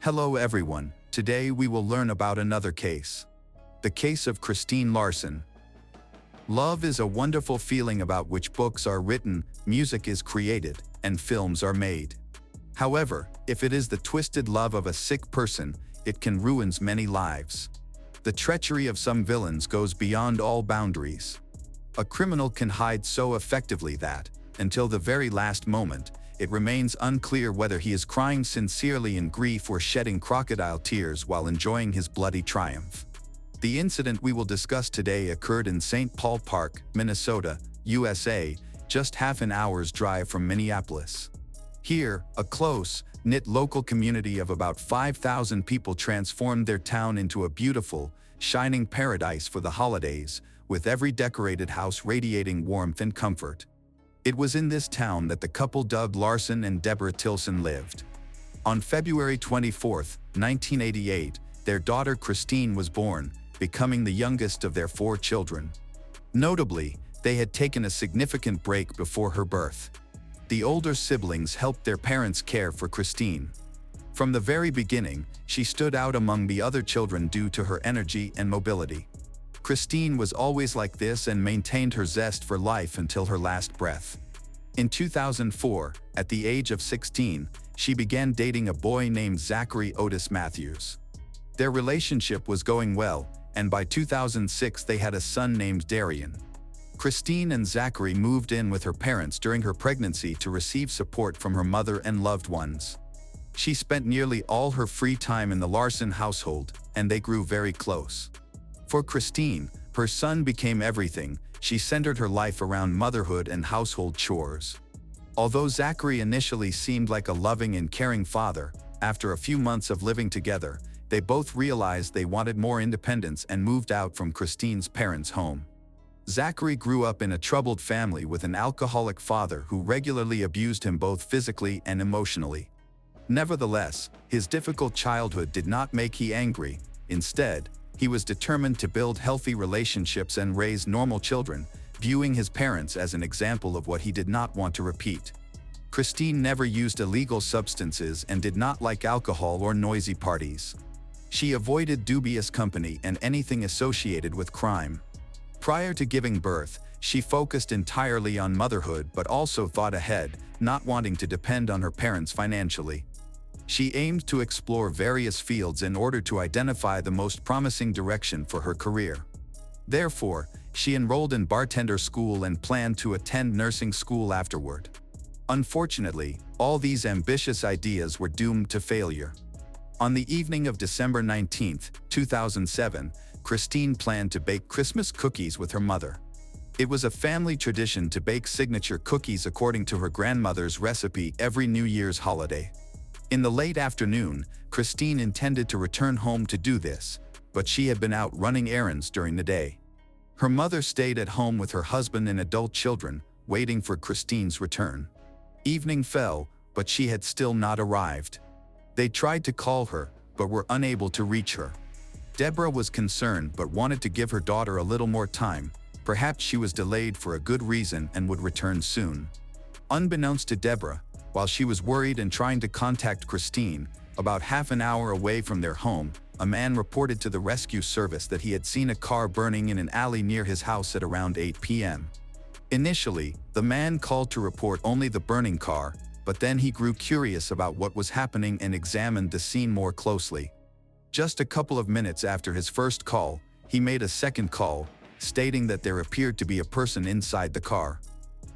Hello everyone, today we will learn about another case. The case of Kristine Larson. Love is a wonderful feeling about which books are written, music is created, and films are made. However, if it is the twisted love of a sick person, it can ruin many lives. The treachery of some villains goes beyond all boundaries. A criminal can hide so effectively that, until the very last moment, it remains unclear whether he is crying sincerely in grief or shedding crocodile tears while enjoying his bloody triumph. The incident we will discuss today occurred in St. Paul Park, Minnesota, USA, just half an hour's drive from Minneapolis. Here, a close-knit local community of about 5,000 people transformed their town into a beautiful, shining paradise for the holidays, with every decorated house radiating warmth and comfort. It was in this town that the couple Doug Larson and Deborah Tilson lived. On February 24, 1988, their daughter Kristine was born, becoming the youngest of their 4 children. Notably, they had taken a significant break before her birth. The older siblings helped their parents care for Kristine. From the very beginning, she stood out among the other children due to her energy and mobility. Kristine was always like this and maintained her zest for life until her last breath. In 2004, at the age of 16, she began dating a boy named Zachary Otis Matthews. Their relationship was going well, and by 2006 they had a son named Darian. Kristine and Zachary moved in with her parents during her pregnancy to receive support from her mother and loved ones. She spent nearly all her free time in the Larson household, and they grew very close. For Kristine, her son became everything. She centered her life around motherhood and household chores. Although Zachary initially seemed like a loving and caring father, after a few months of living together, they both realized they wanted more independence and moved out from Kristine's parents' home. Zachary grew up in a troubled family with an alcoholic father who regularly abused him both physically and emotionally. Nevertheless, his difficult childhood did not make him angry. Instead, he was determined to build healthy relationships and raise normal children, viewing his parents as an example of what he did not want to repeat. Kristine never used illegal substances and did not like alcohol or noisy parties. She avoided dubious company and anything associated with crime. Prior to giving birth, she focused entirely on motherhood but also thought ahead, not wanting to depend on her parents financially. She aimed to explore various fields in order to identify the most promising direction for her career. Therefore, she enrolled in bartender school and planned to attend nursing school afterward. Unfortunately, all these ambitious ideas were doomed to failure. On the evening of December 19, 2007, Kristine planned to bake Christmas cookies with her mother. It was a family tradition to bake signature cookies according to her grandmother's recipe every New Year's holiday. In the late afternoon, Kristine intended to return home to do this, but she had been out running errands during the day. Her mother stayed at home with her husband and adult children, waiting for Kristine's return. Evening fell, but she had still not arrived. They tried to call her, but were unable to reach her. Deborah was concerned but wanted to give her daughter a little more time. Perhaps she was delayed for a good reason and would return soon. Unbeknownst to Deborah, while she was worried and trying to contact Kristine, about half an hour away from their home, a man reported to the rescue service that he had seen a car burning in an alley near his house at around 8 p.m. Initially, the man called to report only the burning car, but then he grew curious about what was happening and examined the scene more closely. Just a couple of minutes after his first call, he made a second call, stating that there appeared to be a person inside the car.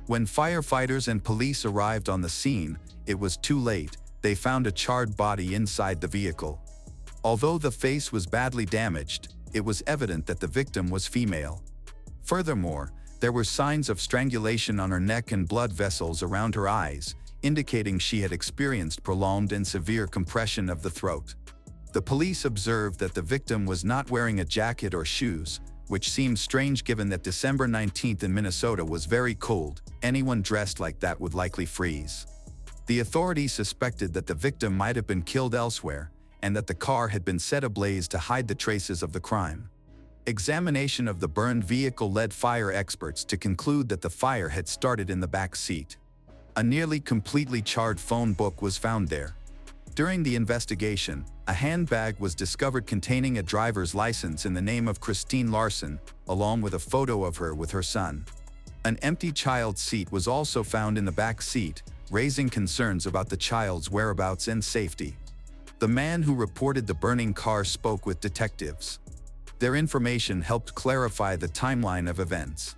When firefighters and police arrived on the scene, it was too late. They found a charred body inside the vehicle. Although the face was badly damaged, it was evident that the victim was female. Furthermore, there were signs of strangulation on her neck and blood vessels around her eyes, indicating she had experienced prolonged and severe compression of the throat. The police observed that the victim was not wearing a jacket or shoes, which seemed strange given that December 19th in Minnesota was very cold. Anyone dressed like that would likely freeze. The authorities suspected that the victim might have been killed elsewhere, and that the car had been set ablaze to hide the traces of the crime. Examination of the burned vehicle led fire experts to conclude that the fire had started in the back seat. A nearly completely charred phone book was found there. During the investigation, a handbag was discovered containing a driver's license in the name of Kristine Larson, along with a photo of her with her son. An empty child's seat was also found in the back seat, raising concerns about the child's whereabouts and safety. The man who reported the burning car spoke with detectives. Their information helped clarify the timeline of events.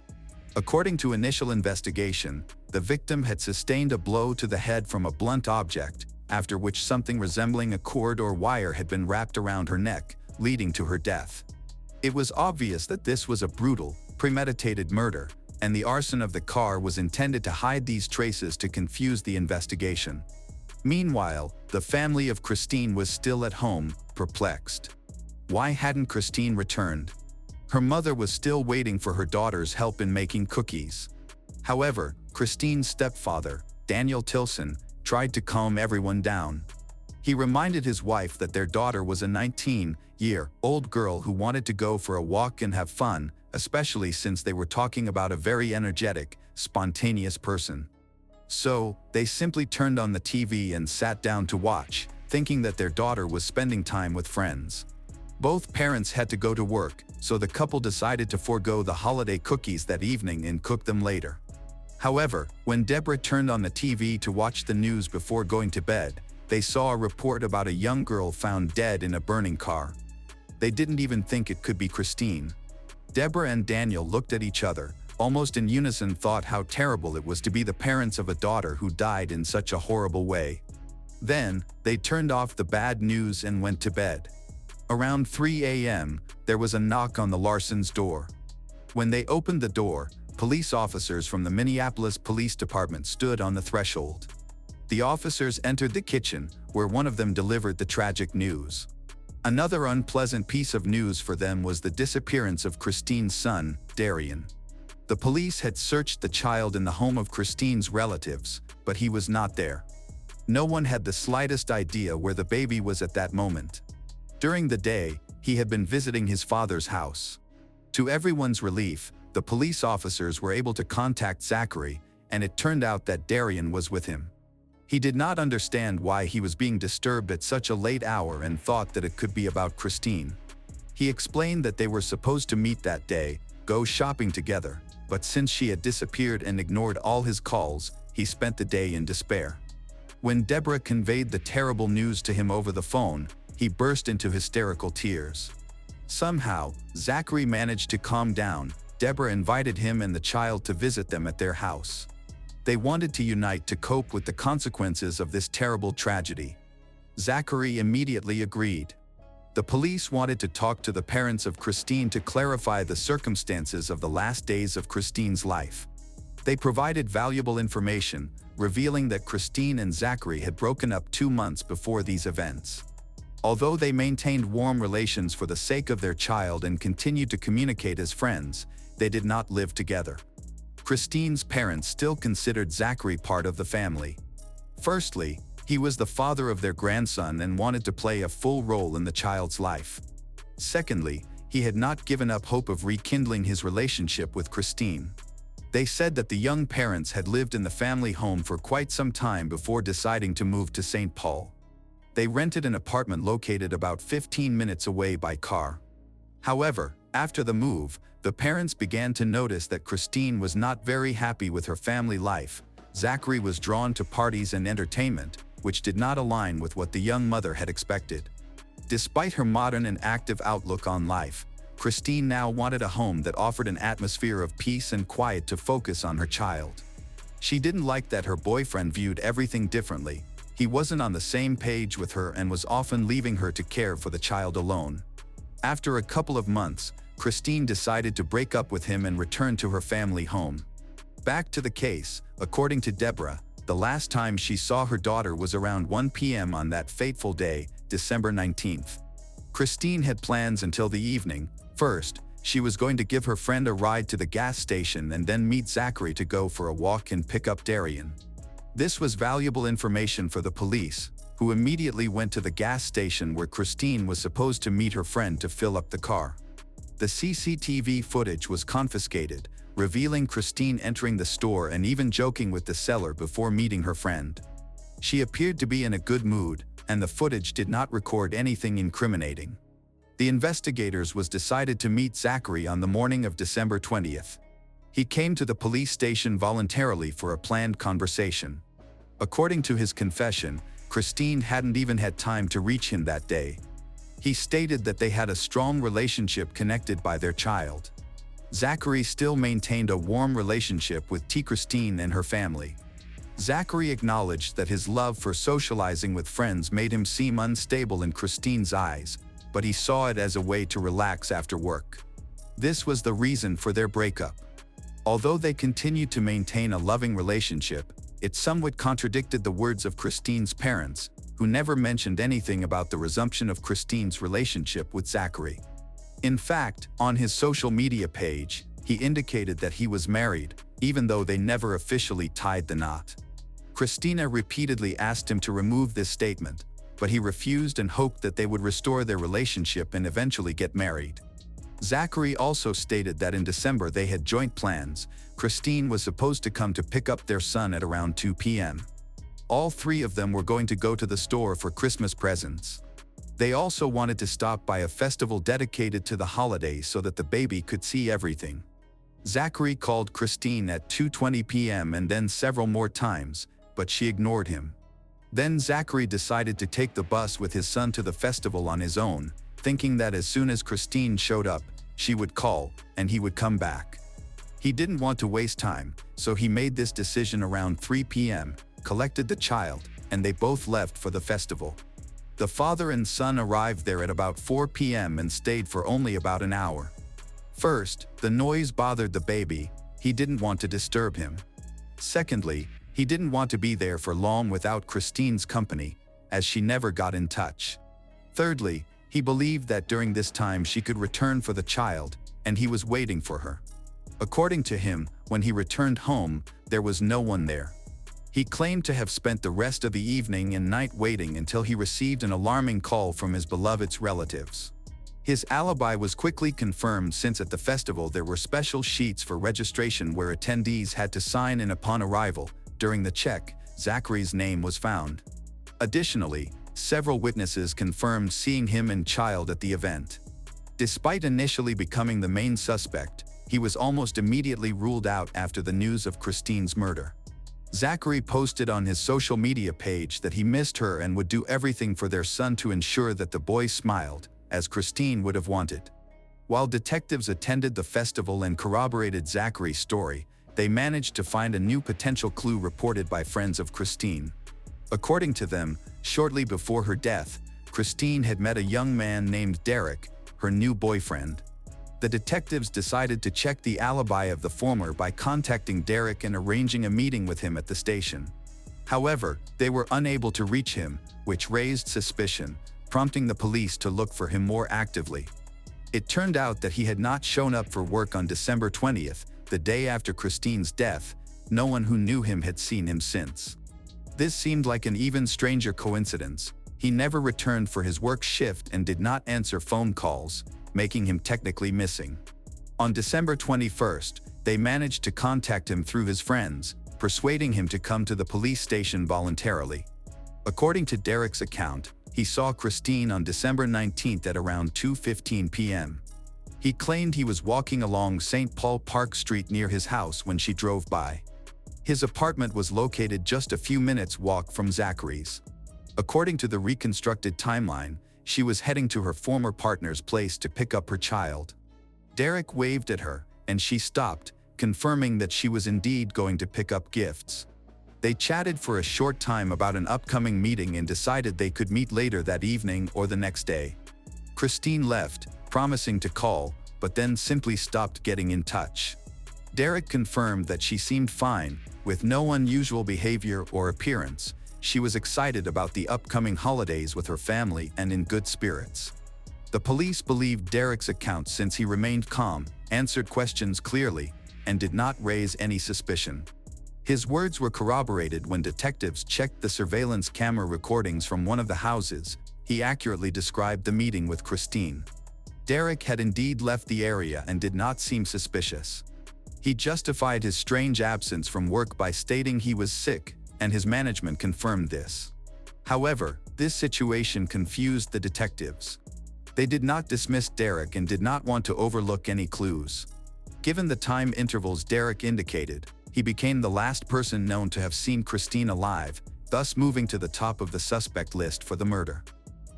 According to initial investigation, the victim had sustained a blow to the head from a blunt object, after which something resembling a cord or wire had been wrapped around her neck, leading to her death. It was obvious that this was a brutal, premeditated murder, and the arson of the car was intended to hide these traces to confuse the investigation. Meanwhile, the family of Kristine was still at home, perplexed. Why hadn't Kristine returned? Her mother was still waiting for her daughter's help in making cookies. However, Kristine's stepfather, Daniel Tilson, tried to calm everyone down. He reminded his wife that their daughter was a 19-year-old girl who wanted to go for a walk and have fun, especially since they were talking about a very energetic, spontaneous person. So, they simply turned on the TV and sat down to watch, thinking that their daughter was spending time with friends. Both parents had to go to work, so the couple decided to forego the holiday cookies that evening and cook them later. However, when Deborah turned on the TV to watch the news before going to bed, they saw a report about a young girl found dead in a burning car. They didn't even think it could be Kristine. Deborah and Daniel looked at each other, almost in unison, thought how terrible it was to be the parents of a daughter who died in such a horrible way. Then, they turned off the bad news and went to bed. Around 3 a.m., there was a knock on the Larsons' door. When they opened the door, police officers from the Minneapolis Police Department stood on the threshold. The officers entered the kitchen, where one of them delivered the tragic news. Another unpleasant piece of news for them was the disappearance of Kristine's son, Darian. The police had searched the child in the home of Kristine's relatives, but he was not there. No one had the slightest idea where the baby was at that moment. During the day, he had been visiting his father's house. To everyone's relief, the police officers were able to contact Zachary, and it turned out that Darian was with him. He did not understand why he was being disturbed at such a late hour and thought that it could be about Kristine. He explained that they were supposed to meet that day, go shopping together, but since she had disappeared and ignored all his calls, he spent the day in despair. When Deborah conveyed the terrible news to him over the phone, he burst into hysterical tears. Somehow, Zachary managed to calm down. Deborah invited him and the child to visit them at their house. They wanted to unite to cope with the consequences of this terrible tragedy. Zachary immediately agreed. The police wanted to talk to the parents of Kristine to clarify the circumstances of the last days of Kristine's life. They provided valuable information, revealing that Kristine and Zachary had broken up 2 months before these events. Although they maintained warm relations for the sake of their child and continued to communicate as friends, they did not live together. Kristine's parents still considered Zachary part of the family. Firstly, he was the father of their grandson and wanted to play a full role in the child's life. Secondly, he had not given up hope of rekindling his relationship with Kristine. They said that the young parents had lived in the family home for quite some time before deciding to move to St. Paul. They rented an apartment located about 15 minutes away by car. However, after the move, the parents began to notice that Kristine was not very happy with her family life. Zachary was drawn to parties and entertainment, which did not align with what the young mother had expected. Despite her modern and active outlook on life, Kristine now wanted a home that offered an atmosphere of peace and quiet to focus on her child. She didn't like that her boyfriend viewed everything differently. He wasn't on the same page with her and was often leaving her to care for the child alone. After a couple of months, Kristine decided to break up with him and return to her family home. Back to the case, according to Deborah, the last time she saw her daughter was around 1 p.m. on that fateful day, December 19th. Kristine had plans until the evening. First, she was going to give her friend a ride to the gas station and then meet Zachary to go for a walk and pick up Darian. This was valuable information for the police, who immediately went to the gas station where Kristine was supposed to meet her friend to fill up the car. The CCTV footage was confiscated, revealing Kristine entering the store and even joking with the seller before meeting her friend. She appeared to be in a good mood, and the footage did not record anything incriminating. The investigators was decided to meet Zachary on the morning of December 20th. He came to the police station voluntarily for a planned conversation. According to his confession, Kristine hadn't even had time to reach him that day. He stated that they had a strong relationship connected by their child. Zachary still maintained a warm relationship with Kristine and her family. Zachary acknowledged that his love for socializing with friends made him seem unstable in Kristine's eyes, but he saw it as a way to relax after work. This was the reason for their breakup. Although they continued to maintain a loving relationship, it somewhat contradicted the words of Kristine's parents, who never mentioned anything about the resumption of Kristine's relationship with Zachary. In fact, on his social media page, he indicated that he was married, even though they never officially tied the knot. Kristine repeatedly asked him to remove this statement, but he refused and hoped that they would restore their relationship and eventually get married. Zachary also stated that in December they had joint plans. Kristine was supposed to come to pick up their son at around 2 p.m. All three of them were going to go to the store for Christmas presents. They also wanted to stop by a festival dedicated to the holiday so that the baby could see everything. Zachary called Kristine at 2:20 p.m. and then several more times, but she ignored him. Then Zachary decided to take the bus with his son to the festival on his own, thinking that as soon as Kristine showed up, she would call, and he would come back. He didn't want to waste time, so he made this decision around 3 p.m., collected the child, and they both left for the festival. The father and son arrived there at about 4 p.m. and stayed for only about an hour. First, the noise bothered the baby. He didn't want to disturb him. Secondly, he didn't want to be there for long without Kristine's company, as she never got in touch. Thirdly, he believed that during this time she could return for the child, and he was waiting for her. According to him, when he returned home, there was no one there. He claimed to have spent the rest of the evening and night waiting until he received an alarming call from his beloved's relatives. His alibi was quickly confirmed since at the festival there were special sheets for registration where attendees had to sign in upon arrival. During the check, Zachary's name was found. Additionally, several witnesses confirmed seeing him and child at the event. Despite initially becoming the main suspect, he was almost immediately ruled out after the news of Kristine's murder. Zachary posted on his social media page that he missed her and would do everything for their son to ensure that the boy smiled, as Kristine would have wanted. While detectives attended the festival and corroborated Zachary's story, they managed to find a new potential clue reported by friends of Kristine. According to them, shortly before her death, Kristine had met a young man named Derek, her new boyfriend. The detectives decided to check the alibi of the former by contacting Derek and arranging a meeting with him at the station. However, they were unable to reach him, which raised suspicion, prompting the police to look for him more actively. It turned out that he had not shown up for work on December 20th, the day after Kristine's death. No one who knew him had seen him since. This seemed like an even stranger coincidence. He never returned for his work shift and did not answer phone calls, making him technically missing. On December 21st, they managed to contact him through his friends, persuading him to come to the police station voluntarily. According to Derek's account, he saw Kristine on December 19th at around 2:15 p.m. He claimed he was walking along St. Paul Park Street near his house when she drove by. His apartment was located just a few minutes' walk from Zachary's. According to the reconstructed timeline, she was heading to her former partner's place to pick up her child. Derek waved at her, and she stopped, confirming that she was indeed going to pick up gifts. They chatted for a short time about an upcoming meeting and decided they could meet later that evening or the next day. Kristine left, promising to call, but then simply stopped getting in touch. Derek confirmed that she seemed fine, with no unusual behavior or appearance. She was excited about the upcoming holidays with her family and in good spirits. The police believed Derek's account since he remained calm, answered questions clearly, and did not raise any suspicion. His words were corroborated when detectives checked the surveillance camera recordings from one of the houses. He accurately described the meeting with Kristine. Derek had indeed left the area and did not seem suspicious. He justified his strange absence from work by stating he was sick, and his management confirmed this. However, this situation confused the detectives. They did not dismiss Derek and did not want to overlook any clues. Given the time intervals Derek indicated, he became the last person known to have seen Kristine alive, thus moving to the top of the suspect list for the murder.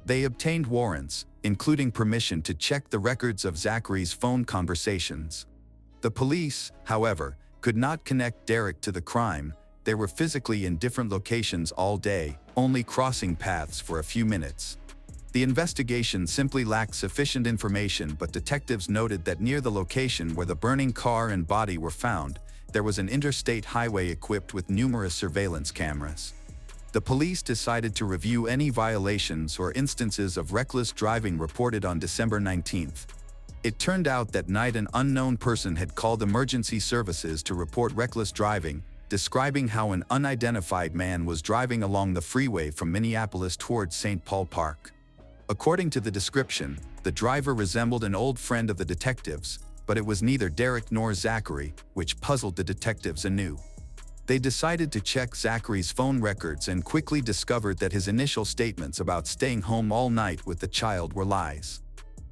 They obtained warrants, including permission to check the records of Zachary's phone conversations. The police, however, could not connect Derek to the crime. They were physically in different locations all day, only crossing paths for a few minutes. The investigation simply lacked sufficient information, but detectives noted that near the location where the burning car and body were found, there was an interstate highway equipped with numerous surveillance cameras. The police decided to review any violations or instances of reckless driving reported on December 19th. It turned out that night an unknown person had called emergency services to report reckless driving, describing how an unidentified man was driving along the freeway from Minneapolis towards St. Paul Park. According to the description, the driver resembled an old friend of the detectives, but it was neither Derek nor Zachary, which puzzled the detectives anew. They decided to check Zachary's phone records and quickly discovered that his initial statements about staying home all night with the child were lies.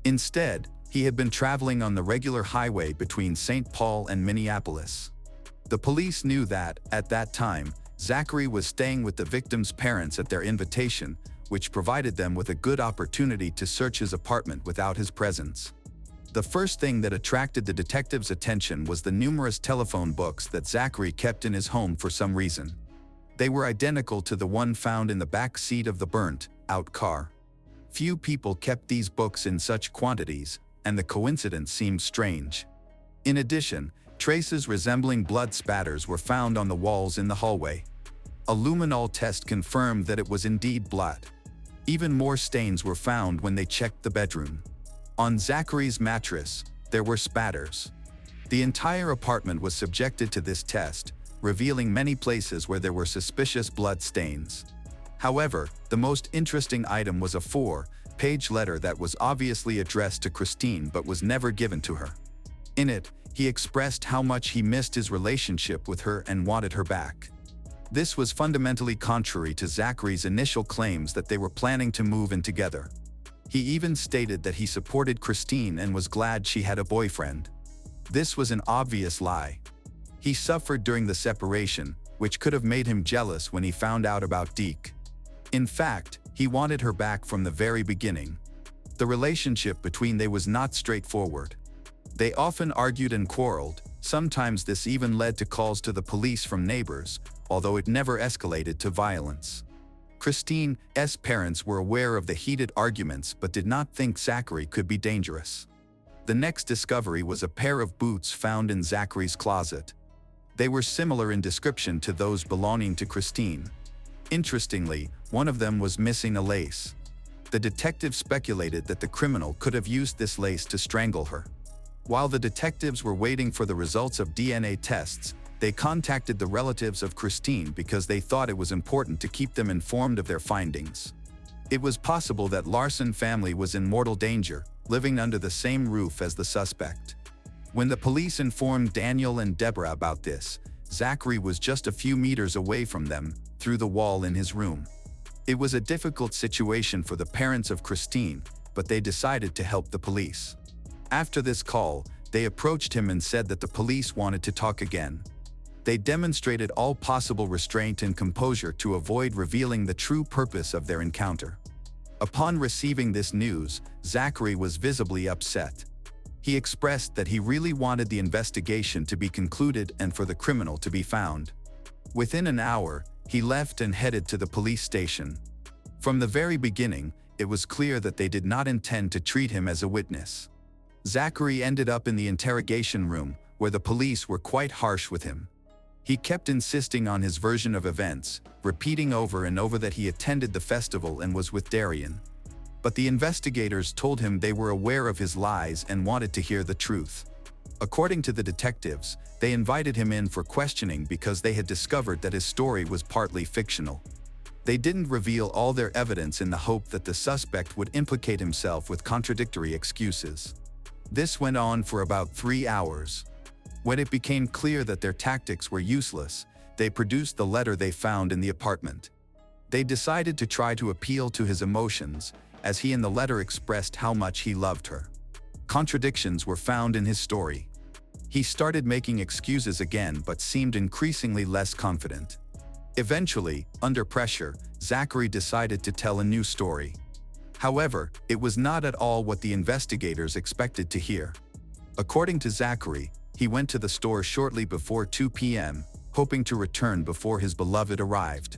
Instead, he had been traveling on the regular highway between St. Paul and Minneapolis. The police knew that, at that time, Zachary was staying with the victim's parents at their invitation, which provided them with a good opportunity to search his apartment without his presence. The first thing that attracted the detectives' attention was the numerous telephone books that Zachary kept in his home for some reason. They were identical to the one found in the back seat of the burnt-out car. Few people kept these books in such quantities, and the coincidence seemed strange. In addition, traces resembling blood spatters were found on the walls in the hallway. A luminol test confirmed that it was indeed blood. Even more stains were found when they checked the bedroom. On Zachary's mattress, there were spatters. The entire apartment was subjected to this test, revealing many places where there were suspicious blood stains. However, the most interesting item was a 4-page letter that was obviously addressed to Kristine but was never given to her. In it, he expressed how much he missed his relationship with her and wanted her back. This was fundamentally contrary to Zachary's initial claims that they were planning to move in together. He even stated that he supported Kristine and was glad she had a boyfriend. This was an obvious lie. He suffered during the separation, which could have made him jealous when he found out about Deke. In fact, he wanted her back from the very beginning. The relationship between them was not straightforward. They often argued and quarreled. Sometimes this even led to calls to the police from neighbors, although it never escalated to violence. Kristine's parents were aware of the heated arguments but did not think Zachary could be dangerous. The next discovery was a pair of boots found in Zachary's closet. They were similar in description to those belonging to Kristine. Interestingly, one of them was missing a lace. The detective speculated that the criminal could have used this lace to strangle her. While the detectives were waiting for the results of DNA tests, they contacted the relatives of Kristine because they thought it was important to keep them informed of their findings. It was possible that Larson family was in mortal danger, living under the same roof as the suspect. When the police informed Daniel and Deborah about this, Zachary was just a few meters away from them, through the wall in his room. It was a difficult situation for the parents of Kristine, but they decided to help the police. After this call, they approached him and said that the police wanted to talk again. They demonstrated all possible restraint and composure to avoid revealing the true purpose of their encounter. Upon receiving this news, Zachary was visibly upset. He expressed that he really wanted the investigation to be concluded and for the criminal to be found. Within an hour, he left and headed to the police station. From the very beginning, it was clear that they did not intend to treat him as a witness. Zachary ended up in the interrogation room, where the police were quite harsh with him. He kept insisting on his version of events, repeating over and over that he attended the festival and was with Darian. But the investigators told him they were aware of his lies and wanted to hear the truth. According to the detectives, they invited him in for questioning because they had discovered that his story was partly fictional. They didn't reveal all their evidence in the hope that the suspect would implicate himself with contradictory excuses. This went on for about 3 hours. When it became clear that their tactics were useless, they produced the letter they found in the apartment. They decided to try to appeal to his emotions, as he in the letter expressed how much he loved her. Contradictions were found in his story. He started making excuses again but seemed increasingly less confident. Eventually, under pressure, Zachary decided to tell a new story. However, it was not at all what the investigators expected to hear. According to Zachary, he went to the store shortly before 2 p.m., hoping to return before his beloved arrived.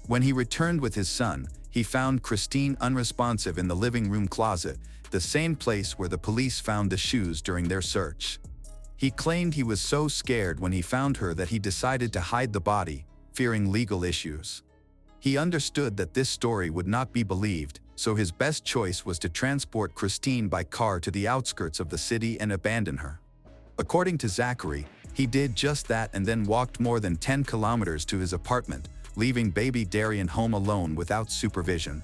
When he returned with his son, he found Kristine unresponsive in the living room closet, the same place where the police found the shoes during their search. He claimed he was so scared when he found her that he decided to hide the body, fearing legal issues. He understood that this story would not be believed, so his best choice was to transport Kristine by car to the outskirts of the city and abandon her. According to Zachary, he did just that and then walked more than 10 kilometers to his apartment, leaving baby Darian home alone without supervision.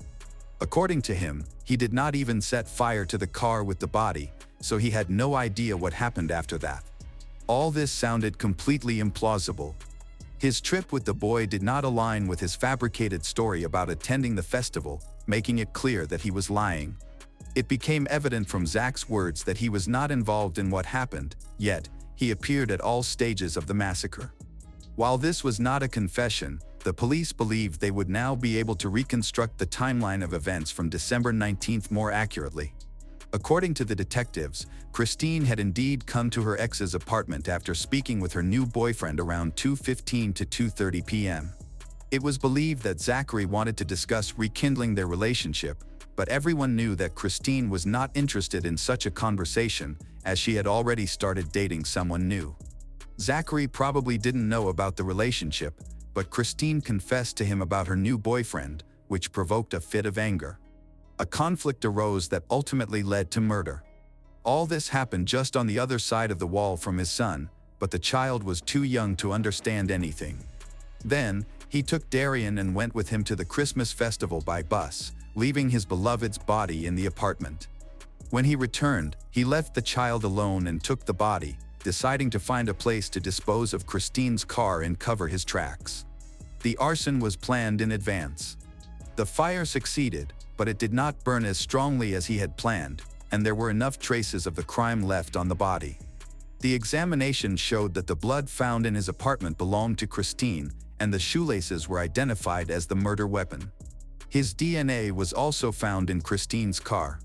According to him, he did not even set fire to the car with the body, so he had no idea what happened after that. All this sounded completely implausible. His trip with the boy did not align with his fabricated story about attending the festival, making it clear that he was lying. It became evident from Zach's words that he was not involved in what happened, yet he appeared at all stages of the massacre. While this was not a confession, the police believed they would now be able to reconstruct the timeline of events from December 19th more accurately. According to the detectives, Kristine had indeed come to her ex's apartment after speaking with her new boyfriend around 2:15 to 2:30 p.m. It was believed that Zachary wanted to discuss rekindling their relationship, but everyone knew that Kristine was not interested in such a conversation, as she had already started dating someone new. Zachary probably didn't know about the relationship, but Kristine confessed to him about her new boyfriend, which provoked a fit of anger. A conflict arose that ultimately led to murder. All this happened just on the other side of the wall from his son, but the child was too young to understand anything. Then, he took Darian and went with him to the Christmas festival by bus, leaving his beloved's body in the apartment. When he returned, he left the child alone and took the body, deciding to find a place to dispose of Kristine's car and cover his tracks. The arson was planned in advance. The fire succeeded, but it did not burn as strongly as he had planned, and there were enough traces of the crime left on the body. The examination showed that the blood found in his apartment belonged to Kristine, and the shoelaces were identified as the murder weapon. His DNA was also found in Kristine's car.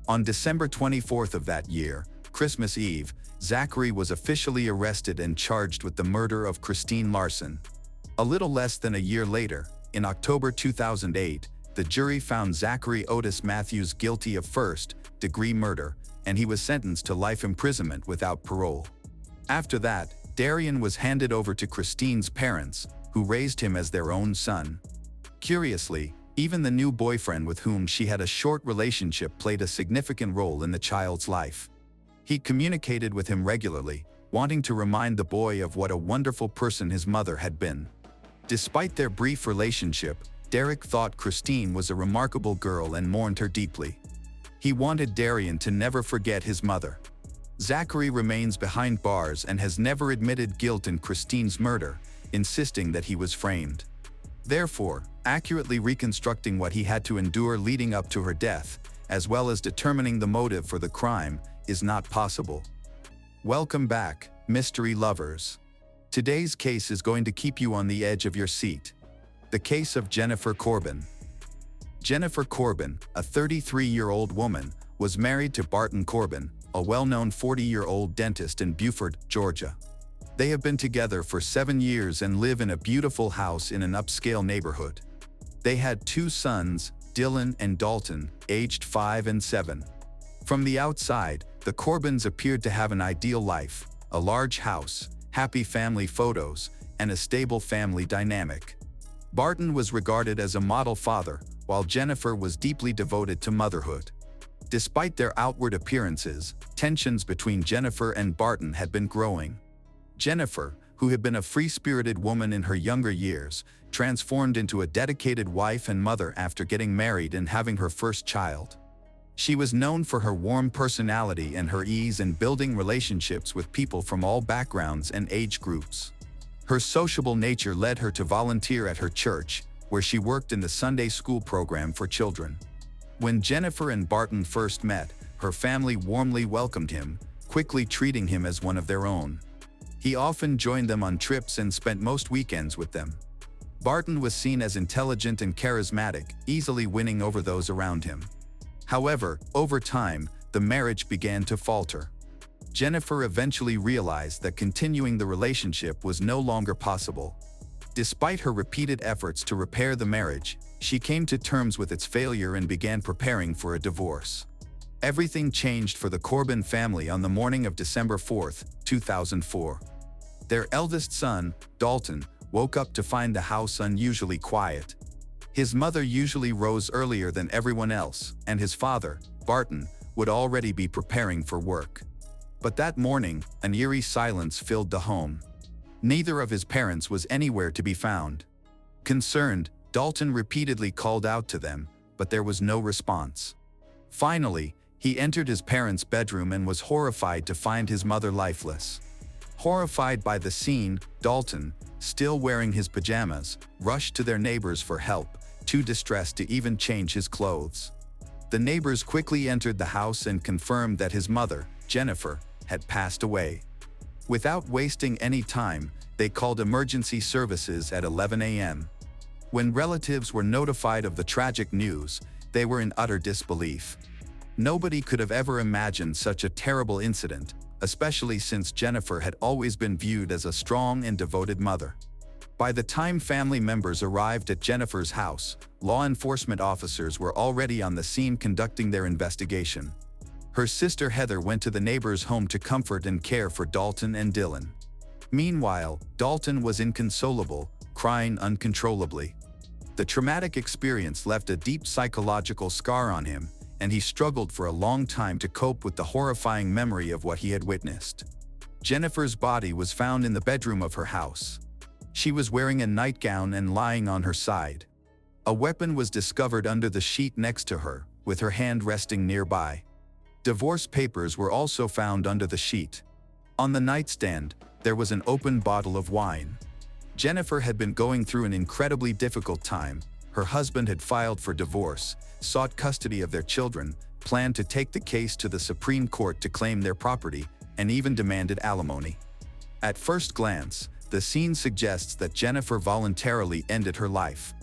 On December 24th of that year, Christmas Eve, Zachary was officially arrested and charged with the murder of Kristine Larson. A little less than a year later, in October 2008, the jury found Zachary Otis Matthews guilty of first-degree murder, and he was sentenced to life imprisonment without parole. After that, Darian was handed over to Kristine's parents, who raised him as their own son. Curiously, even the new boyfriend with whom she had a short relationship played a significant role in the child's life. He communicated with him regularly, wanting to remind the boy of what a wonderful person his mother had been. Despite their brief relationship, Derek thought Kristine was a remarkable girl and mourned her deeply. He wanted Darian to never forget his mother. Zachary remains behind bars and has never admitted guilt in Kristine's murder, insisting that he was framed. Therefore, accurately reconstructing what he had to endure leading up to her death, as well as determining the motive for the crime, is not possible. Welcome back, mystery lovers. Today's case is going to keep you on the edge of your seat. The case of Jennifer Corbin. Jennifer Corbin, a 33-year-old woman, was married to Barton Corbin, a well-known 40-year-old dentist in Beaufort, Georgia. They have been together for 7 years and live in a beautiful house in an upscale neighborhood. They had 2 sons, Dylan and Dalton, aged 5 and 7. From the outside, the Corbins appeared to have an ideal life, a large house, happy family photos, and a stable family dynamic. Barton was regarded as a model father, while Jennifer was deeply devoted to motherhood. Despite their outward appearances, tensions between Jennifer and Barton had been growing. Jennifer, who had been a free-spirited woman in her younger years, transformed into a dedicated wife and mother after getting married and having her first child. She was known for her warm personality and her ease in building relationships with people from all backgrounds and age groups. Her sociable nature led her to volunteer at her church, where she worked in the Sunday school program for children. When Jennifer and Barton first met, her family warmly welcomed him, quickly treating him as one of their own. He often joined them on trips and spent most weekends with them. Barton was seen as intelligent and charismatic, easily winning over those around him. However, over time, the marriage began to falter. Jennifer eventually realized that continuing the relationship was no longer possible. Despite her repeated efforts to repair the marriage, she came to terms with its failure and began preparing for a divorce. Everything changed for the Corbin family on the morning of December 4, 2004. Their eldest son, Dalton, woke up to find the house unusually quiet. His mother usually rose earlier than everyone else, and his father, Barton, would already be preparing for work. But that morning, an eerie silence filled the home. Neither of his parents was anywhere to be found. Concerned, Dalton repeatedly called out to them, but there was no response. Finally, he entered his parents' bedroom and was horrified to find his mother lifeless. Horrified by the scene, Dalton, still wearing his pajamas, rushed to their neighbors for help, too distressed to even change his clothes. The neighbors quickly entered the house and confirmed that his mother, Jennifer, had passed away. Without wasting any time, they called emergency services at 11 a.m. When relatives were notified of the tragic news, they were in utter disbelief. Nobody could have ever imagined such a terrible incident, especially since Jennifer had always been viewed as a strong and devoted mother. By the time family members arrived at Jennifer's house, law enforcement officers were already on the scene conducting their investigation. Her sister Heather went to the neighbor's home to comfort and care for Dalton and Dylan. Meanwhile, Dalton was inconsolable, crying uncontrollably. The traumatic experience left a deep psychological scar on him, and he struggled for a long time to cope with the horrifying memory of what he had witnessed. Jennifer's body was found in the bedroom of her house. She was wearing a nightgown and lying on her side. A weapon was discovered under the sheet next to her, with her hand resting nearby. Divorce papers were also found under the sheet. On the nightstand, there was an open bottle of wine. Jennifer had been going through an incredibly difficult time. Her husband had filed for divorce, sought custody of their children, planned to take the case to the Supreme Court to claim their property, and even demanded alimony. At first glance, the scene suggests that Jennifer voluntarily ended her life.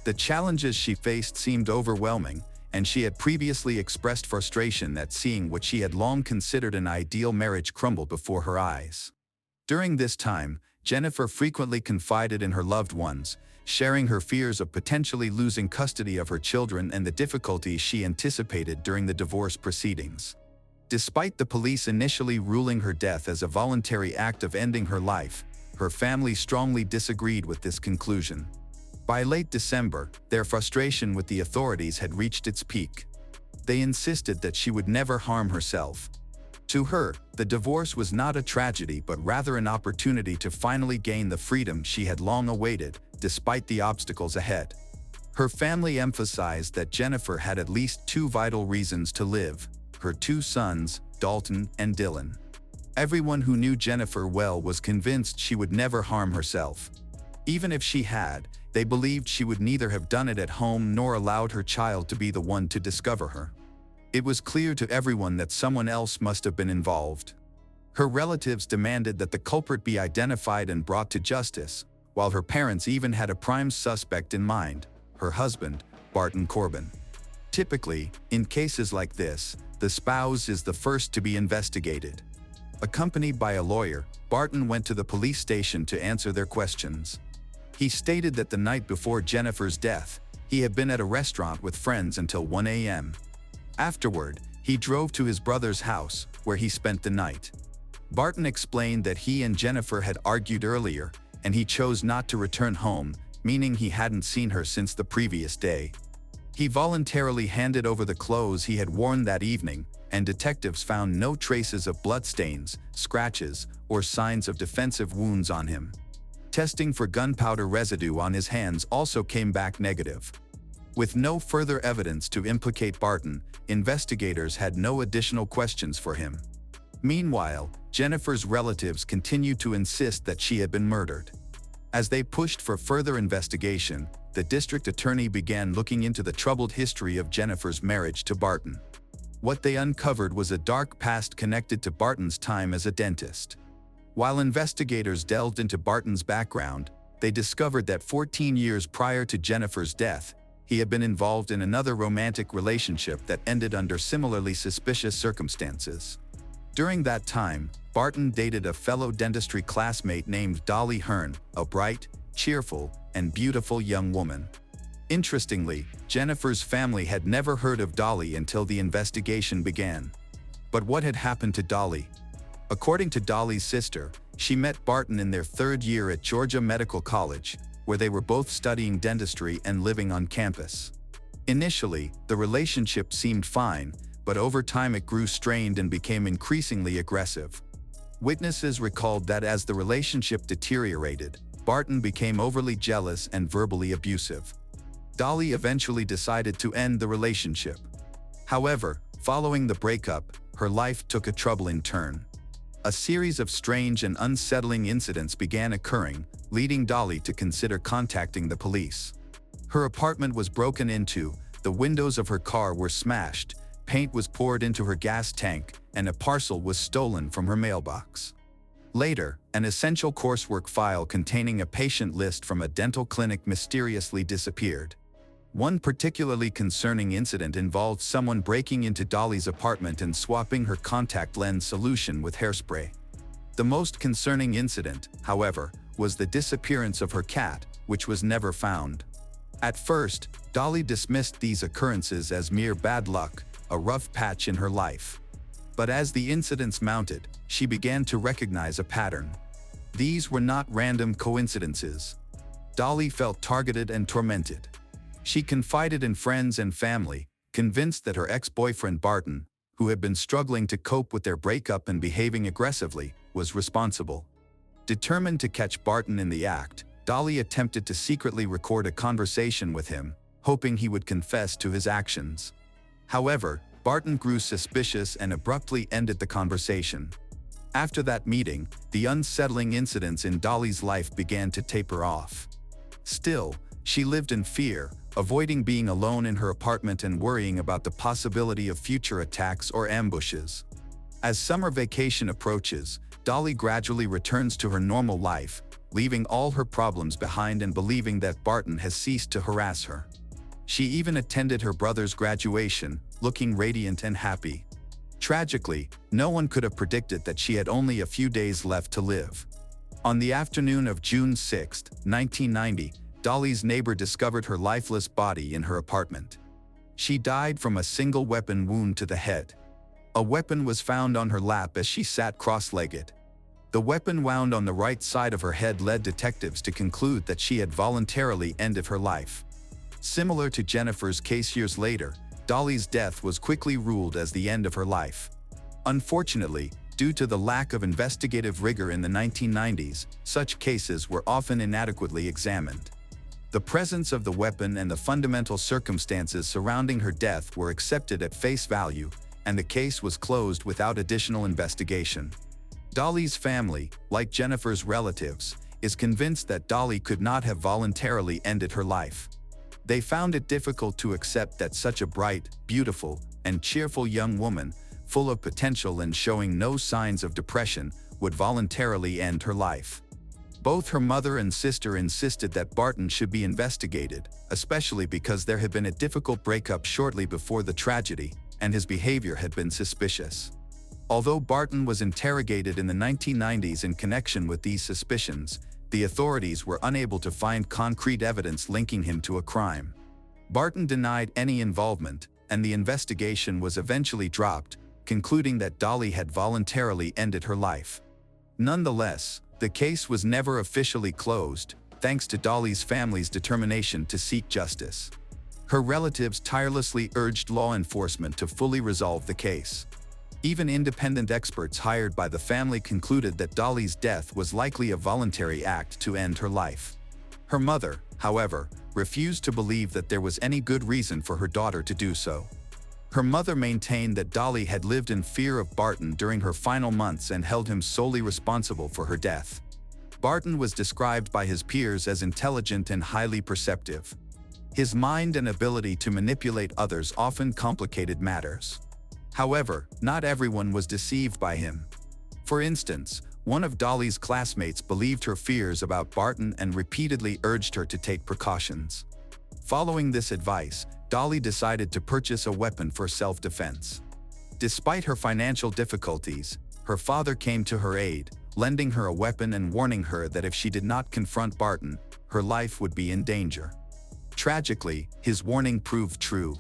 The challenges she faced seemed overwhelming, and she had previously expressed frustration at seeing what she had long considered an ideal marriage crumble before her eyes. During this time, Jennifer frequently confided in her loved ones, sharing her fears of potentially losing custody of her children and the difficulties she anticipated during the divorce proceedings. Despite the police initially ruling her death as a voluntary act of ending her life, her family strongly disagreed with this conclusion. By late December, their frustration with the authorities had reached its peak. They insisted that she would never harm herself. To her, the divorce was not a tragedy but rather an opportunity to finally gain the freedom she had long awaited, despite the obstacles ahead. Her family emphasized that Jennifer had at least two vital reasons to live: her two sons, Dalton and Dylan. Everyone who knew Jennifer well was convinced she would never harm herself. Even if she had, they believed she would neither have done it at home nor allowed her child to be the one to discover her. It was clear to everyone that someone else must have been involved. Her relatives demanded that the culprit be identified and brought to justice, while her parents even had a prime suspect in mind: her husband, Barton Corbin. Typically, in cases like this, the spouse is the first to be investigated. Accompanied by a lawyer, Barton went to the police station to answer their questions. He stated that the night before Jennifer's death, he had been at a restaurant with friends until 1 a.m. Afterward, he drove to his brother's house, where he spent the night. Barton explained that he and Jennifer had argued earlier, and he chose not to return home, meaning he hadn't seen her since the previous day. He voluntarily handed over the clothes he had worn that evening, and detectives found no traces of bloodstains, scratches, or signs of defensive wounds on him. Testing for gunpowder residue on his hands also came back negative. With no further evidence to implicate Barton, investigators had no additional questions for him. Meanwhile, Jennifer's relatives continued to insist that she had been murdered. As they pushed for further investigation, the district attorney began looking into the troubled history of Jennifer's marriage to Barton. What they uncovered was a dark past connected to Barton's time as a dentist. While investigators delved into Barton's background, they discovered that 14 years prior to Jennifer's death, he had been involved in another romantic relationship that ended under similarly suspicious circumstances. During that time, Barton dated a fellow dentistry classmate named Dolly Hearn, a bright, cheerful, and beautiful young woman. Interestingly, Jennifer's family had never heard of Dolly until the investigation began. But what had happened to Dolly? According to Dolly's sister, she met Barton in their third year at Georgia Medical College, where they were both studying dentistry and living on campus. Initially, the relationship seemed fine, but over time it grew strained and became increasingly aggressive. Witnesses recalled that as the relationship deteriorated, Barton became overly jealous and verbally abusive. Dolly eventually decided to end the relationship. However, following the breakup, her life took a troubling turn. A series of strange and unsettling incidents began occurring, leading Dolly to consider contacting the police. Her apartment was broken into, the windows of her car were smashed, paint was poured into her gas tank, and a parcel was stolen from her mailbox. Later, an essential coursework file containing a patient list from a dental clinic mysteriously disappeared. One particularly concerning incident involved someone breaking into Dolly's apartment and swapping her contact lens solution with hairspray. The most concerning incident, however, was the disappearance of her cat, which was never found. At first, Dolly dismissed these occurrences as mere bad luck, a rough patch in her life. But as the incidents mounted, she began to recognize a pattern. These were not random coincidences. Dolly felt targeted and tormented. She confided in friends and family, convinced that her ex-boyfriend Barton, who had been struggling to cope with their breakup and behaving aggressively, was responsible. Determined to catch Barton in the act, Dolly attempted to secretly record a conversation with him, hoping he would confess to his actions. However, Barton grew suspicious and abruptly ended the conversation. After that meeting, the unsettling incidents in Dolly's life began to taper off. Still, she lived in fear, avoiding being alone in her apartment and worrying about the possibility of future attacks or ambushes. As summer vacation approaches, Dolly gradually returns to her normal life, leaving all her problems behind and believing that Barton has ceased to harass her. She even attended her brother's graduation, looking radiant and happy. Tragically, no one could have predicted that she had only a few days left to live. On the afternoon of June 6, 1990, Dolly's neighbor discovered her lifeless body in her apartment. She died from a single weapon wound to the head. A weapon was found on her lap as she sat cross-legged. The weapon wound on the right side of her head led detectives to conclude that she had voluntarily ended her life. Similar to Jennifer's case years later, Dolly's death was quickly ruled as the end of her life. Unfortunately, due to the lack of investigative rigor in the 1990s, such cases were often inadequately examined. The presence of the weapon and the fundamental circumstances surrounding her death were accepted at face value, and the case was closed without additional investigation. Dolly's family, like Jennifer's relatives, is convinced that Dolly could not have voluntarily ended her life. They found it difficult to accept that such a bright, beautiful, and cheerful young woman, full of potential and showing no signs of depression, would voluntarily end her life. Both her mother and sister insisted that Barton should be investigated, especially because there had been a difficult breakup shortly before the tragedy, and his behavior had been suspicious. Although Barton was interrogated in the 1990s in connection with these suspicions, the authorities were unable to find concrete evidence linking him to a crime. Barton denied any involvement, and the investigation was eventually dropped, concluding that Dolly had voluntarily ended her life. Nonetheless, the case was never officially closed, thanks to Dolly's family's determination to seek justice. Her relatives tirelessly urged law enforcement to fully resolve the case. Even independent experts hired by the family concluded that Dolly's death was likely a voluntary act to end her life. Her mother, however, refused to believe that there was any good reason for her daughter to do so. Her mother maintained that Dolly had lived in fear of Barton during her final months and held him solely responsible for her death. Barton was described by his peers as intelligent and highly perceptive. His mind and ability to manipulate others often complicated matters. However, not everyone was deceived by him. For instance, one of Dolly's classmates believed her fears about Barton and repeatedly urged her to take precautions. Following this advice, Dolly decided to purchase a weapon for self-defense. Despite her financial difficulties, her father came to her aid, lending her a weapon and warning her that if she did not confront Barton, her life would be in danger. Tragically, his warning proved true.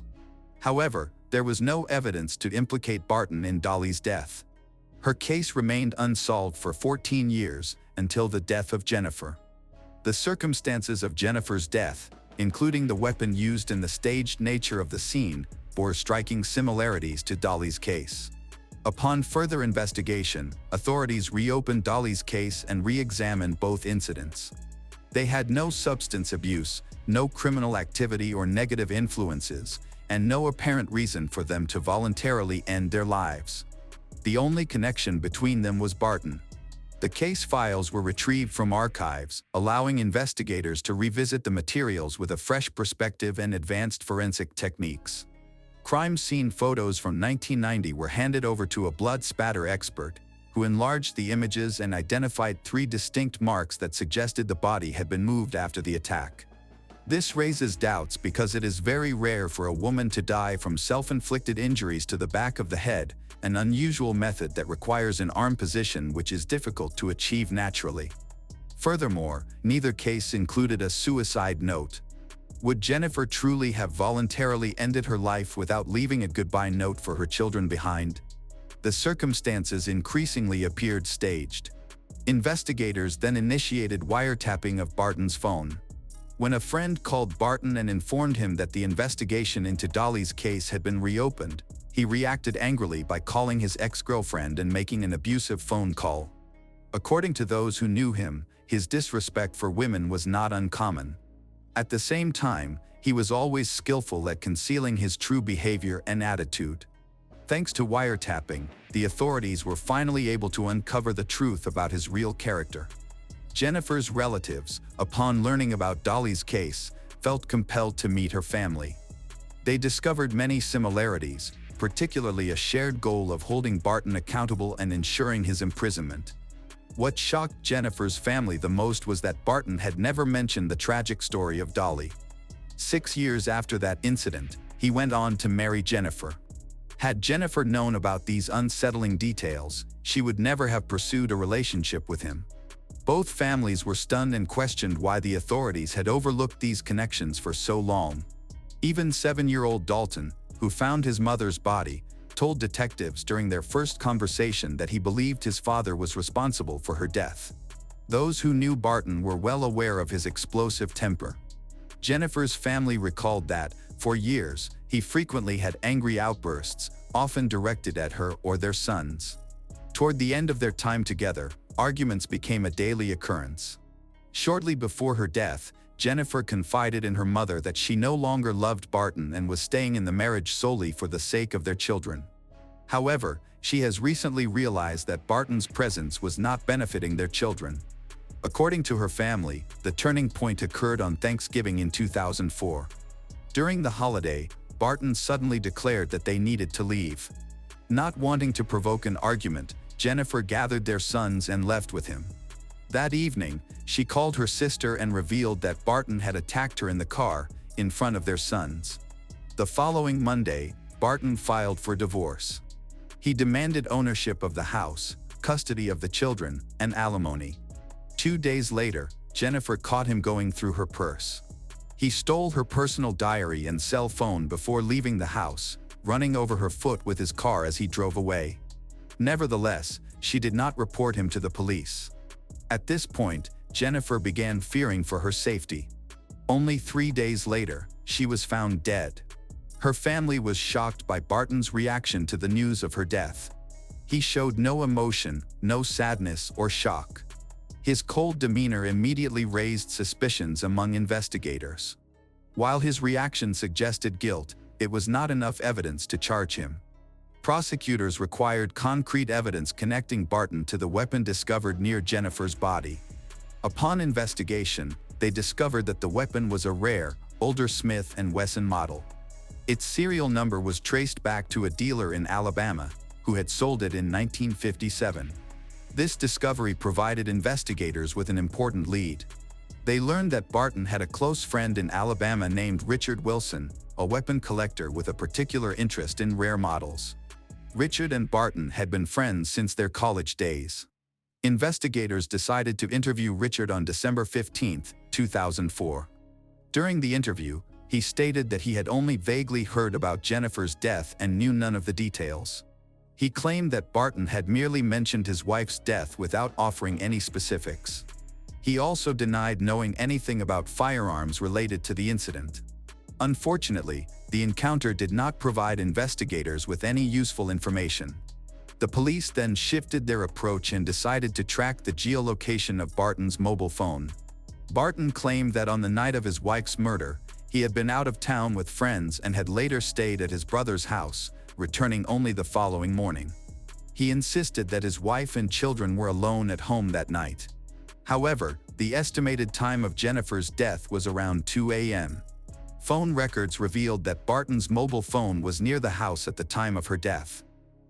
However, there was no evidence to implicate Barton in Dolly's death. Her case remained unsolved for 14 years, until the death of Jennifer. The circumstances of Jennifer's death, including the weapon used and the staged nature of the scene, bore striking similarities to Dolly's case. Upon further investigation, authorities reopened Dolly's case and re-examined both incidents. They had no substance abuse, no criminal activity or negative influences, and no apparent reason for them to voluntarily end their lives. The only connection between them was Barton. The case files were retrieved from archives, allowing investigators to revisit the materials with a fresh perspective and advanced forensic techniques. Crime scene photos from 1990 were handed over to a blood spatter expert, who enlarged the images and identified 3 distinct marks that suggested the body had been moved after the attack. This raises doubts because it is very rare for a woman to die from self-inflicted injuries to the back of the head, an unusual method that requires an arm position which is difficult to achieve naturally. Furthermore, neither case included a suicide note. Would Jennifer truly have voluntarily ended her life without leaving a goodbye note for her children behind? The circumstances increasingly appeared staged. Investigators then initiated wiretapping of Barton's phone. When a friend called Barton and informed him that the investigation into Dolly's case had been reopened, he reacted angrily by calling his ex-girlfriend and making an abusive phone call. According to those who knew him, his disrespect for women was not uncommon. At the same time, he was always skillful at concealing his true behavior and attitude. Thanks to wiretapping, the authorities were finally able to uncover the truth about his real character. Jennifer's relatives, upon learning about Dolly's case, felt compelled to meet her family. They discovered many similarities, particularly a shared goal of holding Barton accountable and ensuring his imprisonment. What shocked Jennifer's family the most was that Barton had never mentioned the tragic story of Dolly. 6 years after that incident, he went on to marry Jennifer. Had Jennifer known about these unsettling details, she would never have pursued a relationship with him. Both families were stunned and questioned why the authorities had overlooked these connections for so long. Even 7-year-old Dalton, who found his mother's body, told detectives during their first conversation that he believed his father was responsible for her death. Those who knew Barton were well aware of his explosive temper. Jennifer's family recalled that, for years, he frequently had angry outbursts, often directed at her or their sons. Toward the end of their time together, arguments became a daily occurrence. Shortly before her death, Jennifer confided in her mother that she no longer loved Barton and was staying in the marriage solely for the sake of their children. However, she has recently realized that Barton's presence was not benefiting their children. According to her family, the turning point occurred on Thanksgiving in 2004. During the holiday, Barton suddenly declared that they needed to leave. Not wanting to provoke an argument, Jennifer gathered their sons and left with him. That evening, she called her sister and revealed that Barton had attacked her in the car, in front of their sons. The following Monday, Barton filed for divorce. He demanded ownership of the house, custody of the children, and alimony. 2 days later, Jennifer caught him going through her purse. He stole her personal diary and cell phone before leaving the house, running over her foot with his car as he drove away. Nevertheless, she did not report him to the police. At this point, Jennifer began fearing for her safety. Only 3 days later, she was found dead. Her family was shocked by Barton's reaction to the news of her death. He showed no emotion, no sadness or shock. His cold demeanor immediately raised suspicions among investigators. While his reaction suggested guilt, it was not enough evidence to charge him. Prosecutors required concrete evidence connecting Barton to the weapon discovered near Jennifer's body. Upon investigation, they discovered that the weapon was a rare, older Smith & Wesson model. Its serial number was traced back to a dealer in Alabama, who had sold it in 1957. This discovery provided investigators with an important lead. They learned that Barton had a close friend in Alabama named Richard Wilson, a weapon collector with a particular interest in rare models. Richard and Barton had been friends since their college days. Investigators decided to interview Richard on December 15, 2004. During the interview, he stated that he had only vaguely heard about Jennifer's death and knew none of the details. He claimed that Barton had merely mentioned his wife's death without offering any specifics. He also denied knowing anything about firearms related to the incident. Unfortunately, the encounter did not provide investigators with any useful information. The police then shifted their approach and decided to track the geolocation of Barton's mobile phone. Barton claimed that on the night of his wife's murder, he had been out of town with friends and had later stayed at his brother's house, returning only the following morning. He insisted that his wife and children were alone at home that night. However, the estimated time of Jennifer's death was around 2 a.m. Phone records revealed that Barton's mobile phone was near the house at the time of her death.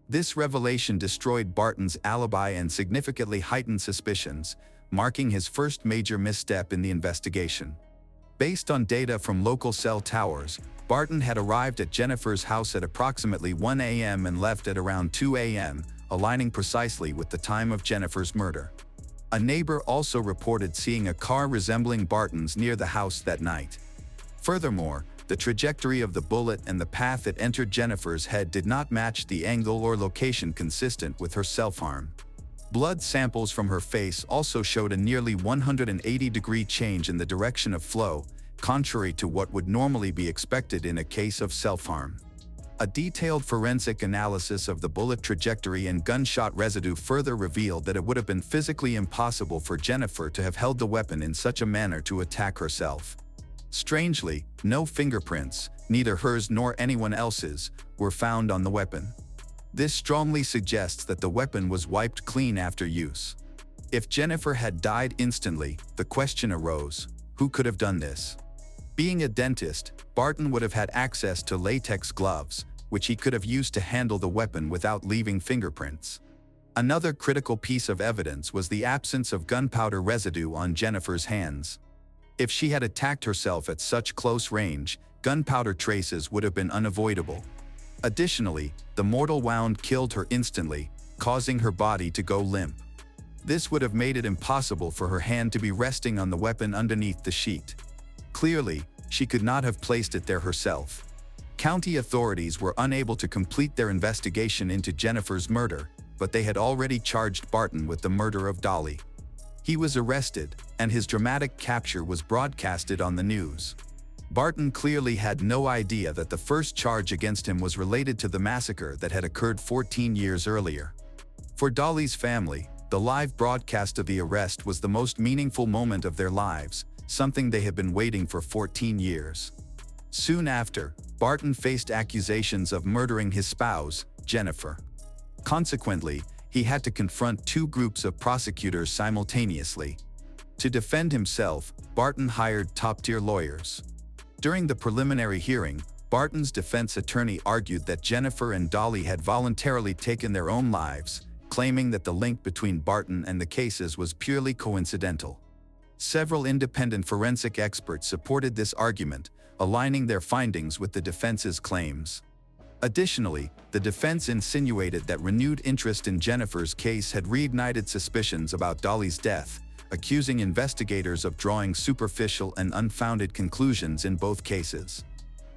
This revelation destroyed Barton's alibi and significantly heightened suspicions, marking his first major misstep in the investigation. Based on data from local cell towers, Barton had arrived at Jennifer's house at approximately 1 a.m. and left at around 2 a.m., aligning precisely with the time of Jennifer's murder. A neighbor also reported seeing a car resembling Barton's near the house that night. Furthermore, the trajectory of the bullet and the path it entered Jennifer's head did not match the angle or location consistent with her self-harm. Blood samples from her face also showed a nearly 180-degree change in the direction of flow, contrary to what would normally be expected in a case of self-harm. A detailed forensic analysis of the bullet trajectory and gunshot residue further revealed that it would have been physically impossible for Jennifer to have held the weapon in such a manner to attack herself. Strangely, no fingerprints, neither hers nor anyone else's, were found on the weapon. This strongly suggests that the weapon was wiped clean after use. If Jennifer had died instantly, the question arose, who could have done this? Being a dentist, Barton would have had access to latex gloves, which he could have used to handle the weapon without leaving fingerprints. Another critical piece of evidence was the absence of gunpowder residue on Jennifer's hands. If she had attacked herself at such close range, gunpowder traces would have been unavoidable. Additionally, the mortal wound killed her instantly, causing her body to go limp. This would have made it impossible for her hand to be resting on the weapon underneath the sheet. Clearly, she could not have placed it there herself. County authorities were unable to complete their investigation into Jennifer's murder, but they had already charged Barton with the murder of Dolly. He was arrested, and his dramatic capture was broadcasted on the news. Barton clearly had no idea that the first charge against him was related to the massacre that had occurred 14 years earlier. For Dolly's family, the live broadcast of the arrest was the most meaningful moment of their lives, something they had been waiting for 14 years. Soon after, Barton faced accusations of murdering his spouse, Jennifer. Consequently, he had to confront two groups of prosecutors simultaneously. To defend himself, Barton hired top-tier lawyers. During the preliminary hearing, Barton's defense attorney argued that Jennifer and Dolly had voluntarily taken their own lives, claiming that the link between Barton and the cases was purely coincidental. Several independent forensic experts supported this argument, aligning their findings with the defense's claims. Additionally, the defense insinuated that renewed interest in Jennifer's case had reignited suspicions about Dolly's death, accusing investigators of drawing superficial and unfounded conclusions in both cases.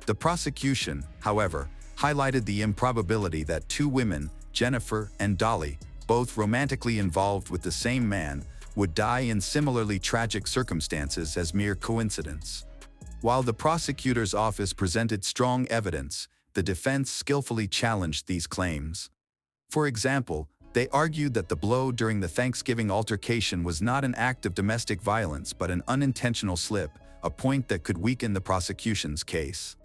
The prosecution, however, highlighted the improbability that two women, Jennifer and Dolly, both romantically involved with the same man, would die in similarly tragic circumstances as mere coincidence. While the prosecutor's office presented strong evidence, the defense skillfully challenged these claims. For example, they argued that the blow during the Thanksgiving altercation was not an act of domestic violence but an unintentional slip, a point that could weaken the prosecution's case.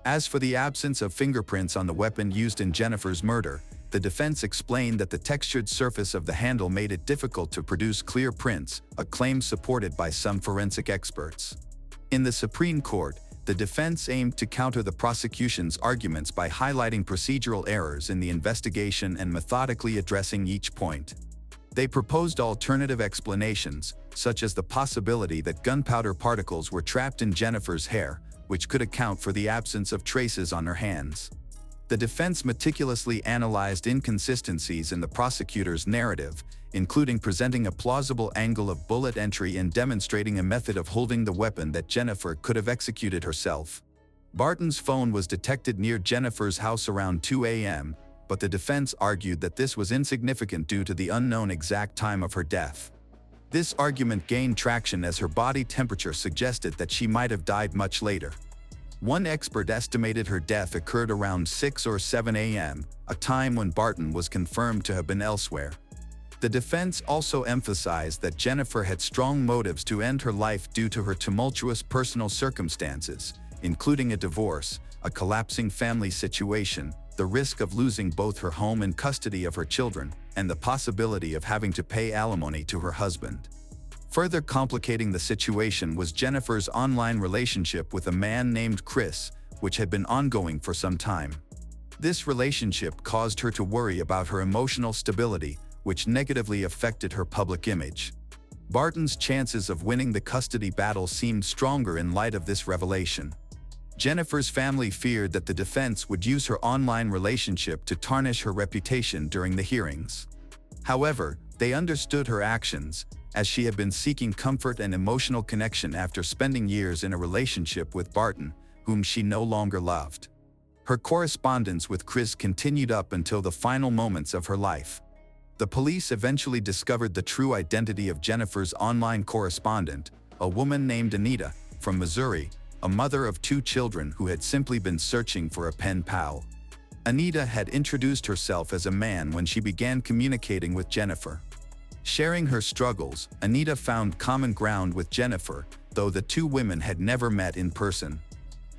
As for the absence of fingerprints on the weapon used in Jennifer's murder, The defense explained that the textured surface of the handle made it difficult to produce clear prints, a claim supported by some forensic experts. In the Supreme Court, the defense aimed to counter the prosecution's arguments by highlighting procedural errors in the investigation and methodically addressing each point. They proposed alternative explanations, such as the possibility that gunpowder particles were trapped in Jennifer's hair, which could account for the absence of traces on her hands. The defense meticulously analyzed inconsistencies in the prosecutor's narrative, including presenting a plausible angle of bullet entry and demonstrating a method of holding the weapon that Jennifer could have executed herself. Barton's phone was detected near Jennifer's house around 2 a.m., but the defense argued that this was insignificant due to the unknown exact time of her death. This argument gained traction as her body temperature suggested that she might have died much later. One expert estimated her death occurred around 6 or 7 a.m., a time when Barton was confirmed to have been elsewhere. The defense also emphasized that Jennifer had strong motives to end her life due to her tumultuous personal circumstances, including a divorce, a collapsing family situation, the risk of losing both her home and custody of her children, and the possibility of having to pay alimony to her husband. Further complicating the situation was Jennifer's online relationship with a man named Chris, which had been ongoing for some time. This relationship caused her to worry about her emotional stability, which negatively affected her public image. Barton's chances of winning the custody battle seemed stronger in light of this revelation. Jennifer's family feared that the defense would use her online relationship to tarnish her reputation during the hearings. However, they understood her actions, as she had been seeking comfort and emotional connection after spending years in a relationship with Barton, whom she no longer loved. Her correspondence with Chris continued up until the final moments of her life. The police eventually discovered the true identity of Jennifer's online correspondent, a woman named Anita, from Missouri, a mother of 2 children who had simply been searching for a pen pal. Anita had introduced herself as a man when she began communicating with Jennifer. Sharing her struggles, Anita found common ground with Jennifer, though the 2 women had never met in person.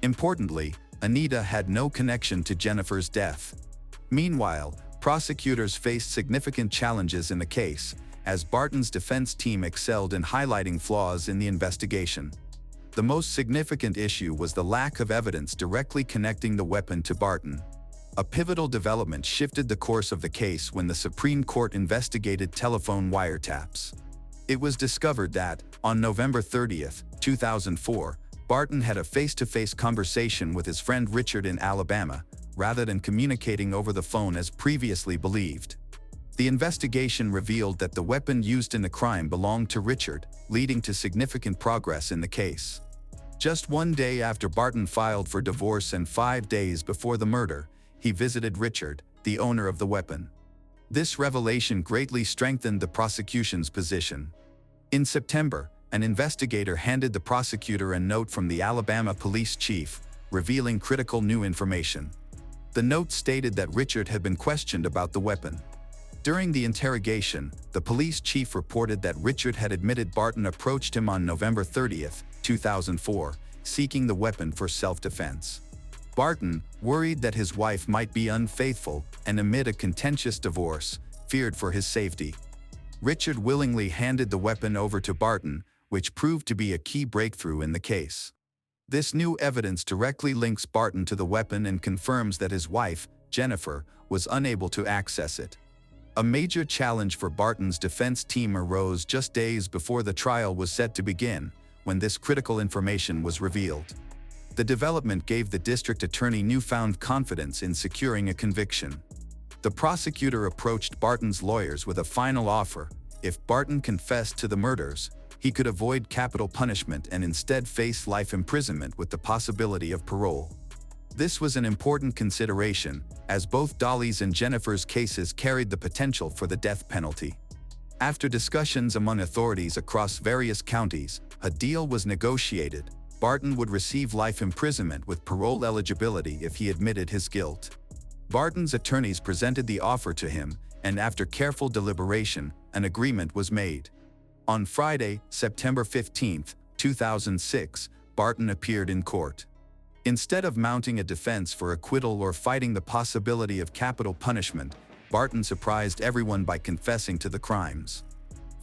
Importantly, Anita had no connection to Jennifer's death. Meanwhile, prosecutors faced significant challenges in the case, as Barton's defense team excelled in highlighting flaws in the investigation. The most significant issue was the lack of evidence directly connecting the weapon to Barton. A pivotal development shifted the course of the case when the Supreme Court investigated telephone wiretaps. It was discovered that, on November 30, 2004, Barton had a face-to-face conversation with his friend Richard in Alabama, rather than communicating over the phone as previously believed. The investigation revealed that the weapon used in the crime belonged to Richard, leading to significant progress in the case. Just 1 day after Barton filed for divorce and 5 days before the murder, he visited Richard, the owner of the weapon. This revelation greatly strengthened the prosecution's position. In September, an investigator handed the prosecutor a note from the Alabama police chief, revealing critical new information. The note stated that Richard had been questioned about the weapon. During the interrogation, the police chief reported that Richard had admitted Barton approached him on November 30, 2004, seeking the weapon for self-defense. Barton, worried that his wife might be unfaithful and amid a contentious divorce, feared for his safety. Richard willingly handed the weapon over to Barton, which proved to be a key breakthrough in the case. This new evidence directly links Barton to the weapon and confirms that his wife, Jennifer, was unable to access it. A major challenge for Barton's defense team arose just days before the trial was set to begin, when this critical information was revealed. The development gave the district attorney newfound confidence in securing a conviction. The prosecutor approached Barton's lawyers with a final offer: if Barton confessed to the murders, he could avoid capital punishment and instead face life imprisonment with the possibility of parole. This was an important consideration, as both Dolly's and Jennifer's cases carried the potential for the death penalty. After discussions among authorities across various counties, a deal was negotiated. Barton would receive life imprisonment with parole eligibility if he admitted his guilt. Barton's attorneys presented the offer to him, and after careful deliberation, an agreement was made. On Friday, September 15, 2006, Barton appeared in court. Instead of mounting a defense for acquittal or fighting the possibility of capital punishment, Barton surprised everyone by confessing to the crimes.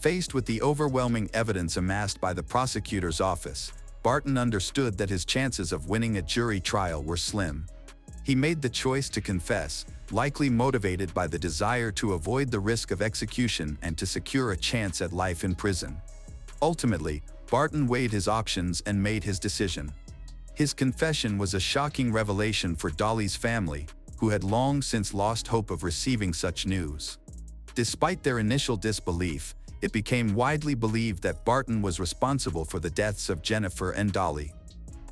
Faced with the overwhelming evidence amassed by the prosecutor's office, Barton understood that his chances of winning a jury trial were slim. He made the choice to confess, likely motivated by the desire to avoid the risk of execution and to secure a chance at life in prison. Ultimately, Barton weighed his options and made his decision. His confession was a shocking revelation for Dolly's family, who had long since lost hope of receiving such news. Despite their initial disbelief, it became widely believed that Barton was responsible for the deaths of Jennifer and Dolly.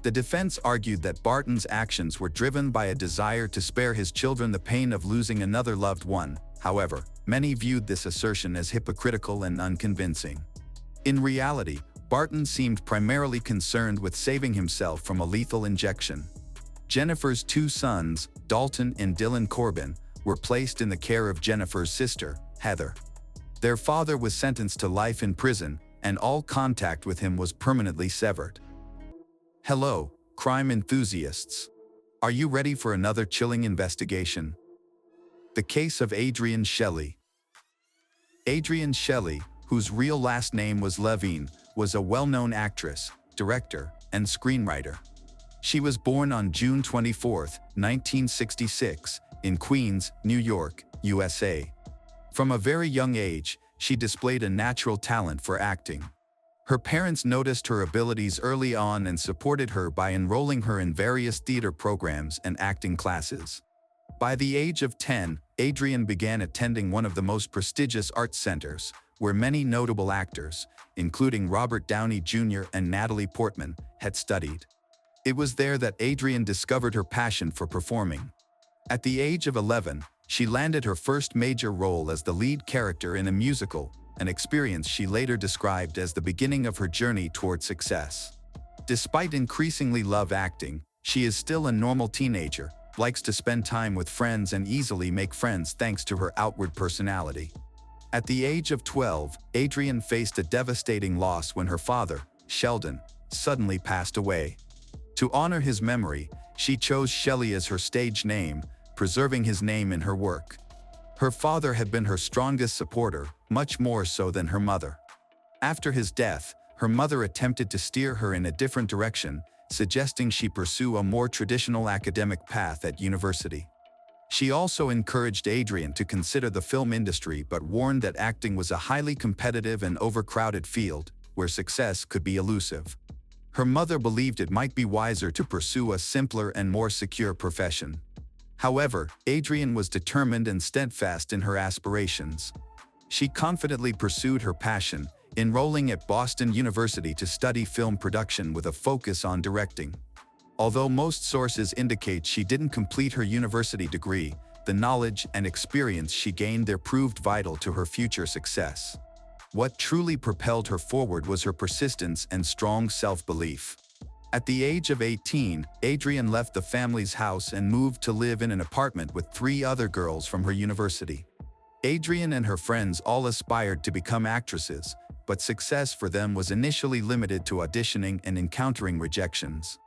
The defense argued that Barton's actions were driven by a desire to spare his children the pain of losing another loved one. However, many viewed this assertion as hypocritical and unconvincing. In reality, Barton seemed primarily concerned with saving himself from a lethal injection. Jennifer's two sons, Dalton and Dylan Corbin, were placed in the care of Jennifer's sister, Heather. Their father was sentenced to life in prison, and all contact with him was permanently severed. Hello, crime enthusiasts. Are you ready for another chilling investigation? The case of Adrienne Shelly. Adrienne Shelly, whose real last name was Levine, was a well-known actress, director, and screenwriter. She was born on June 24, 1966, in Queens, New York, USA. From a very young age, she displayed a natural talent for acting. Her parents noticed her abilities early on and supported her by enrolling her in various theater programs and acting classes. By the age of 10, Adrienne began attending one of the most prestigious art centers, where many notable actors, including Robert Downey Jr. and Natalie Portman, had studied. It was there that Adrienne discovered her passion for performing. At the age of 11, she landed her first major role as the lead character in a musical, an experience she later described as the beginning of her journey toward success. Despite increasingly love acting, she is still a normal teenager, likes to spend time with friends and easily make friends thanks to her outward personality. At the age of 12, Adrienne faced a devastating loss when her father, Sheldon, suddenly passed away. To honor his memory, she chose Shelley as her stage name, preserving his name in her work. Her father had been her strongest supporter, much more so than her mother. After his death, her mother attempted to steer her in a different direction, suggesting she pursue a more traditional academic path at university. She also encouraged Adrienne to consider the film industry but warned that acting was a highly competitive and overcrowded field, where success could be elusive. Her mother believed it might be wiser to pursue a simpler and more secure profession. However, Adrienne was determined and steadfast in her aspirations. She confidently pursued her passion, enrolling at Boston University to study film production with a focus on directing. Although most sources indicate she didn't complete her university degree, the knowledge and experience she gained there proved vital to her future success. What truly propelled her forward was her persistence and strong self-belief. At the age of 18, Adrienne left the family's house and moved to live in an apartment with 3 other girls from her university. Adrienne and her friends all aspired to become actresses, but success for them was initially limited to auditioning and encountering rejections.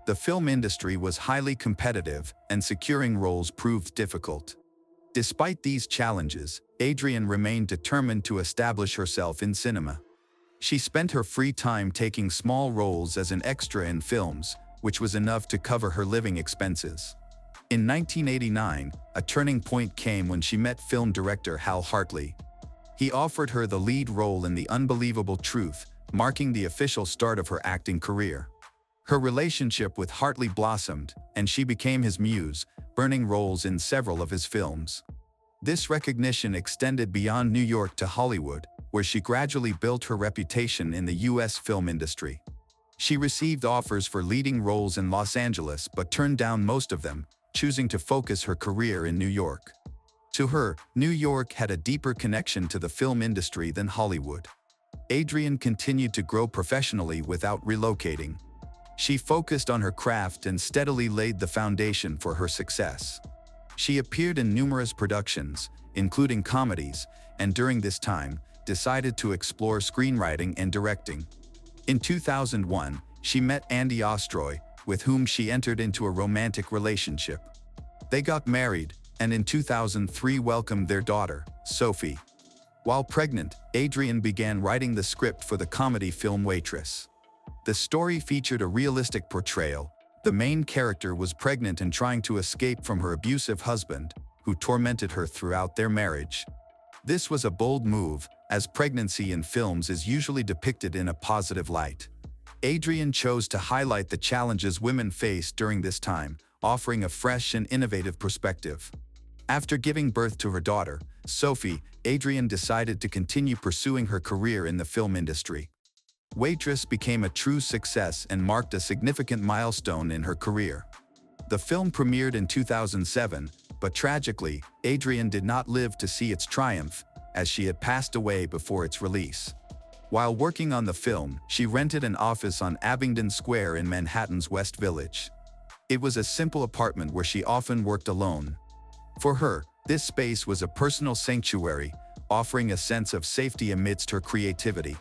The film industry was highly competitive, and securing roles proved difficult. Despite these challenges, Adrienne remained determined to establish herself in cinema. She spent her free time taking small roles as an extra in films, which was enough to cover her living expenses. In 1989, a turning point came when she met film director Hal Hartley. He offered her the lead role in The Unbelievable Truth, marking the official start of her acting career. Her relationship with Hartley blossomed, and she became his muse, burning roles in several of his films. This recognition extended beyond New York to Hollywood, where she gradually built her reputation in the U.S. film industry. She received offers for leading roles in Los Angeles but turned down most of them, choosing to focus her career in New York. To her, New York had a deeper connection to the film industry than Hollywood. Adrienne continued to grow professionally without relocating. She focused on her craft and steadily laid the foundation for her success. She appeared in numerous productions, including comedies, and during this time, decided to explore screenwriting and directing. In 2001, she met Andy Ostroy, with whom she entered into a romantic relationship. They got married, and in 2003 welcomed their daughter, Sophie. While pregnant, Adrienne began writing the script for the comedy film Waitress. The story featured a realistic portrayal. The main character was pregnant and trying to escape from her abusive husband, who tormented her throughout their marriage. This was a bold move, as pregnancy in films is usually depicted in a positive light. Adrienne chose to highlight the challenges women face during this time, offering a fresh and innovative perspective. After giving birth to her daughter, Sophie, Adrienne decided to continue pursuing her career in the film industry. Waitress became a true success and marked a significant milestone in her career. The film premiered in 2007, but tragically, Adrienne did not live to see its triumph, as she had passed away before its release. While working on the film, she rented an office on Abingdon Square in Manhattan's West Village. It was a simple apartment where she often worked alone. For her, this space was a personal sanctuary, offering a sense of safety amidst her creativity.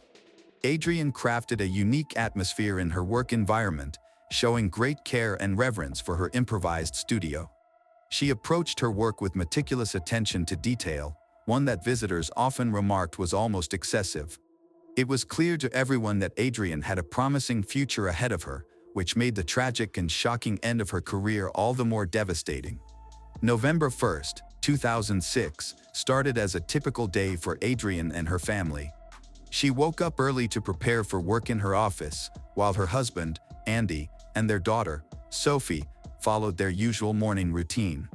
Adrienne crafted a unique atmosphere in her work environment, showing great care and reverence for her improvised studio. She approached her work with meticulous attention to detail, one that visitors often remarked was almost excessive. It was clear to everyone that Adrienne had a promising future ahead of her, which made the tragic and shocking end of her career all the more devastating. November 1, 2006, started as a typical day for Adrienne and her family. She woke up early to prepare for work in her office, while her husband, Andy, and their daughter, Sophie, followed their usual morning routine.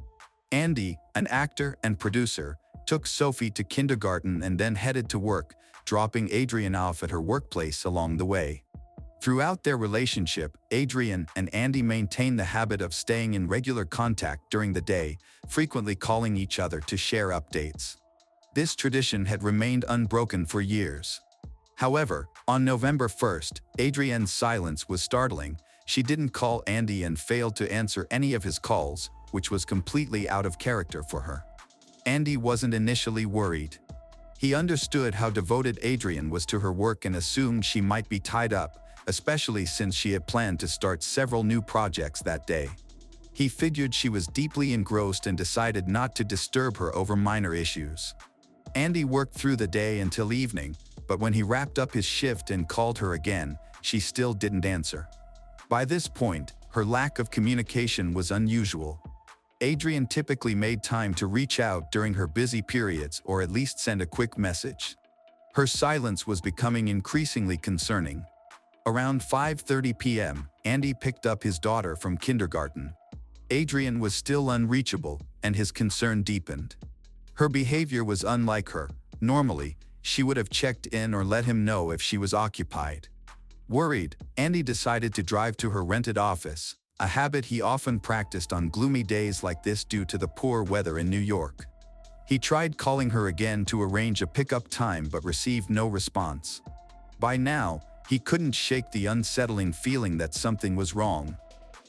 Andy, an actor and producer, took Sophie to kindergarten and then headed to work, dropping Adrienne off at her workplace along the way. Throughout their relationship, Adrienne and Andy maintained the habit of staying in regular contact during the day, frequently calling each other to share updates. This tradition had remained unbroken for years. However, on November 1st, Adrienne's silence was startling. She didn't call Andy and failed to answer any of his calls, which was completely out of character for her. Andy wasn't initially worried. He understood how devoted Adrienne was to her work and assumed she might be tied up, especially since she had planned to start several new projects that day. He figured she was deeply engrossed and decided not to disturb her over minor issues. Andy worked through the day until evening, but when he wrapped up his shift and called her again, she still didn't answer. By this point, her lack of communication was unusual. Adrienne typically made time to reach out during her busy periods or at least send a quick message. Her silence was becoming increasingly concerning. Around 5:30 p.m., Andy picked up his daughter from kindergarten. Adrienne was still unreachable, and his concern deepened. Her behavior was unlike her. Normally, she would have checked in or let him know if she was occupied. Worried, Andy decided to drive to her rented office, a habit he often practiced on gloomy days like this due to the poor weather in New York. He tried calling her again to arrange a pickup time but received no response. By now, he couldn't shake the unsettling feeling that something was wrong.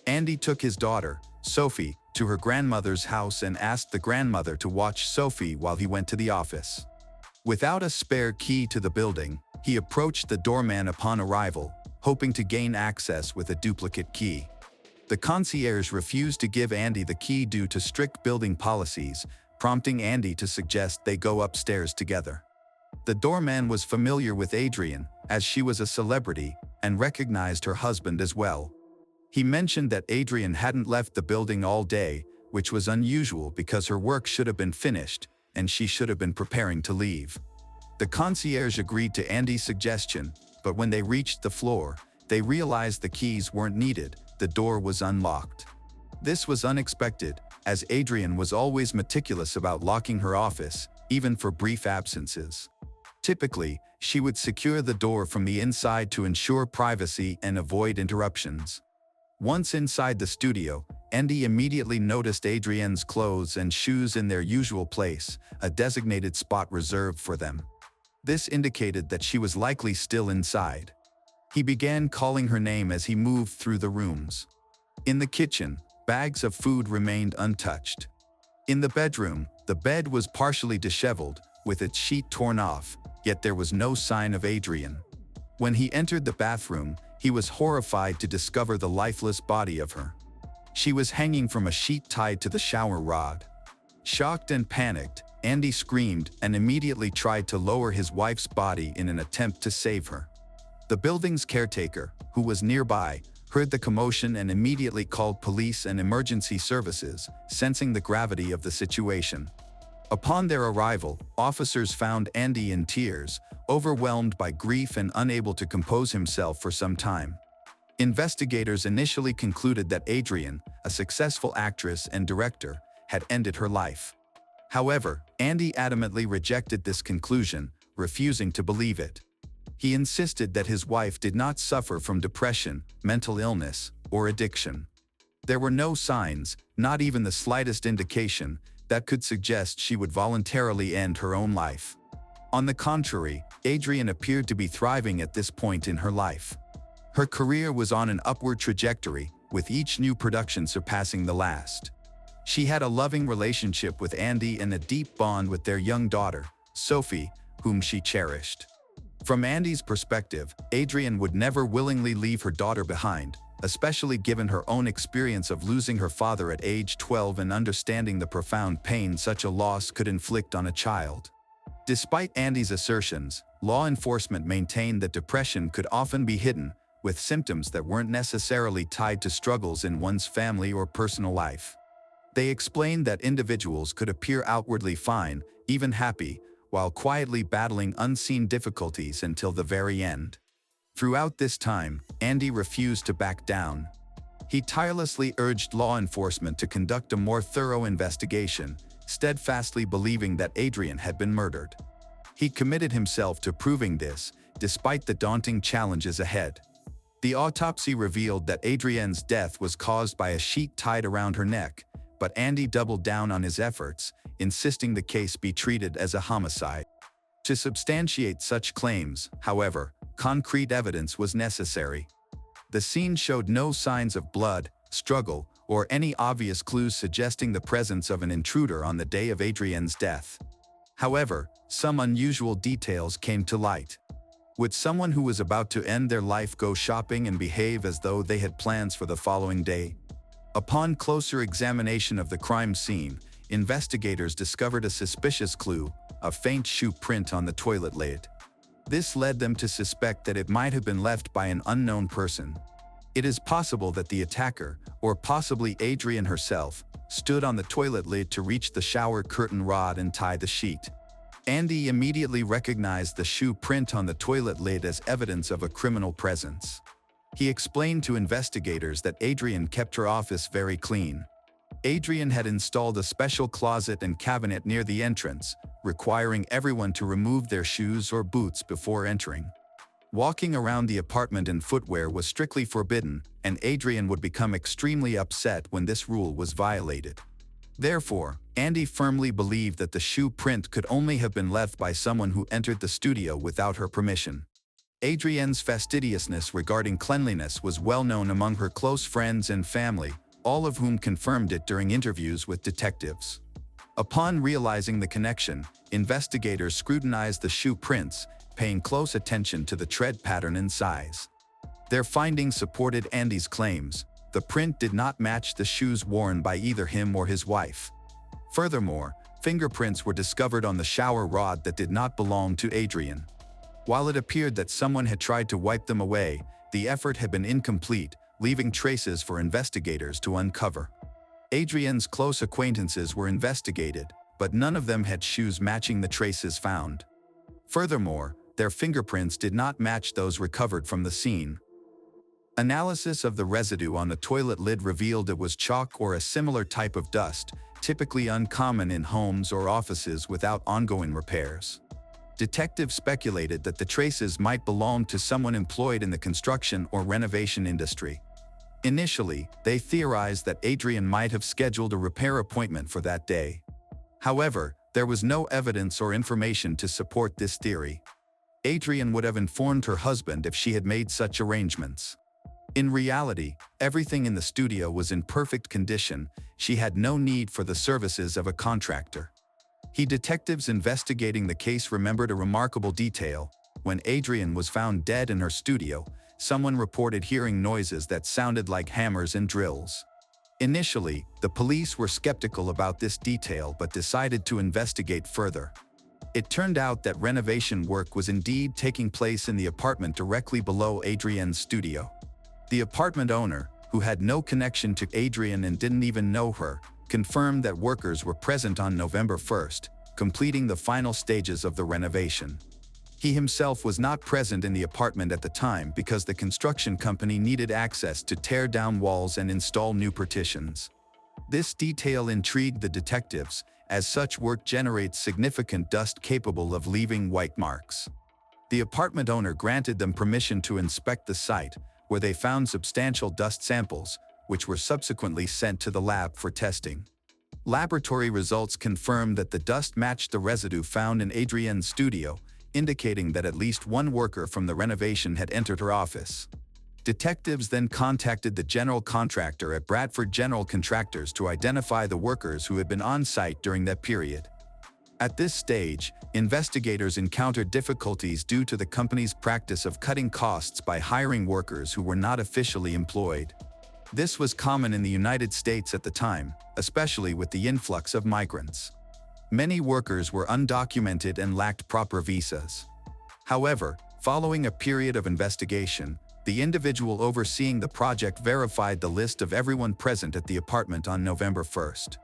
Andy took his daughter, Sophie, to her grandmother's house and asked the grandmother to watch Sophie while he went to the office. Without a spare key to the building, he approached the doorman upon arrival, hoping to gain access with a duplicate key. The concierge refused to give Andy the key due to strict building policies, prompting Andy to suggest they go upstairs together. The doorman was familiar with Adrienne, as she was a celebrity, and recognized her husband as well. He mentioned that Adrienne hadn't left the building all day, which was unusual because her work should have been finished, and she should have been preparing to leave. The concierge agreed to Andy's suggestion, but when they reached the floor, they realized the keys weren't needed. The door was unlocked. This was unexpected, as Adrienne was always meticulous about locking her office, even for brief absences. Typically, she would secure the door from the inside to ensure privacy and avoid interruptions. Once inside the studio, Andy immediately noticed Adrienne's clothes and shoes in their usual place, a designated spot reserved for them. This indicated that she was likely still inside. He began calling her name as he moved through the rooms. In the kitchen, bags of food remained untouched. In the bedroom, the bed was partially disheveled, with its sheet torn off, yet there was no sign of Adrienne. When he entered the bathroom, he was horrified to discover the lifeless body of her. She was hanging from a sheet tied to the shower rod. Shocked and panicked, Andy screamed and immediately tried to lower his wife's body in an attempt to save her. The building's caretaker, who was nearby, heard the commotion and immediately called police and emergency services, sensing the gravity of the situation. Upon their arrival, officers found Andy in tears, overwhelmed by grief and unable to compose himself for some time. Investigators initially concluded that Adrienne, a successful actress and director, had ended her life. However, Andy adamantly rejected this conclusion, refusing to believe it. He insisted that his wife did not suffer from depression, mental illness, or addiction. There were no signs, not even the slightest indication, that could suggest she would voluntarily end her own life. On the contrary, Adrienne appeared to be thriving at this point in her life. Her career was on an upward trajectory, with each new production surpassing the last. She had a loving relationship with Andy and a deep bond with their young daughter, Sophie, whom she cherished. From Andy's perspective, Adrienne would never willingly leave her daughter behind, especially given her own experience of losing her father at age 12 and understanding the profound pain such a loss could inflict on a child. Despite Andy's assertions, law enforcement maintained that depression could often be hidden, with symptoms that weren't necessarily tied to struggles in one's family or personal life. They explained that individuals could appear outwardly fine, even happy, while quietly battling unseen difficulties until the very end. Throughout this time, Andy refused to back down. He tirelessly urged law enforcement to conduct a more thorough investigation, steadfastly believing that Adrienne had been murdered. He committed himself to proving this, despite the daunting challenges ahead. The autopsy revealed that Adrienne's death was caused by a sheet tied around her neck, but Andy doubled down on his efforts, insisting the case be treated as a homicide. To substantiate such claims, however, concrete evidence was necessary. The scene showed no signs of blood, struggle, or any obvious clues suggesting the presence of an intruder on the day of Adrienne's death. However, some unusual details came to light. Would someone who was about to end their life go shopping and behave as though they had plans for the following day? Upon closer examination of the crime scene, investigators discovered a suspicious clue, a faint shoe print on the toilet lid. This led them to suspect that it might have been left by an unknown person. It is possible that the attacker, or possibly Adrienne herself, stood on the toilet lid to reach the shower curtain rod and tie the sheet. Andy immediately recognized the shoe print on the toilet lid as evidence of a criminal presence. He explained to investigators that Adrienne kept her office very clean. Adrienne had installed a special closet and cabinet near the entrance, requiring everyone to remove their shoes or boots before entering. Walking around the apartment in footwear was strictly forbidden, and Adrienne would become extremely upset when this rule was violated. Therefore, Andy firmly believed that the shoe print could only have been left by someone who entered the studio without her permission. Adrienne's fastidiousness regarding cleanliness was well known among her close friends and family, all of whom confirmed it during interviews with detectives. Upon realizing the connection, investigators scrutinized the shoe prints, paying close attention to the tread pattern and size. Their findings supported Andy's claims. The print did not match the shoes worn by either him or his wife. Furthermore, fingerprints were discovered on the shower rod that did not belong to Adrienne. While it appeared that someone had tried to wipe them away, the effort had been incomplete, leaving traces for investigators to uncover. Adrienne's close acquaintances were investigated, but none of them had shoes matching the traces found. Furthermore, their fingerprints did not match those recovered from the scene. Analysis of the residue on the toilet lid revealed it was chalk or a similar type of dust, typically uncommon in homes or offices without ongoing repairs. Detectives speculated that the traces might belong to someone employed in the construction or renovation industry. Initially, they theorized that Adrienne might have scheduled a repair appointment for that day. However, there was no evidence or information to support this theory. Adrienne would have informed her husband if she had made such arrangements. In reality, everything in the studio was in perfect condition. She had no need for the services of a contractor. Detectives investigating the case remembered a remarkable detail. When Adrienne was found dead in her studio, someone reported hearing noises that sounded like hammers and drills. Initially, the police were skeptical about this detail but decided to investigate further. It turned out that renovation work was indeed taking place in the apartment directly below Adrienne's studio. The apartment owner, who had no connection to Adrienne and didn't even know her, confirmed that workers were present on November 1st, completing the final stages of the renovation. He himself was not present in the apartment at the time because the construction company needed access to tear down walls and install new partitions. This detail intrigued the detectives, as such work generates significant dust capable of leaving white marks. The apartment owner granted them permission to inspect the site, where they found substantial dust samples, which were subsequently sent to the lab for testing. Laboratory results confirmed that the dust matched the residue found in Adrienne's studio, indicating that at least one worker from the renovation had entered her office. Detectives then contacted the general contractor at Bradford General Contractors to identify the workers who had been on site during that period. At this stage, investigators encountered difficulties due to the company's practice of cutting costs by hiring workers who were not officially employed. This was common in the United States at the time, especially with the influx of migrants. Many workers were undocumented and lacked proper visas. However, following a period of investigation, the individual overseeing the project verified the list of everyone present at the apartment on November 1st.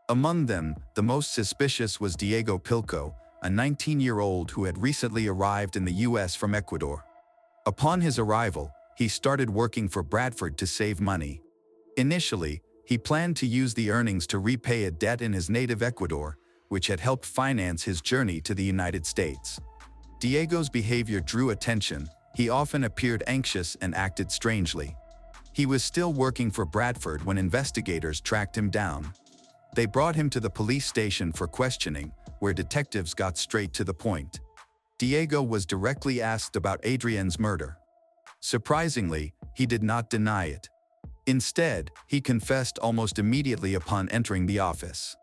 Among them, the most suspicious was Diego Pilco, a 19-year-old who had recently arrived in the U.S. from Ecuador. Upon his arrival, he started working for Bradford to save money. Initially, he planned to use the earnings to repay a debt in his native Ecuador, which had helped finance his journey to the United States. Diego's behavior drew attention. He often appeared anxious and acted strangely. He was still working for Bradford when investigators tracked him down. They brought him to the police station for questioning, where detectives got straight to the point. Diego was directly asked about Adrienne's murder. Surprisingly, he did not deny it. Instead, he confessed almost immediately upon entering the office.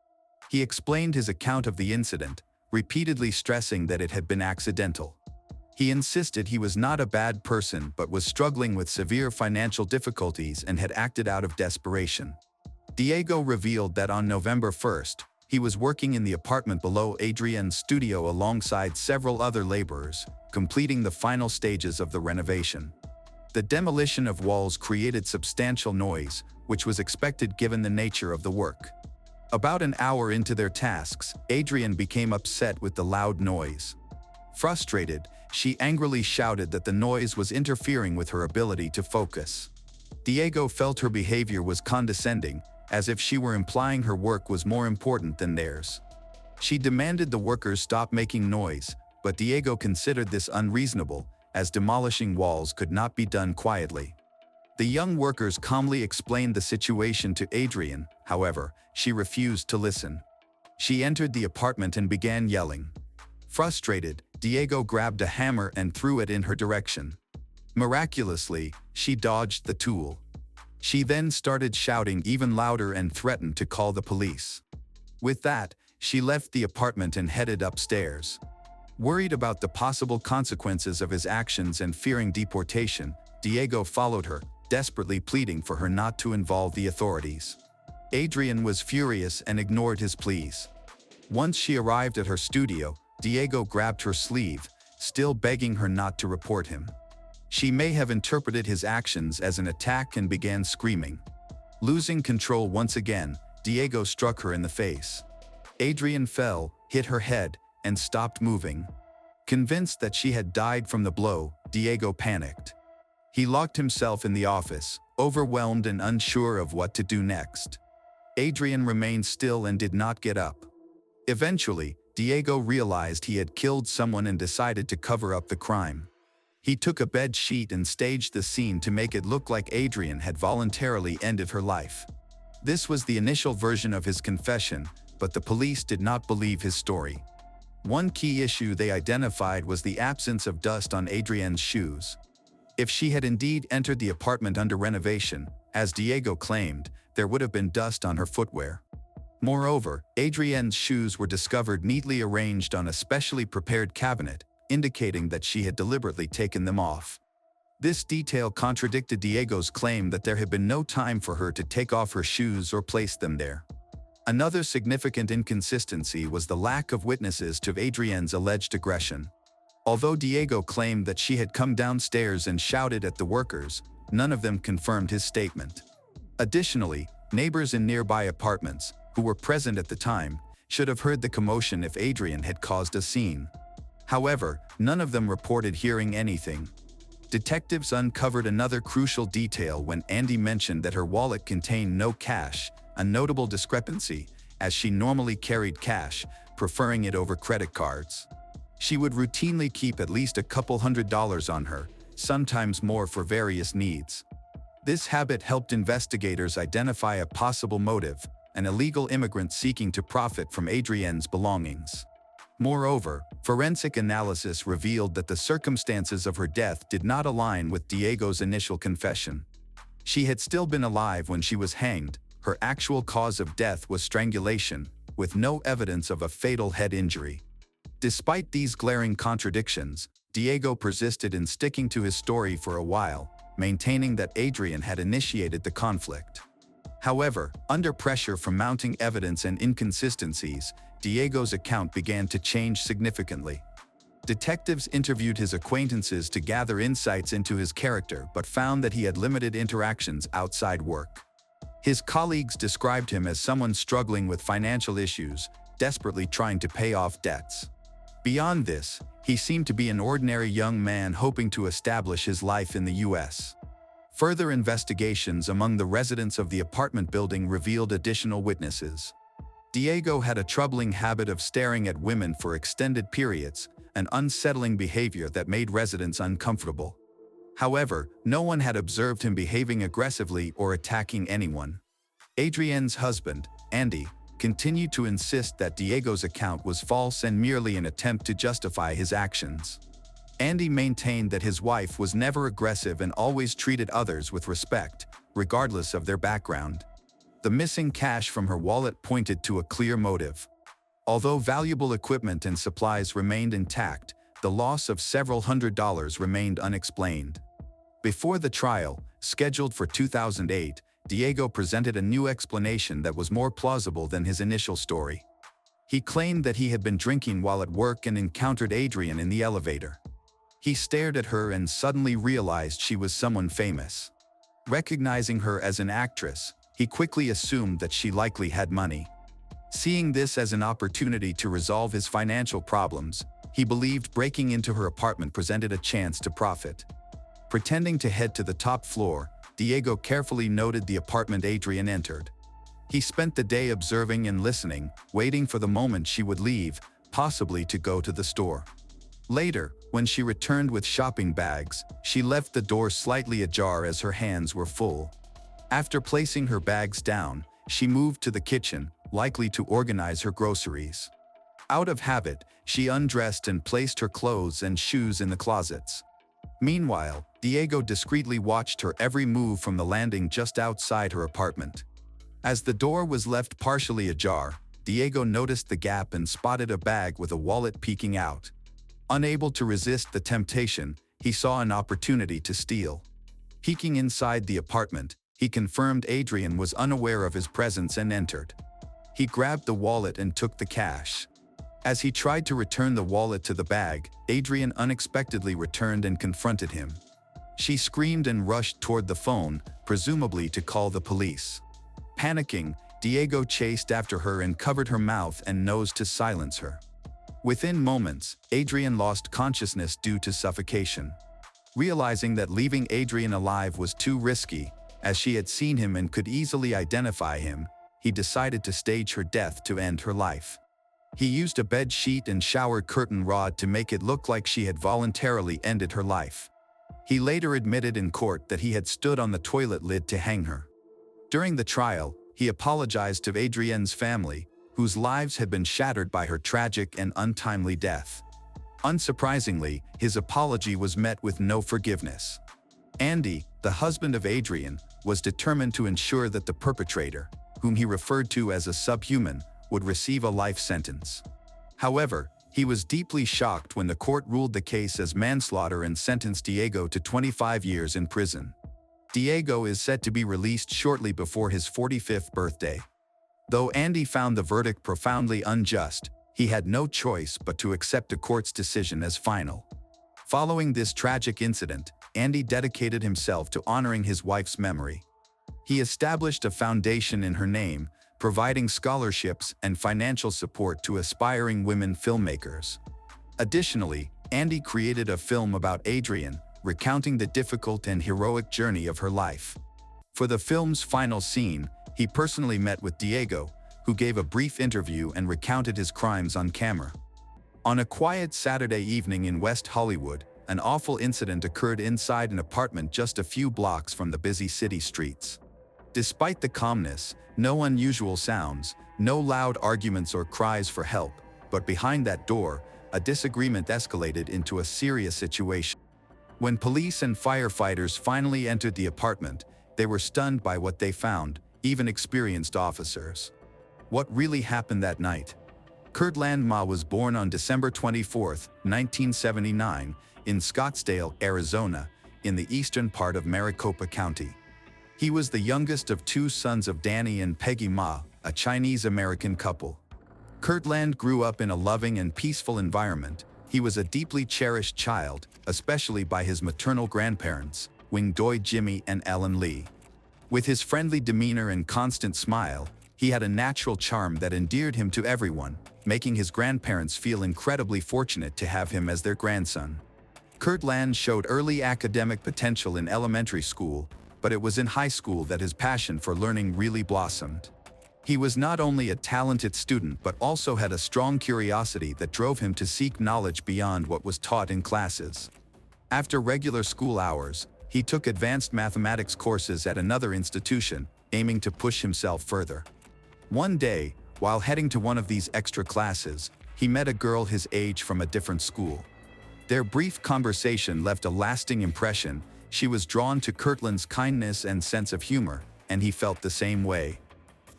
He explained his account of the incident, repeatedly stressing that it had been accidental. He insisted he was not a bad person but was struggling with severe financial difficulties and had acted out of desperation. Diego revealed that on November 1st, he was working in the apartment below Adrienne's studio alongside several other laborers, completing the final stages of the renovation. The demolition of walls created substantial noise, which was expected given the nature of the work. About an hour into their tasks, Adrienne became upset with the loud noise. Frustrated, she angrily shouted that the noise was interfering with her ability to focus. Diego felt her behavior was condescending, as if she were implying her work was more important than theirs. She demanded the workers stop making noise, but Diego considered this unreasonable, as demolishing walls could not be done quietly. The young workers calmly explained the situation to Adrienne. However, she refused to listen. She entered the apartment and began yelling. Frustrated, Diego grabbed a hammer and threw it in her direction. Miraculously, she dodged the tool. She then started shouting even louder and threatened to call the police. With that, she left the apartment and headed upstairs. Worried about the possible consequences of his actions and fearing deportation, Diego followed her, desperately pleading for her not to involve the authorities. Adrienne was furious and ignored his pleas. Once she arrived at her studio, Diego grabbed her sleeve, still begging her not to report him. She may have interpreted his actions as an attack and began screaming. Losing control once again, Diego struck her in the face. Adrienne fell, hit her head, and stopped moving. Convinced that she had died from the blow, Diego panicked. He locked himself in the office, overwhelmed and unsure of what to do next. Adrienne remained still and did not get up. Eventually, Diego realized he had killed someone and decided to cover up the crime. He took a bed sheet and staged the scene to make it look like Adrienne had voluntarily ended her life. This was the initial version of his confession, but the police did not believe his story. One key issue they identified was the absence of dust on Adrienne's shoes. If she had indeed entered the apartment under renovation, as Diego claimed, there would have been dust on her footwear. Moreover, Adrienne's shoes were discovered neatly arranged on a specially prepared cabinet, indicating that she had deliberately taken them off. This detail contradicted Diego's claim that there had been no time for her to take off her shoes or place them there. Another significant inconsistency was the lack of witnesses to Adrienne's alleged aggression. Although Diego claimed that she had come downstairs and shouted at the workers, none of them confirmed his statement. Additionally, neighbors in nearby apartments, who were present at the time, should have heard the commotion if Adrienne had caused a scene. However, none of them reported hearing anything. Detectives uncovered another crucial detail when Andy mentioned that her wallet contained no cash, a notable discrepancy, as she normally carried cash, preferring it over credit cards. She would routinely keep at least a couple $100s on her, sometimes more for various needs. This habit helped investigators identify a possible motive, an illegal immigrant seeking to profit from Adrienne's belongings. Moreover, forensic analysis revealed that the circumstances of her death did not align with Diego's initial confession. She had still been alive when she was hanged. Her actual cause of death was strangulation, with no evidence of a fatal head injury. Despite these glaring contradictions, Diego persisted in sticking to his story for a while, maintaining that Adrienne had initiated the conflict. However, under pressure from mounting evidence and inconsistencies, Diego's account began to change significantly. Detectives interviewed his acquaintances to gather insights into his character but found that he had limited interactions outside work. His colleagues described him as someone struggling with financial issues, desperately trying to pay off debts. Beyond this, he seemed to be an ordinary young man hoping to establish his life in the U.S. Further investigations among the residents of the apartment building revealed additional witnesses. Diego had a troubling habit of staring at women for extended periods, an unsettling behavior that made residents uncomfortable. However, no one had observed him behaving aggressively or attacking anyone. Adrienne's husband, Andy, continued to insist that Diego's account was false and merely an attempt to justify his actions. Andy maintained that his wife was never aggressive and always treated others with respect, regardless of their background. The missing cash from her wallet pointed to a clear motive. Although valuable equipment and supplies remained intact, the loss of several $100s remained unexplained. Before the trial, scheduled for 2008, Diego presented a new explanation that was more plausible than his initial story. He claimed that he had been drinking while at work and encountered Adrienne in the elevator. He stared at her and suddenly realized she was someone famous. Recognizing her as an actress, he quickly assumed that she likely had money. Seeing this as an opportunity to resolve his financial problems, he believed breaking into her apartment presented a chance to profit. Pretending to head to the top floor, Diego carefully noted the apartment Adrienne entered. He spent the day observing and listening, waiting for the moment she would leave, possibly to go to the store. Later, when she returned with shopping bags, she left the door slightly ajar as her hands were full. After placing her bags down, she moved to the kitchen, likely to organize her groceries. Out of habit, she undressed and placed her clothes and shoes in the closets. Meanwhile, Diego discreetly watched her every move from the landing just outside her apartment. As the door was left partially ajar, Diego noticed the gap and spotted a bag with a wallet peeking out. Unable to resist the temptation, he saw an opportunity to steal. Peeking inside the apartment, he confirmed Adrienne was unaware of his presence and entered. He grabbed the wallet and took the cash. As he tried to return the wallet to the bag, Adrienne unexpectedly returned and confronted him. She screamed and rushed toward the phone, presumably to call the police. Panicking, Diego chased after her and covered her mouth and nose to silence her. Within moments, Adrienne lost consciousness due to suffocation. Realizing that leaving Adrienne alive was too risky, as she had seen him and could easily identify him, he decided to stage her death to end her life. He used a bed sheet and shower curtain rod to make it look like she had voluntarily ended her life. He later admitted in court that he had stood on the toilet lid to hang her. During the trial, he apologized to Adrienne's family, whose lives had been shattered by her tragic and untimely death. Unsurprisingly, his apology was met with no forgiveness. Andy, the husband of Adrienne, was determined to ensure that the perpetrator, whom he referred to as a subhuman, would receive a life sentence. However, He was deeply shocked when the court ruled the case as manslaughter and sentenced Diego to 25 years in prison. Diego is set to be released shortly before his 45th birthday. Though Andy found the verdict profoundly unjust, he had no choice but to accept the court's decision as final. Following this tragic incident, Andy dedicated himself to honoring his wife's memory. He established a foundation in her name, providing scholarships and financial support to aspiring women filmmakers. Additionally, Andy created a film about Adrienne, recounting the difficult and heroic journey of her life. For the film's final scene, he personally met with Diego, who gave a brief interview and recounted his crimes on camera. On a quiet Saturday evening in West Hollywood, an awful incident occurred inside an apartment just a few blocks from the busy city streets. Despite the calmness, no unusual sounds, no loud arguments or cries for help, but behind that door, a disagreement escalated into a serious situation. When police and firefighters finally entered the apartment, they were stunned by what they found, even experienced officers. What really happened that night? Kurt Landma was born on December 24, 1979, in Scottsdale, Arizona, in the eastern part of Maricopa County. He was the youngest of two sons of Danny and Peggy Ma, a Chinese-American couple. Kurt Land grew up in a loving and peaceful environment. He was a deeply cherished child, especially by his maternal grandparents, Wing Doi Jimmy and Ellen Lee. With his friendly demeanor and constant smile, he had a natural charm that endeared him to everyone, making his grandparents feel incredibly fortunate to have him as their grandson. Kurt Land showed early academic potential in elementary school, but it was in high school that his passion for learning really blossomed. He was not only a talented student but also had a strong curiosity that drove him to seek knowledge beyond what was taught in classes. After regular school hours, he took advanced mathematics courses at another institution, aiming to push himself further. One day, while heading to one of these extra classes, he met a girl his age from a different school. Their brief conversation left a lasting impression. She was drawn to Kirtland's kindness and sense of humor, and he felt the same way.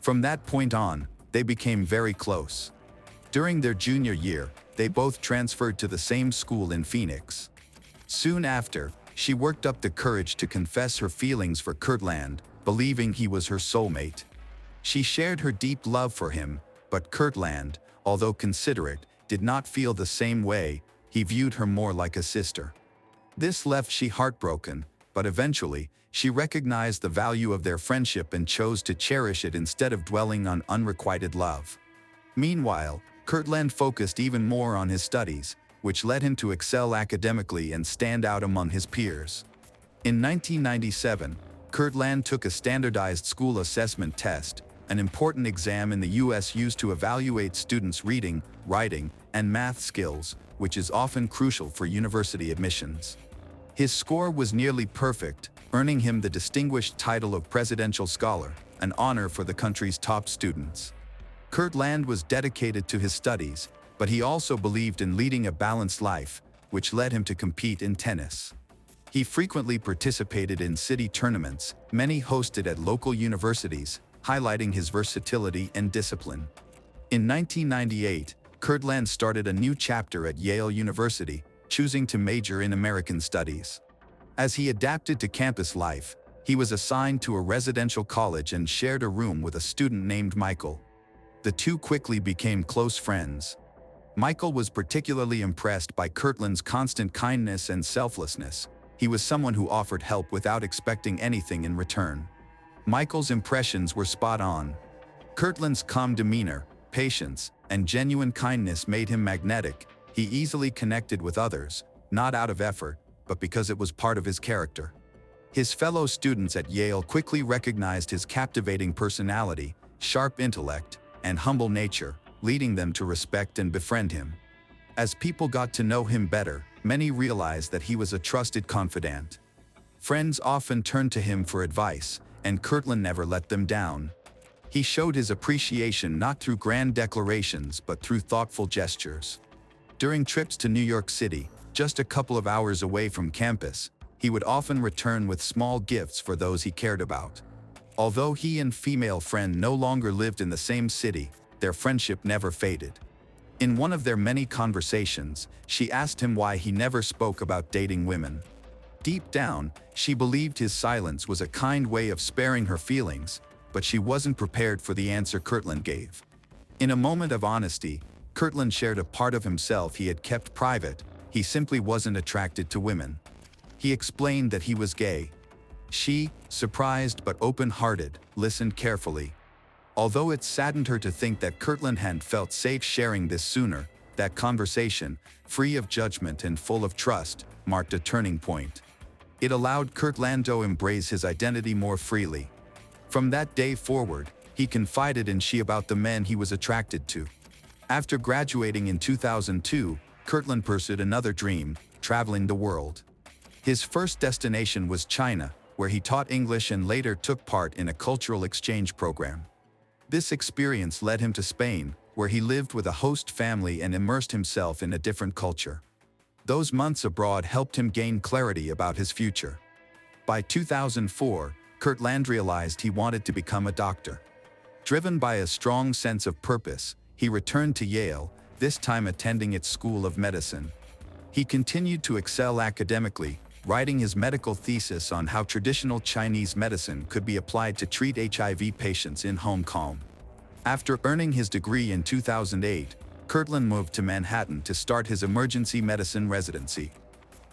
From that point on, they became very close. During their junior year, they both transferred to the same school in Phoenix. Soon after, she worked up the courage to confess her feelings for Kurt Land, believing he was her soulmate. She shared her deep love for him, but Kurt Land, although considerate, did not feel the same way. He viewed her more like a sister. This left she heartbroken, but eventually, she recognized the value of their friendship and chose to cherish it instead of dwelling on unrequited love. Meanwhile, Kurt Land focused even more on his studies, which led him to excel academically and stand out among his peers. In 1997, Kurt Land took a standardized school assessment test, an important exam in the U.S. used to evaluate students' reading, writing, and math skills, which is often crucial for university admissions. His score was nearly perfect, earning him the distinguished title of Presidential Scholar, an honor for the country's top students. Kurt Land was dedicated to his studies, but he also believed in leading a balanced life, which led him to compete in tennis. He frequently participated in city tournaments, many hosted at local universities, highlighting his versatility and discipline. In 1998, Kurt Land started a new chapter at Yale University, choosing to major in American Studies. As he adapted to campus life, he was assigned to a residential college and shared a room with a student named Michael. The two quickly became close friends. Michael was particularly impressed by Kurt Land's constant kindness and selflessness. He was someone who offered help without expecting anything in return. Michael's impressions were spot on. Kurt Land's calm demeanor, patience, and genuine kindness made him magnetic. He easily connected with others, not out of effort, but because it was part of his character. His fellow students at Yale quickly recognized his captivating personality, sharp intellect, and humble nature, leading them to respect and befriend him. As people got to know him better, many realized that he was a trusted confidant. Friends often turned to him for advice, and Kurt Land never let them down. He showed his appreciation not through grand declarations but through thoughtful gestures. During trips to New York City, just a couple of hours away from campus, he would often return with small gifts for those he cared about. Although he and female friend no longer lived in the same city, their friendship never faded. In one of their many conversations, she asked him why he never spoke about dating women. Deep down, she believed his silence was a kind way of sparing her feelings, but she wasn't prepared for the answer Kirtland gave. In a moment of honesty, Kirtland shared a part of himself he had kept private. He simply wasn't attracted to women. He explained that he was gay. She, surprised but open-hearted, listened carefully. Although it saddened her to think that Kirtland hadn't felt safe sharing this sooner, that conversation, free of judgment and full of trust, marked a turning point. It allowed Kirtland to embrace his identity more freely. From that day forward, he confided in she about the men he was attracted to. After graduating in 2002, Kirtland pursued another dream, traveling the world. His first destination was China, where he taught English and later took part in a cultural exchange program. This experience led him to Spain, where he lived with a host family and immersed himself in a different culture. Those months abroad helped him gain clarity about his future. By 2004, Kirtland realized he wanted to become a doctor. Driven by a strong sense of purpose, he returned to Yale, this time attending its School of Medicine. He continued to excel academically, writing his medical thesis on how traditional Chinese medicine could be applied to treat HIV patients in Hong Kong. After earning his degree in 2008, Kirtland moved to Manhattan to start his emergency medicine residency.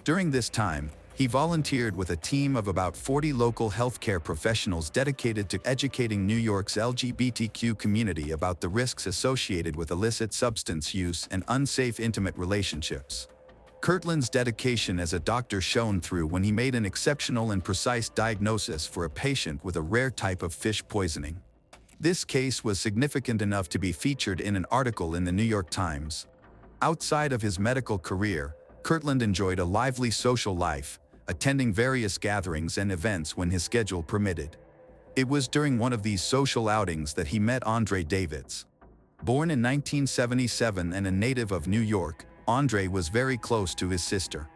During this time, he volunteered with a team of about 40 local healthcare professionals dedicated to educating New York's LGBTQ community about the risks associated with illicit substance use and unsafe intimate relationships. Kirtland's dedication as a doctor shone through when he made an exceptional and precise diagnosis for a patient with a rare type of fish poisoning. This case was significant enough to be featured in an article in the New York Times. Outside of his medical career, Kirtland enjoyed a lively social life, attending various gatherings and events when his schedule permitted. It was during one of these social outings that he met Andre Davids. Born in 1977 and a native of New York, Andre was very close to his sister.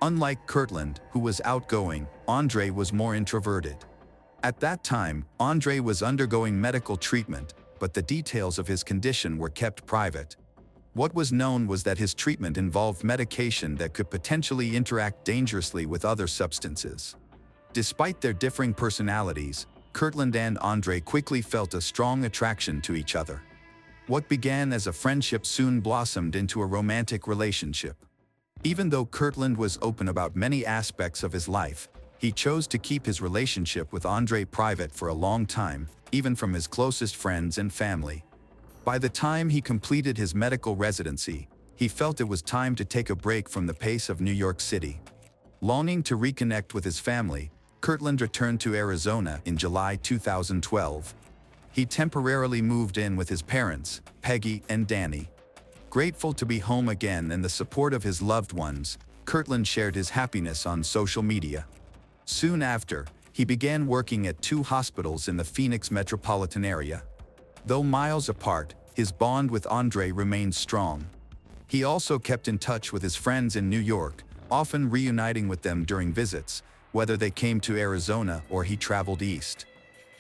Unlike Kirtland, who was outgoing, Andre was more introverted. At that time, Andre was undergoing medical treatment, but the details of his condition were kept private. What was known was that his treatment involved medication that could potentially interact dangerously with other substances. Despite their differing personalities, Kirtland and Andre quickly felt a strong attraction to each other. What began as a friendship soon blossomed into a romantic relationship. Even though Kirtland was open about many aspects of his life, he chose to keep his relationship with Andre private for a long time, even from his closest friends and family. By the time he completed his medical residency, he felt it was time to take a break from the pace of New York City. Longing to reconnect with his family, Kirtland returned to Arizona in July 2012. He temporarily moved in with his parents, Peggy and Danny. Grateful to be home again and the support of his loved ones, Kirtland shared his happiness on social media. Soon after, he began working at 2 hospitals in the Phoenix metropolitan area. Though miles apart, his bond with Andre remained strong. He also kept in touch with his friends in New York, often reuniting with them during visits, whether they came to Arizona or he traveled east.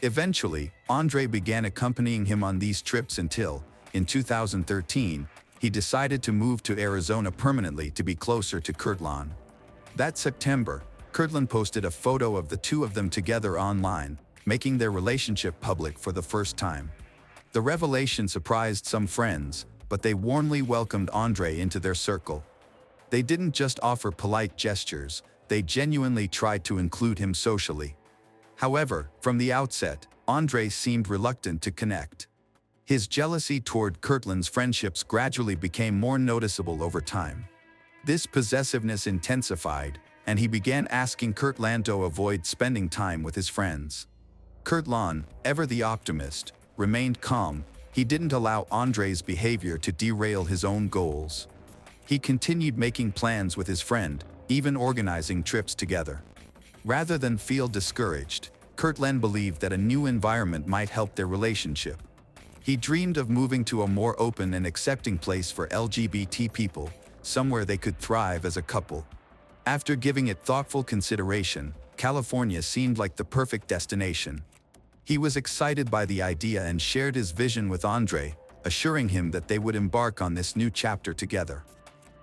Eventually, Andre began accompanying him on these trips until, in 2013, he decided to move to Arizona permanently to be closer to Kirtland. That September, Kirtland posted a photo of the two of them together online, making their relationship public for the first time. The revelation surprised some friends, but they warmly welcomed Andre into their circle. They didn't just offer polite gestures, they genuinely tried to include him socially. However, from the outset, Andre seemed reluctant to connect. His jealousy toward Kirtland's friendships gradually became more noticeable over time. This possessiveness intensified, and he began asking Kirtland to avoid spending time with his friends. Kirtland, ever the optimist, remained calm. He didn't allow Andre's behavior to derail his own goals. He continued making plans with his friend, even organizing trips together. Rather than feel discouraged, Kirtland believed that a new environment might help their relationship. He dreamed of moving to a more open and accepting place for LGBT people, somewhere they could thrive as a couple. After giving it thoughtful consideration, California seemed like the perfect destination. He was excited by the idea and shared his vision with Andre, assuring him that they would embark on this new chapter together.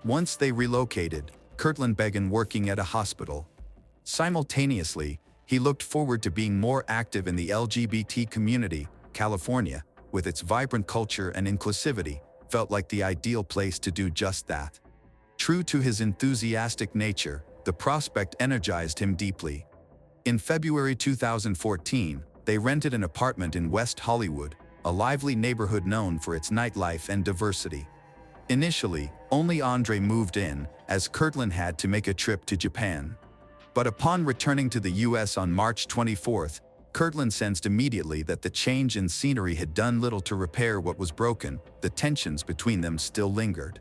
Once they relocated, Kirtland began working at a hospital. Simultaneously, he looked forward to being more active in the LGBT community. California, with its vibrant culture and inclusivity, felt like the ideal place to do just that. True to his enthusiastic nature, the prospect energized him deeply. In February 2014, they rented an apartment in West Hollywood, a lively neighborhood known for its nightlife and diversity. Initially, only Andre moved in, as Kirtland had to make a trip to Japan. But upon returning to the US on March 24th, Kirtland sensed immediately that the change in scenery had done little to repair what was broken. The tensions between them still lingered.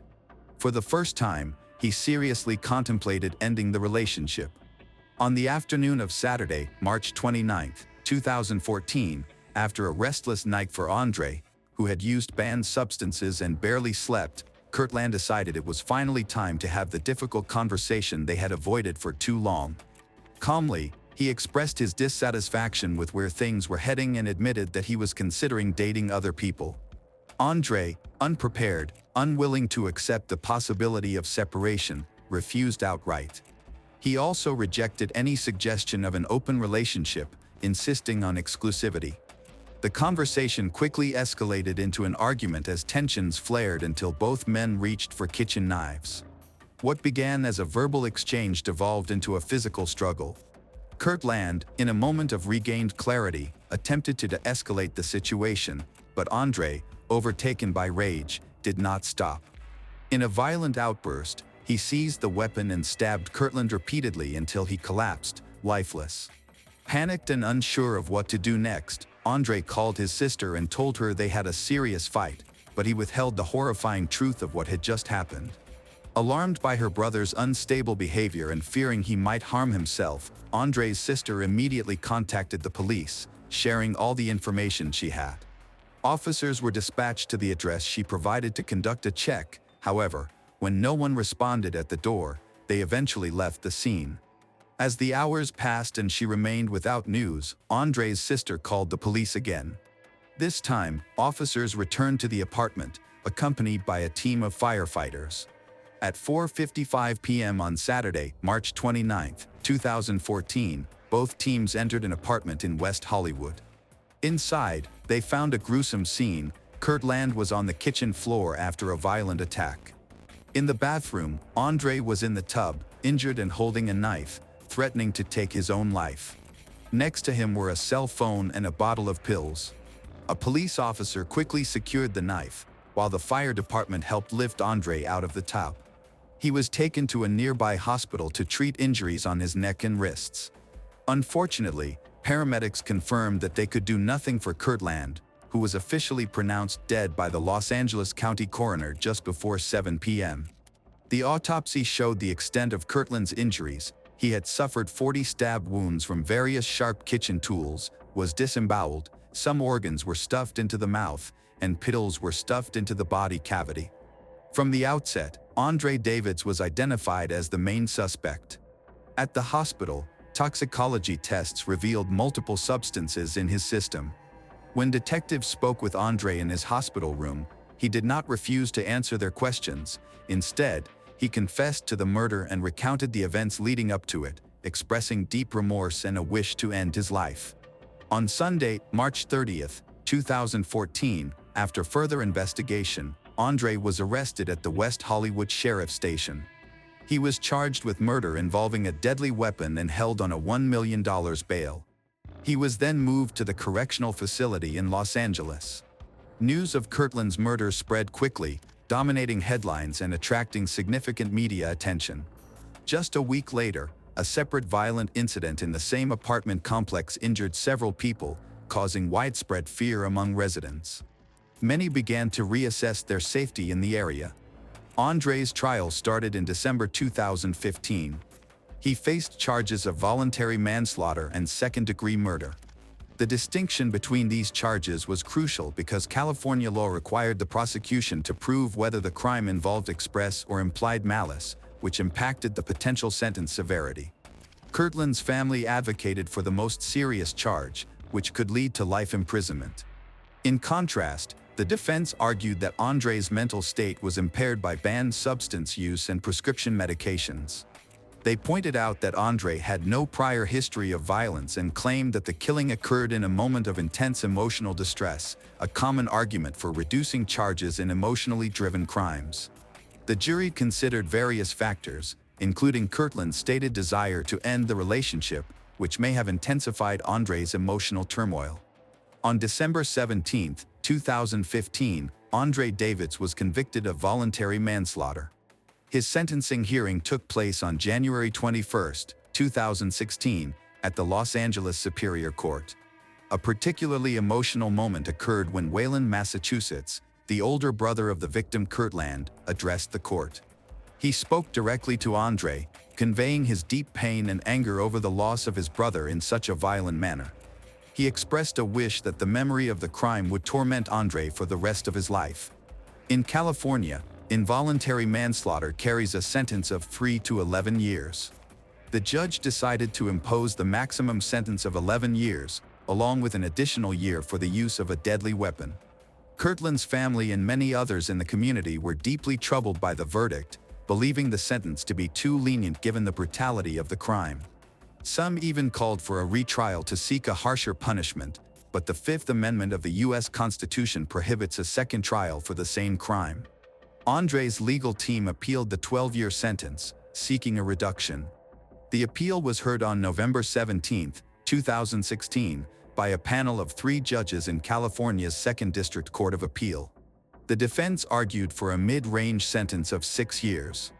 For the first time, he seriously contemplated ending the relationship. On the afternoon of Saturday, March 29, 2014, after a restless night for Andre, who had used banned substances and barely slept, Kirtland decided it was finally time to have the difficult conversation they had avoided for too long. Calmly, he expressed his dissatisfaction with where things were heading and admitted that he was considering dating other people. Andre, unprepared, unwilling to accept the possibility of separation, refused outright. He also rejected any suggestion of an open relationship, insisting on exclusivity. The conversation quickly escalated into an argument as tensions flared until both men reached for kitchen knives. What began as a verbal exchange devolved into a physical struggle. Kirtland, in a moment of regained clarity, attempted to de-escalate the situation, but Andre, overtaken by rage, did not stop. In a violent outburst, he seized the weapon and stabbed Kirtland repeatedly until he collapsed, lifeless. Panicked and unsure of what to do next, Andre called his sister and told her they had a serious fight, but he withheld the horrifying truth of what had just happened. Alarmed by her brother's unstable behavior and fearing he might harm himself, Andre's sister immediately contacted the police, sharing all the information she had. Officers were dispatched to the address she provided to conduct a check. However, when no one responded at the door, they eventually left the scene. As the hours passed and she remained without news, Andre's sister called the police again. This time, officers returned to the apartment, accompanied by a team of firefighters. At 4:55 p.m. on Saturday, March 29, 2014, both teams entered an apartment in West Hollywood. Inside, they found a gruesome scene. Kirtland was on the kitchen floor after a violent attack. In the bathroom, Andre was in the tub, injured and holding a knife, threatening to take his own life. Next to him were a cell phone and a bottle of pills. A police officer quickly secured the knife, while the fire department helped lift Andre out of the tub. He was taken to a nearby hospital to treat injuries on his neck and wrists. Unfortunately, paramedics confirmed that they could do nothing for Kirtland, who was officially pronounced dead by the Los Angeles County coroner just before 7 p.m. The autopsy showed the extent of Kirtland's injuries. He had suffered 40 stab wounds from various sharp kitchen tools, was disemboweled, some organs were stuffed into the mouth, and pills were stuffed into the body cavity. From the outset, Andre Davids was identified as the main suspect. At the hospital, toxicology tests revealed multiple substances in his system. When detectives spoke with Andre in his hospital room, he did not refuse to answer their questions. Instead, he confessed to the murder and recounted the events leading up to it, expressing deep remorse and a wish to end his life. On Sunday, March 30, 2014, after further investigation, Andre was arrested at the West Hollywood Sheriff's Station. He was charged with murder involving a deadly weapon and held on a $1 million bail. He was then moved to the correctional facility in Los Angeles. News of Kirtland's murder spread quickly, dominating headlines and attracting significant media attention. Just a week later, a separate violent incident in the same apartment complex injured several people, causing widespread fear among residents. Many began to reassess their safety in the area. Andre's trial started in December 2015. He faced charges of voluntary manslaughter and second-degree murder. The distinction between these charges was crucial because California law required the prosecution to prove whether the crime involved express or implied malice, which impacted the potential sentence severity. Kirtland's family advocated for the most serious charge, which could lead to life imprisonment. In contrast, The defense argued that Andre's mental state was impaired by banned substance use and prescription medications. They pointed out that Andre had no prior history of violence and claimed that the killing occurred in a moment of intense emotional distress, a common argument for reducing charges in emotionally driven crimes. The jury considered various factors, including Kirtland's stated desire to end the relationship, which may have intensified Andre's emotional turmoil. On December 17, 2015, Andre Davids was convicted of voluntary manslaughter. His sentencing hearing took place on January 21, 2016, at the Los Angeles Superior Court. A particularly emotional moment occurred when Wayland, Massachusetts, the older brother of the victim Kirtland, addressed the court. He spoke directly to Andre, conveying his deep pain and anger over the loss of his brother in such a violent manner. He expressed a wish that the memory of the crime would torment Andre for the rest of his life. In California, involuntary manslaughter carries a sentence of 3 to 11 years. The judge decided to impose the maximum sentence of 11 years, along with an additional year for the use of a deadly weapon. Kirtland's family and many others in the community were deeply troubled by the verdict, believing the sentence to be too lenient given the brutality of the crime. Some even called for a retrial to seek a harsher punishment, but the Fifth Amendment of the U.S. Constitution prohibits a second trial for the same crime. Andre's legal team appealed the 12-year sentence, seeking a reduction. The appeal was heard on November 17, 2016, by a panel of 3 judges in California's 2nd District Court of Appeal. The defense argued for a mid-range sentence of 6 years.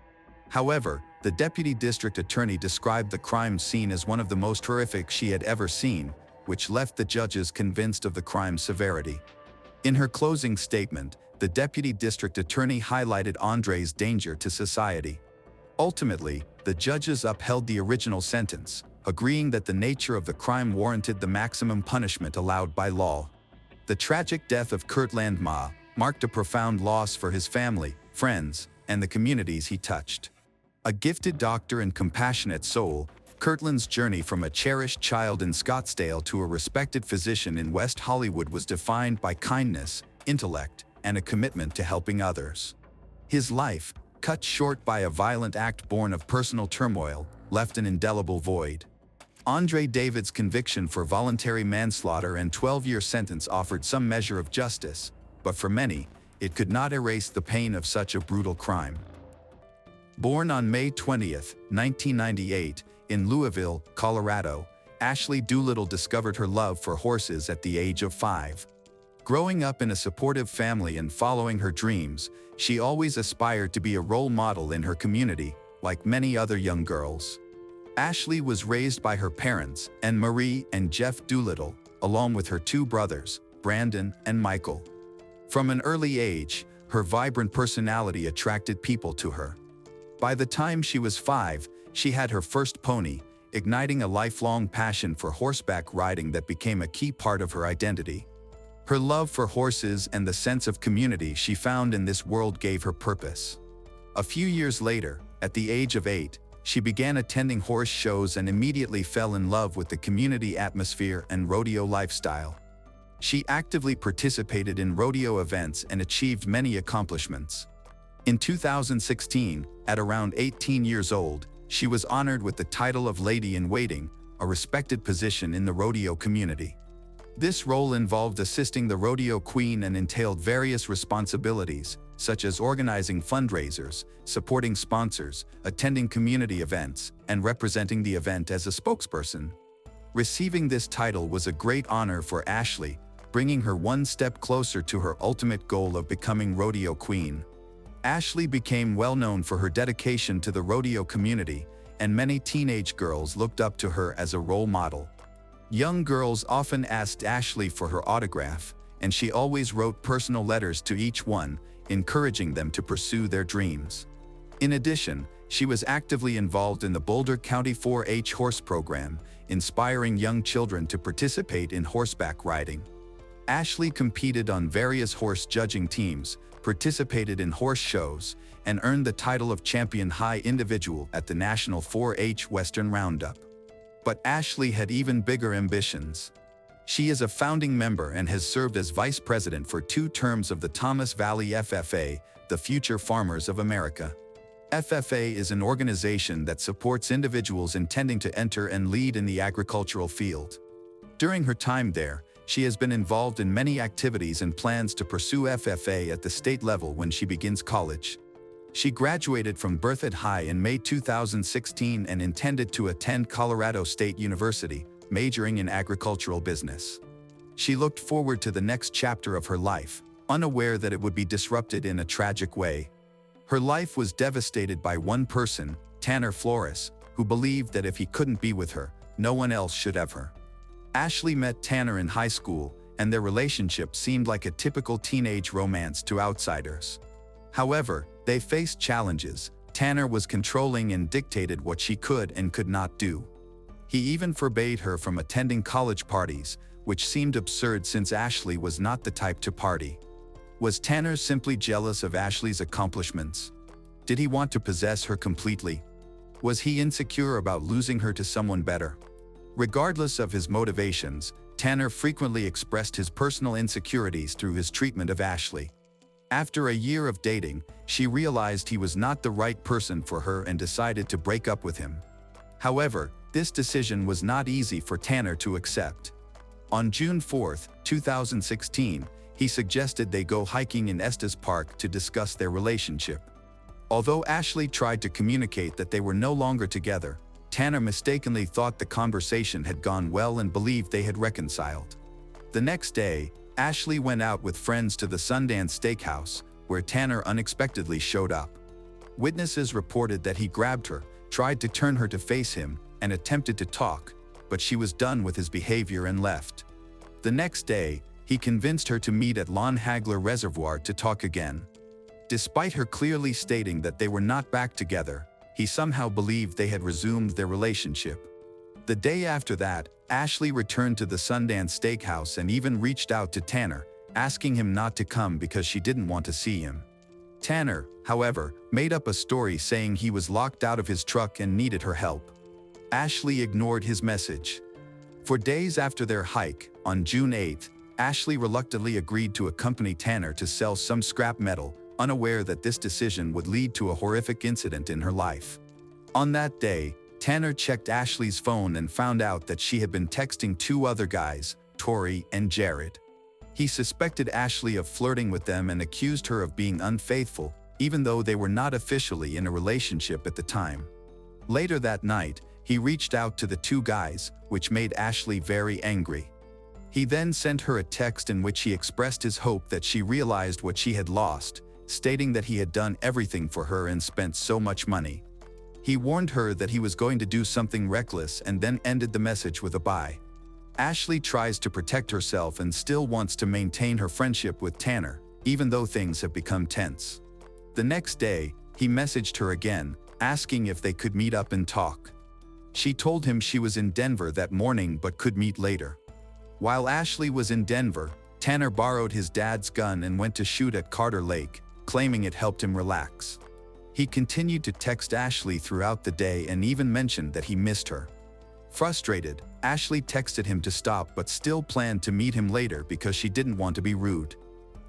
However, the deputy district attorney described the crime scene as one of the most horrific she had ever seen, which left the judges convinced of the crime's severity. In her closing statement, the deputy district attorney highlighted Andre's danger to society. Ultimately, the judges upheld the original sentence, agreeing that the nature of the crime warranted the maximum punishment allowed by law. The tragic death of Kirtland marked a profound loss for his family, friends, and the communities he touched. A gifted doctor and compassionate soul, Kirtland's journey from a cherished child in Scottsdale to a respected physician in West Hollywood was defined by kindness, intellect, and a commitment to helping others. His life, cut short by a violent act born of personal turmoil, left an indelible void. Andre David's conviction for voluntary manslaughter and 12-year sentence offered some measure of justice, but for many, it could not erase the pain of such a brutal crime. Born on May 20, 1998, in Louisville, Colorado, Ashley Doolittle discovered her love for horses at the age of 5. Growing up in a supportive family and following her dreams, she always aspired to be a role model in her community, like many other young girls. Ashley was raised by her parents, Anne Marie and Jeff Doolittle, along with her 2 brothers, Brandon and Michael. From an early age, her vibrant personality attracted people to her. By the time she was 5, she had her first pony, igniting a lifelong passion for horseback riding that became a key part of her identity. Her love for horses and the sense of community she found in this world gave her purpose. A few years later, at the age of 8, she began attending horse shows and immediately fell in love with the community atmosphere and rodeo lifestyle. She actively participated in rodeo events and achieved many accomplishments. In 2016, at around 18 years old, she was honored with the title of Lady-in-Waiting, a respected position in the rodeo community. This role involved assisting the rodeo queen and entailed various responsibilities, such as organizing fundraisers, supporting sponsors, attending community events, and representing the event as a spokesperson. Receiving this title was a great honor for Ashley, bringing her one step closer to her ultimate goal of becoming rodeo queen. Ashley became well known for her dedication to the rodeo community, and many teenage girls looked up to her as a role model. Young girls often asked Ashley for her autograph, and she always wrote personal letters to each one, encouraging them to pursue their dreams. In addition, she was actively involved in the Boulder County 4-H horse program, inspiring young children to participate in horseback riding. Ashley competed on various horse judging teams, participated in horse shows, and earned the title of Champion High Individual at the National 4-H Western Roundup. But Ashley had even bigger ambitions. She is a founding member and has served as vice president for 2 terms of the Thomas Valley FFA, the Future Farmers of America. FFA is an organization that supports individuals intending to enter and lead in the agricultural field. During her time there, she has been involved in many activities and plans to pursue FFA at the state level when she begins college. She graduated from Berthoud High in May 2016 and intended to attend Colorado State University, majoring in agricultural business. She looked forward to the next chapter of her life, unaware that it would be disrupted in a tragic way. Her life was devastated by one person, Tanner Flores, who believed that if he couldn't be with her, no one else should have her. Ashley met Tanner in high school, and their relationship seemed like a typical teenage romance to outsiders. However, they faced challenges. Tanner was controlling and dictated what she could and could not do. He even forbade her from attending college parties, which seemed absurd since Ashley was not the type to party. Was Tanner simply jealous of Ashley's accomplishments? Did he want to possess her completely? Was he insecure about losing her to someone better? Regardless of his motivations, Tanner frequently expressed his personal insecurities through his treatment of Ashley. After a year of dating, she realized he was not the right person for her and decided to break up with him. However, this decision was not easy for Tanner to accept. On June 4, 2016, he suggested they go hiking in Estes Park to discuss their relationship. Although Ashley tried to communicate that they were no longer together, Tanner mistakenly thought the conversation had gone well and believed they had reconciled. The next day, Ashley went out with friends to the Sundance Steakhouse, where Tanner unexpectedly showed up. Witnesses reported that he grabbed her, tried to turn her to face him, and attempted to talk, but she was done with his behavior and left. The next day, he convinced her to meet at Lon Hagler Reservoir to talk again. Despite her clearly stating that they were not back together, he somehow believed they had resumed their relationship. The day after that, Ashley returned to the Sundance Steakhouse and even reached out to Tanner, asking him not to come because she didn't want to see him. Tanner, however, made up a story saying he was locked out of his truck and needed her help. Ashley ignored his message. For days after their hike, on June 8, Ashley reluctantly agreed to accompany Tanner to sell some scrap metal, unaware that this decision would lead to a horrific incident in her life. On that day, Tanner checked Ashley's phone and found out that she had been texting 2 other guys, Tori and Jared. He suspected Ashley of flirting with them and accused her of being unfaithful, even though they were not officially in a relationship at the time. Later that night, he reached out to the 2 guys, which made Ashley very angry. He then sent her a text in which he expressed his hope that she realized what she had lost, stating that he had done everything for her and spent so much money. He warned her that he was going to do something reckless and then ended the message with a bye. Ashley tries to protect herself and still wants to maintain her friendship with Tanner, even though things have become tense. The next day, he messaged her again, asking if they could meet up and talk. She told him she was in Denver that morning but could meet later. While Ashley was in Denver, Tanner borrowed his dad's gun and went to shoot at Carter Lake, claiming it helped him relax. He continued to text Ashley throughout the day and even mentioned that he missed her. Frustrated, Ashley texted him to stop but still planned to meet him later because she didn't want to be rude.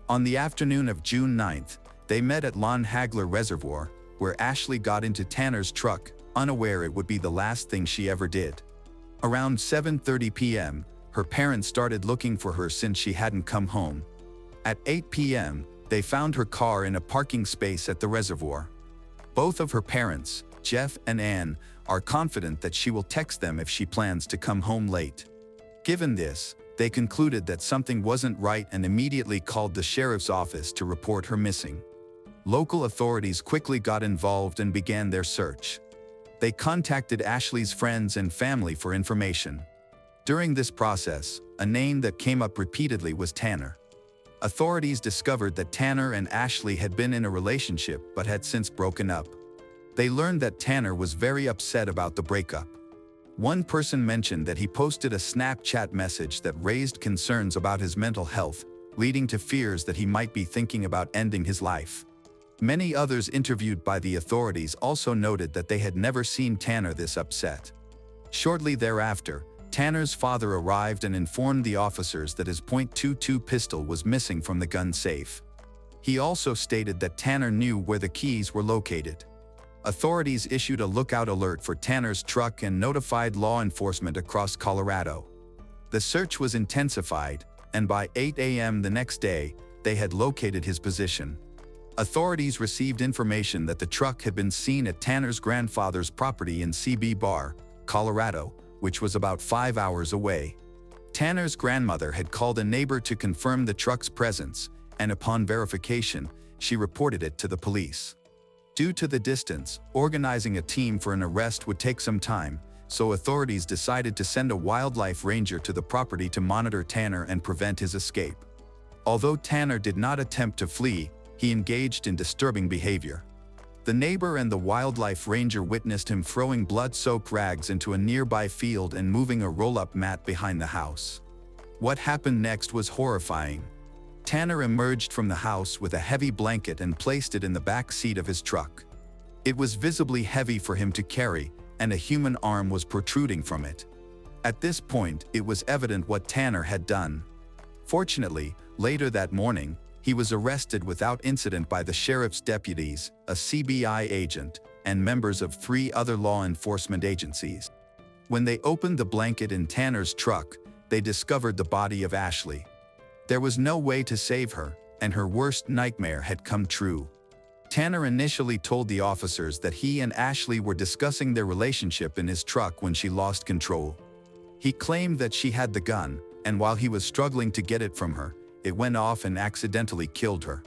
On the afternoon of June 9th, they met at Lon Hagler Reservoir, where Ashley got into Tanner's truck, unaware it would be the last thing she ever did. Around 7:30 p.m., her parents started looking for her since she hadn't come home. At 8 p.m., they found her car in a parking space at the reservoir. Both of her parents, Jeff and Ann, are confident that she will text them if she plans to come home late. Given this, they concluded that something wasn't right and immediately called the sheriff's office to report her missing. Local authorities quickly got involved and began their search. They contacted Ashley's friends and family for information. During this process, a name that came up repeatedly was Tanner. Authorities discovered that Tanner and Ashley had been in a relationship but had since broken up. They learned that Tanner was very upset about the breakup. One person mentioned that he posted a Snapchat message that raised concerns about his mental health, leading to fears that he might be thinking about ending his life. Many others interviewed by the authorities also noted that they had never seen Tanner this upset. Shortly thereafter, Tanner's father arrived and informed the officers that his .22 pistol was missing from the gun safe. He also stated that Tanner knew where the keys were located. Authorities issued a lookout alert for Tanner's truck and notified law enforcement across Colorado. The search was intensified, and by 8 a.m. the next day, they had located his position. Authorities received information that the truck had been seen at Tanner's grandfather's property in CB Bar, Colorado, which was about 5 hours away. Tanner's grandmother had called a neighbor to confirm the truck's presence, and upon verification, she reported it to the police. Due to the distance, organizing a team for an arrest would take some time, so authorities decided to send a wildlife ranger to the property to monitor Tanner and prevent his escape. Although Tanner did not attempt to flee, he engaged in disturbing behavior. The neighbor and the wildlife ranger witnessed him throwing blood-soaked rags into a nearby field and moving a roll-up mat behind the house. What happened next was horrifying. Tanner emerged from the house with a heavy blanket and placed it in the back seat of his truck. It was visibly heavy for him to carry, and a human arm was protruding from it. At this point, it was evident what Tanner had done. Fortunately, later that morning, he was arrested without incident by the sheriff's deputies, a CBI agent, and members of 3 other law enforcement agencies. When they opened the blanket in Tanner's truck, they discovered the body of Ashley. There was no way to save her, and her worst nightmare had come true. Tanner initially told the officers that he and Ashley were discussing their relationship in his truck when she lost control. He claimed that she had the gun, and while he was struggling to get it from her, it went off and accidentally killed her.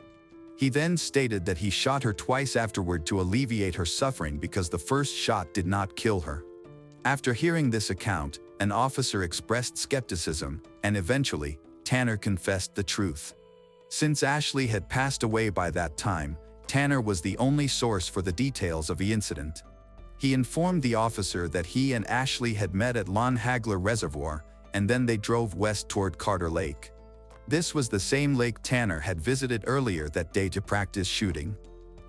He then stated that he shot her twice afterward to alleviate her suffering because the first shot did not kill her. After hearing this account, an officer expressed skepticism, and eventually, Tanner confessed the truth. Since Ashley had passed away by that time, Tanner was the only source for the details of the incident. He informed the officer that he and Ashley had met at Lon Hagler Reservoir, and then they drove west toward Carter Lake. This was the same lake Tanner had visited earlier that day to practice shooting.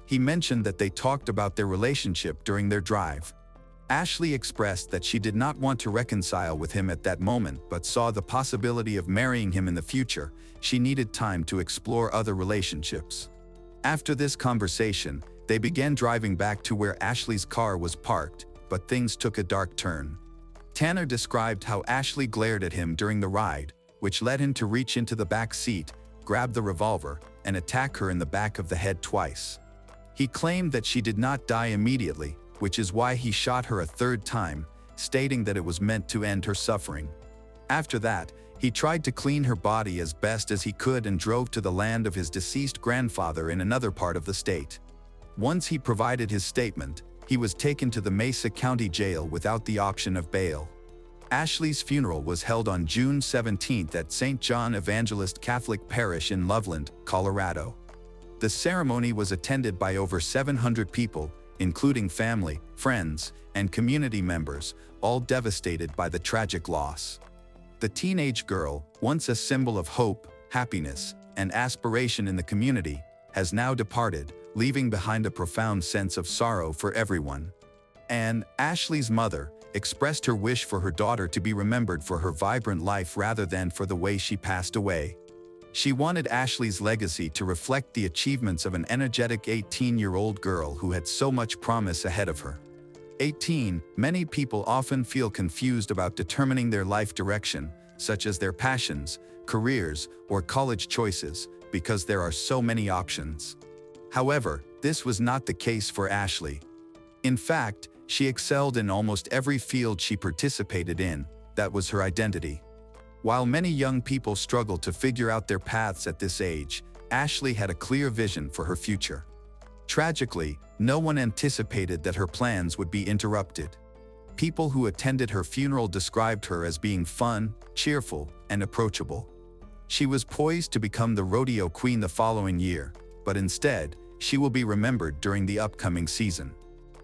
He mentioned that they talked about their relationship during their drive. Ashley expressed that she did not want to reconcile with him at that moment but saw the possibility of marrying him in the future. She needed time to explore other relationships. After this conversation, they began driving back to where Ashley's car was parked, but things took a dark turn. Tanner described how Ashley glared at him during the ride, which led him to reach into the back seat, grab the revolver, and attack her in the back of the head twice. He claimed that she did not die immediately, which is why he shot her a 3rd time, stating that it was meant to end her suffering. After that, he tried to clean her body as best as he could and drove to the land of his deceased grandfather in another part of the state. Once he provided his statement, he was taken to the Mesa County Jail without the option of bail. Ashley's funeral was held on June 17 at St. John Evangelist Catholic Parish in Loveland, Colorado. The ceremony was attended by over 700 people, including family, friends, and community members, all devastated by the tragic loss. The teenage girl, once a symbol of hope, happiness, and aspiration in the community, has now departed, leaving behind a profound sense of sorrow for everyone. And Ashley's mother expressed her wish for her daughter to be remembered for her vibrant life rather than for the way she passed away. She wanted Ashley's legacy to reflect the achievements of an energetic 18-year-old girl who had so much promise ahead of her. 18, many people often feel confused about determining their life direction, such as their passions, careers, or college choices, because there are so many options. However, this was not the case for Ashley. In fact, she excelled in almost every field she participated in. That was her identity. While many young people struggle to figure out their paths at this age, Ashley had a clear vision for her future. Tragically, no one anticipated that her plans would be interrupted. People who attended her funeral described her as being fun, cheerful, and approachable. She was poised to become the rodeo queen the following year, but instead, she will be remembered during the upcoming season.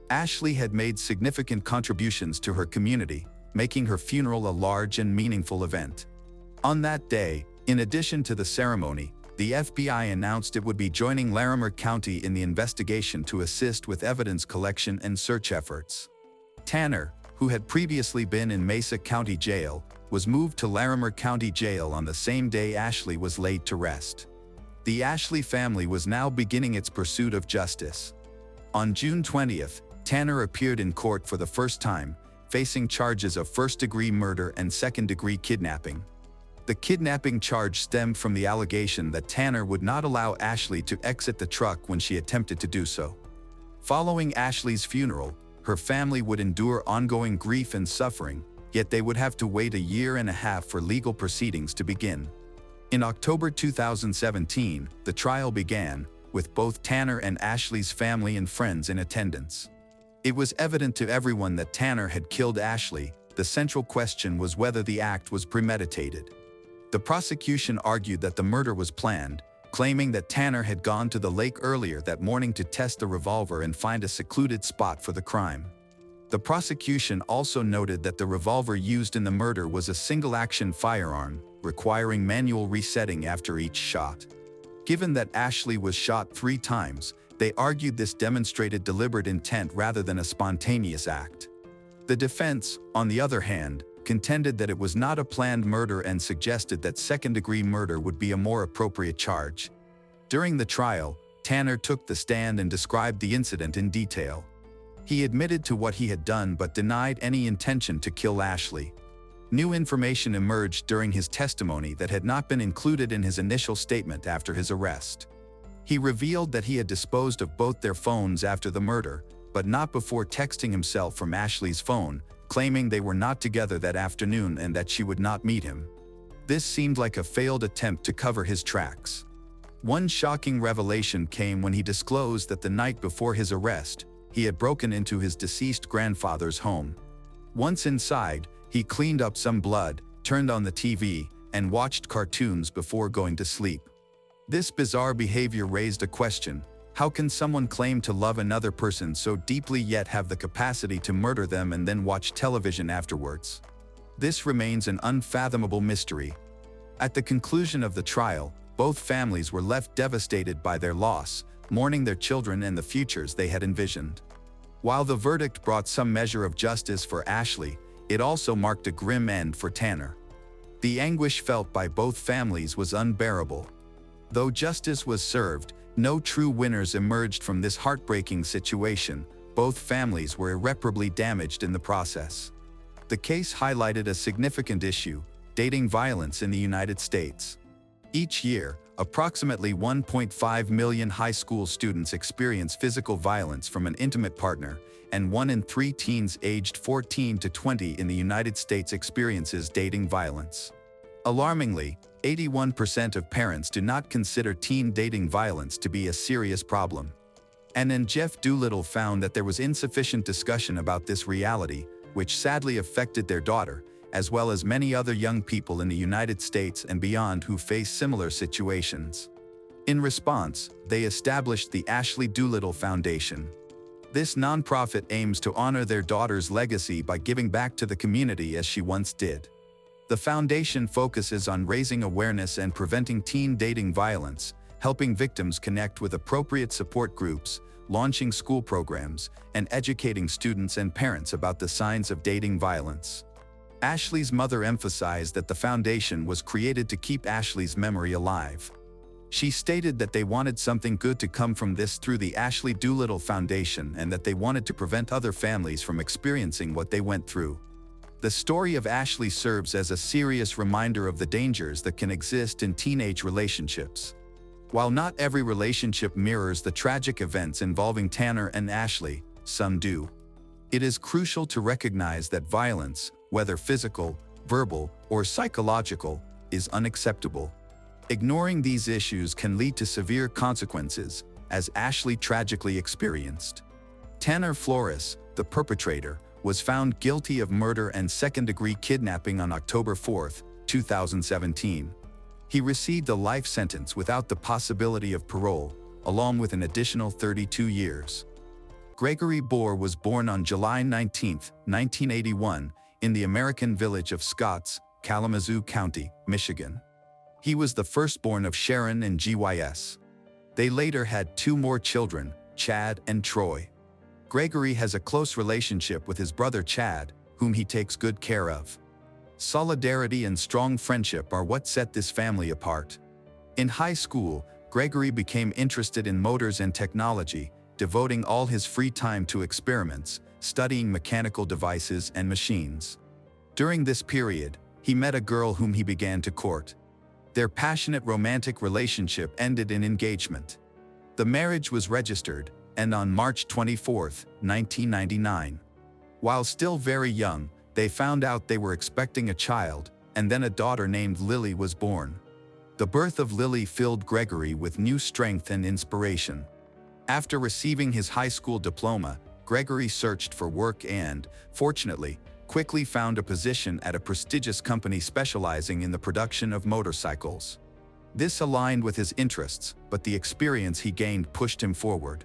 Ashley had made significant contributions to her community, making her funeral a large and meaningful event. On that day, in addition to the ceremony, the FBI announced it would be joining Larimer County in the investigation to assist with evidence collection and search efforts. Tanner, who had previously been in Mesa County Jail, was moved to Larimer County Jail on the same day Ashley was laid to rest. The Ashley family was now beginning its pursuit of justice. On June 20th, Tanner appeared in court for the first time, facing charges of first-degree murder and second-degree kidnapping. The kidnapping charge stemmed from the allegation that Tanner would not allow Ashley to exit the truck when she attempted to do so. Following Ashley's funeral, her family would endure ongoing grief and suffering, yet they would have to wait a year and a half for legal proceedings to begin. In October 2017, the trial began, with both Tanner and Ashley's family and friends in attendance. It was evident to everyone that Tanner had killed Ashley. The central question was whether the act was premeditated. The prosecution argued that the murder was planned, claiming that Tanner had gone to the lake earlier that morning to test the revolver and find a secluded spot for the crime. The prosecution also noted that the revolver used in the murder was a single-action firearm, requiring manual resetting after each shot. Given that Ashley was shot 3 times, they argued this demonstrated deliberate intent rather than a spontaneous act. The defense, on the other hand, contended that it was not a planned murder and suggested that second-degree murder would be a more appropriate charge. During the trial, Tanner took the stand and described the incident in detail. He admitted to what he had done but denied any intention to kill Ashley. New information emerged during his testimony that had not been included in his initial statement after his arrest. He revealed that he had disposed of both their phones after the murder, but not before texting himself from Ashley's phone, claiming they were not together that afternoon and that she would not meet him. This seemed like a failed attempt to cover his tracks. One shocking revelation came when he disclosed that the night before his arrest, he had broken into his deceased grandfather's home. Once inside, he cleaned up some blood, turned on the TV, and watched cartoons before going to sleep. This bizarre behavior raised a question: how can someone claim to love another person so deeply yet have the capacity to murder them and then watch television afterwards? This remains an unfathomable mystery. At the conclusion of the trial, both families were left devastated by their loss, mourning their children and the futures they had envisioned. While the verdict brought some measure of justice for Ashley, it also marked a grim end for Tanner. The anguish felt by both families was unbearable. Though justice was served, no true winners emerged from this heartbreaking situation. Both families were irreparably damaged in the process. The case highlighted a significant issue: dating violence in the United States. Each year, approximately 1.5 million high school students experience physical violence from an intimate partner, and 1 in 3 teens aged 14 to 20 in the United States experiences dating violence. Alarmingly, 81% of parents do not consider teen dating violence to be a serious problem. And Jeff Doolittle found that there was insufficient discussion about this reality, which sadly affected their daughter, as well as many other young people in the United States and beyond who face similar situations. In response, they established the Ashley Doolittle Foundation. This nonprofit aims to honor their daughter's legacy by giving back to the community as she once did. The foundation focuses on raising awareness and preventing teen dating violence, helping victims connect with appropriate support groups, launching school programs, and educating students and parents about the signs of dating violence. Ashley's mother emphasized that the foundation was created to keep Ashley's memory alive. She stated that they wanted something good to come from this through the Ashley Doolittle Foundation and that they wanted to prevent other families from experiencing what they went through. The story of Ashley serves as a serious reminder of the dangers that can exist in teenage relationships. While not every relationship mirrors the tragic events involving Tanner and Ashley, some do. It is crucial to recognize that violence, whether physical, verbal, or psychological, is unacceptable. Ignoring these issues can lead to severe consequences, as Ashley tragically experienced. Tanner Flores, the perpetrator, was found guilty of murder and second-degree kidnapping on October 4, 2017. He received a life sentence without the possibility of parole, along with an additional 32 years. Gregory Bohr was born on July 19, 1981, in the American village of Scotts, Kalamazoo County, Michigan. He was the firstborn of Sharon and Gys. They later had 2 more children, Chad and Troy. Gregory has a close relationship with his brother Chad, whom he takes good care of. Solidarity and strong friendship are what set this family apart. In high school, Gregory became interested in motors and technology, devoting all his free time to experiments, studying mechanical devices and machines. During this period, he met a girl whom he began to court. Their passionate romantic relationship ended in engagement. The marriage was registered, and on March 24, 1999. While still very young, they found out they were expecting a child, and then a daughter named Lily was born. The birth of Lily filled Gregory with new strength and inspiration. After receiving his high school diploma, Gregory searched for work and, fortunately, quickly found a position at a prestigious company specializing in the production of motorcycles. This aligned with his interests, but the experience he gained pushed him forward.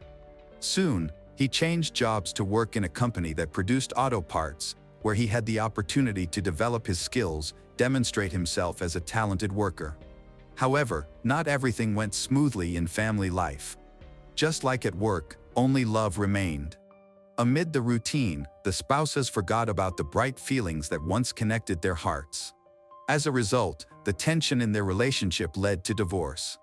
Soon, he changed jobs to work in a company that produced auto parts, where he had the opportunity to develop his skills, demonstrate himself as a talented worker. However, not everything went smoothly in family life. Just like at work, only love remained. Amid the routine, the spouses forgot about the bright feelings that once connected their hearts. As a result, the tension in their relationship led to divorce.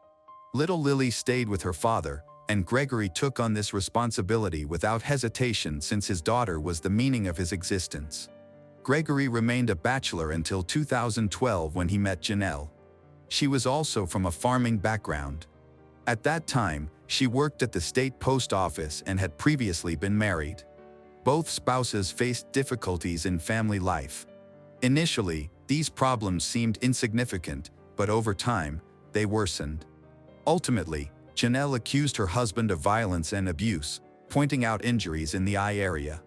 Little Lily stayed with her father, and Gregory took on this responsibility without hesitation since his daughter was the meaning of his existence. Gregory remained a bachelor until 2012 when he met Janelle. She was also from a farming background. At that time, she worked at the state post office and had previously been married. Both spouses faced difficulties in family life. Initially, these problems seemed insignificant, but over time, they worsened. Ultimately, Janelle accused her husband of violence and abuse, pointing out injuries in the eye area.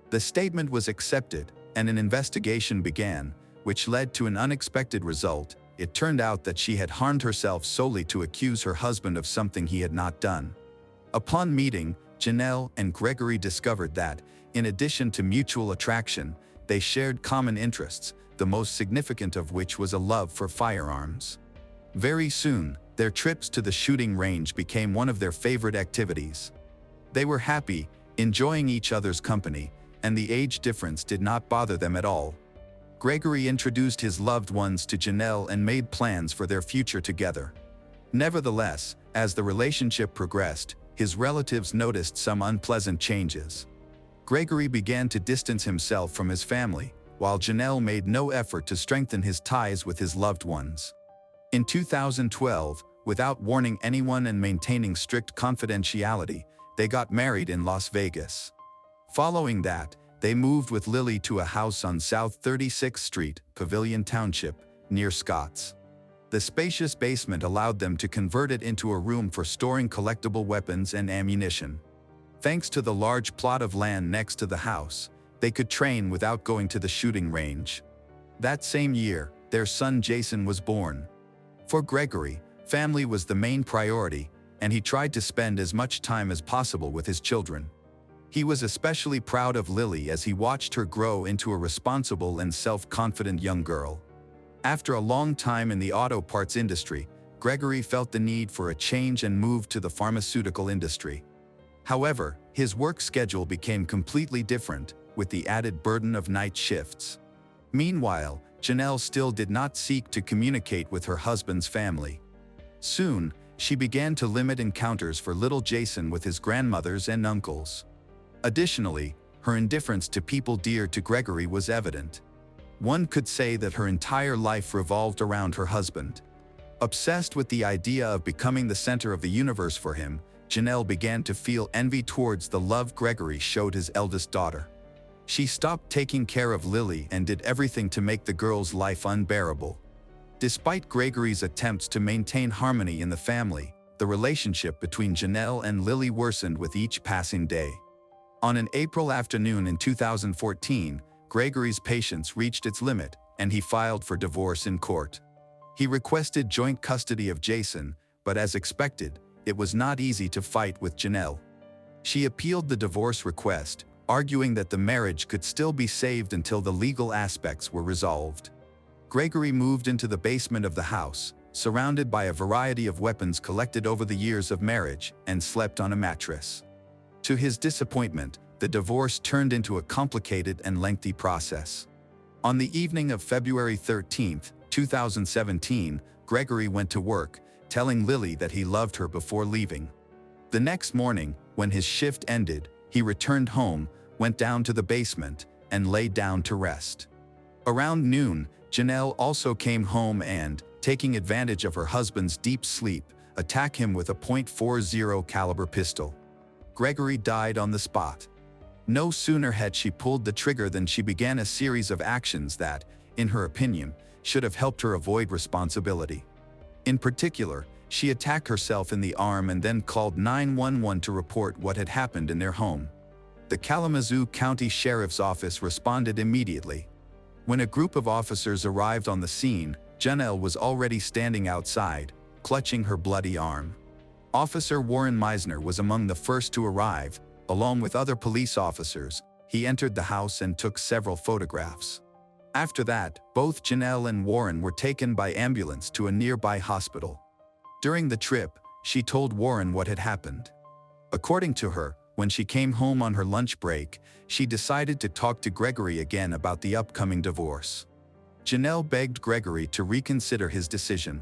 The statement was accepted, and an investigation began, which led to an unexpected result. It turned out that she had harmed herself solely to accuse her husband of something he had not done. Upon meeting, Janelle and Gregory discovered that, in addition to mutual attraction, they shared common interests, the most significant of which was a love for firearms. Very soon, their trips to the shooting range became one of their favorite activities. They were happy, enjoying each other's company, and the age difference did not bother them at all. Gregory introduced his loved ones to Janelle and made plans for their future together. Nevertheless, as the relationship progressed, his relatives noticed some unpleasant changes. Gregory began to distance himself from his family, while Janelle made no effort to strengthen his ties with his loved ones. In 2012, without warning anyone and maintaining strict confidentiality, they got married in Las Vegas. Following that, they moved with Lily to a house on South 36th Street, Pavilion Township, near Scotts. The spacious basement allowed them to convert it into a room for storing collectible weapons and ammunition. Thanks to the large plot of land next to the house, they could train without going to the shooting range. That same year, their son Jason was born. For Gregory, family was the main priority, and he tried to spend as much time as possible with his children. He was especially proud of Lily as he watched her grow into a responsible and self-confident young girl. After a long time in the auto parts industry, Gregory felt the need for a change and moved to the pharmaceutical industry. However, his work schedule became completely different, with the added burden of night shifts. Meanwhile, Janelle still did not seek to communicate with her husband's family. Soon, she began to limit encounters for little Jason with his grandmothers and uncles. Additionally, her indifference to people dear to Gregory was evident. One could say that her entire life revolved around her husband. Obsessed with the idea of becoming the center of the universe for him, Janelle began to feel envy towards the love Gregory showed his eldest daughter. She stopped taking care of Lily and did everything to make the girl's life unbearable. Despite Gregory's attempts to maintain harmony in the family, the relationship between Janelle and Lily worsened with each passing day. On an April afternoon in 2014, Gregory's patience reached its limit, and he filed for divorce in court. He requested joint custody of Jason, but as expected, it was not easy to fight with Janelle. She appealed the divorce request, arguing that the marriage could still be saved until the legal aspects were resolved. Gregory moved into the basement of the house, surrounded by a variety of weapons collected over the years of marriage, and slept on a mattress. To his disappointment, the divorce turned into a complicated and lengthy process. On the evening of February 13, 2017, Gregory went to work, telling Lily that he loved her before leaving. The next morning, when his shift ended, he returned home, went down to the basement, and lay down to rest. Around noon, Janelle also came home and, taking advantage of her husband's deep sleep, attacked him with a .40 caliber pistol. Gregory died on the spot. No sooner had she pulled the trigger than she began a series of actions that, in her opinion, should have helped her avoid responsibility. In particular, she attacked herself in the arm and then called 911 to report what had happened in their home. The Kalamazoo County Sheriff's Office responded immediately. When a group of officers arrived on the scene, Janelle was already standing outside, clutching her bloody arm. Officer Warren Meisner was among the first to arrive. Along with other police officers, he entered the house and took several photographs. After that, both Janelle and Warren were taken by ambulance to a nearby hospital. During the trip, she told Warren what had happened. According to her, when she came home on her lunch break, she decided to talk to Gregory again about the upcoming divorce. Janelle begged Gregory to reconsider his decision.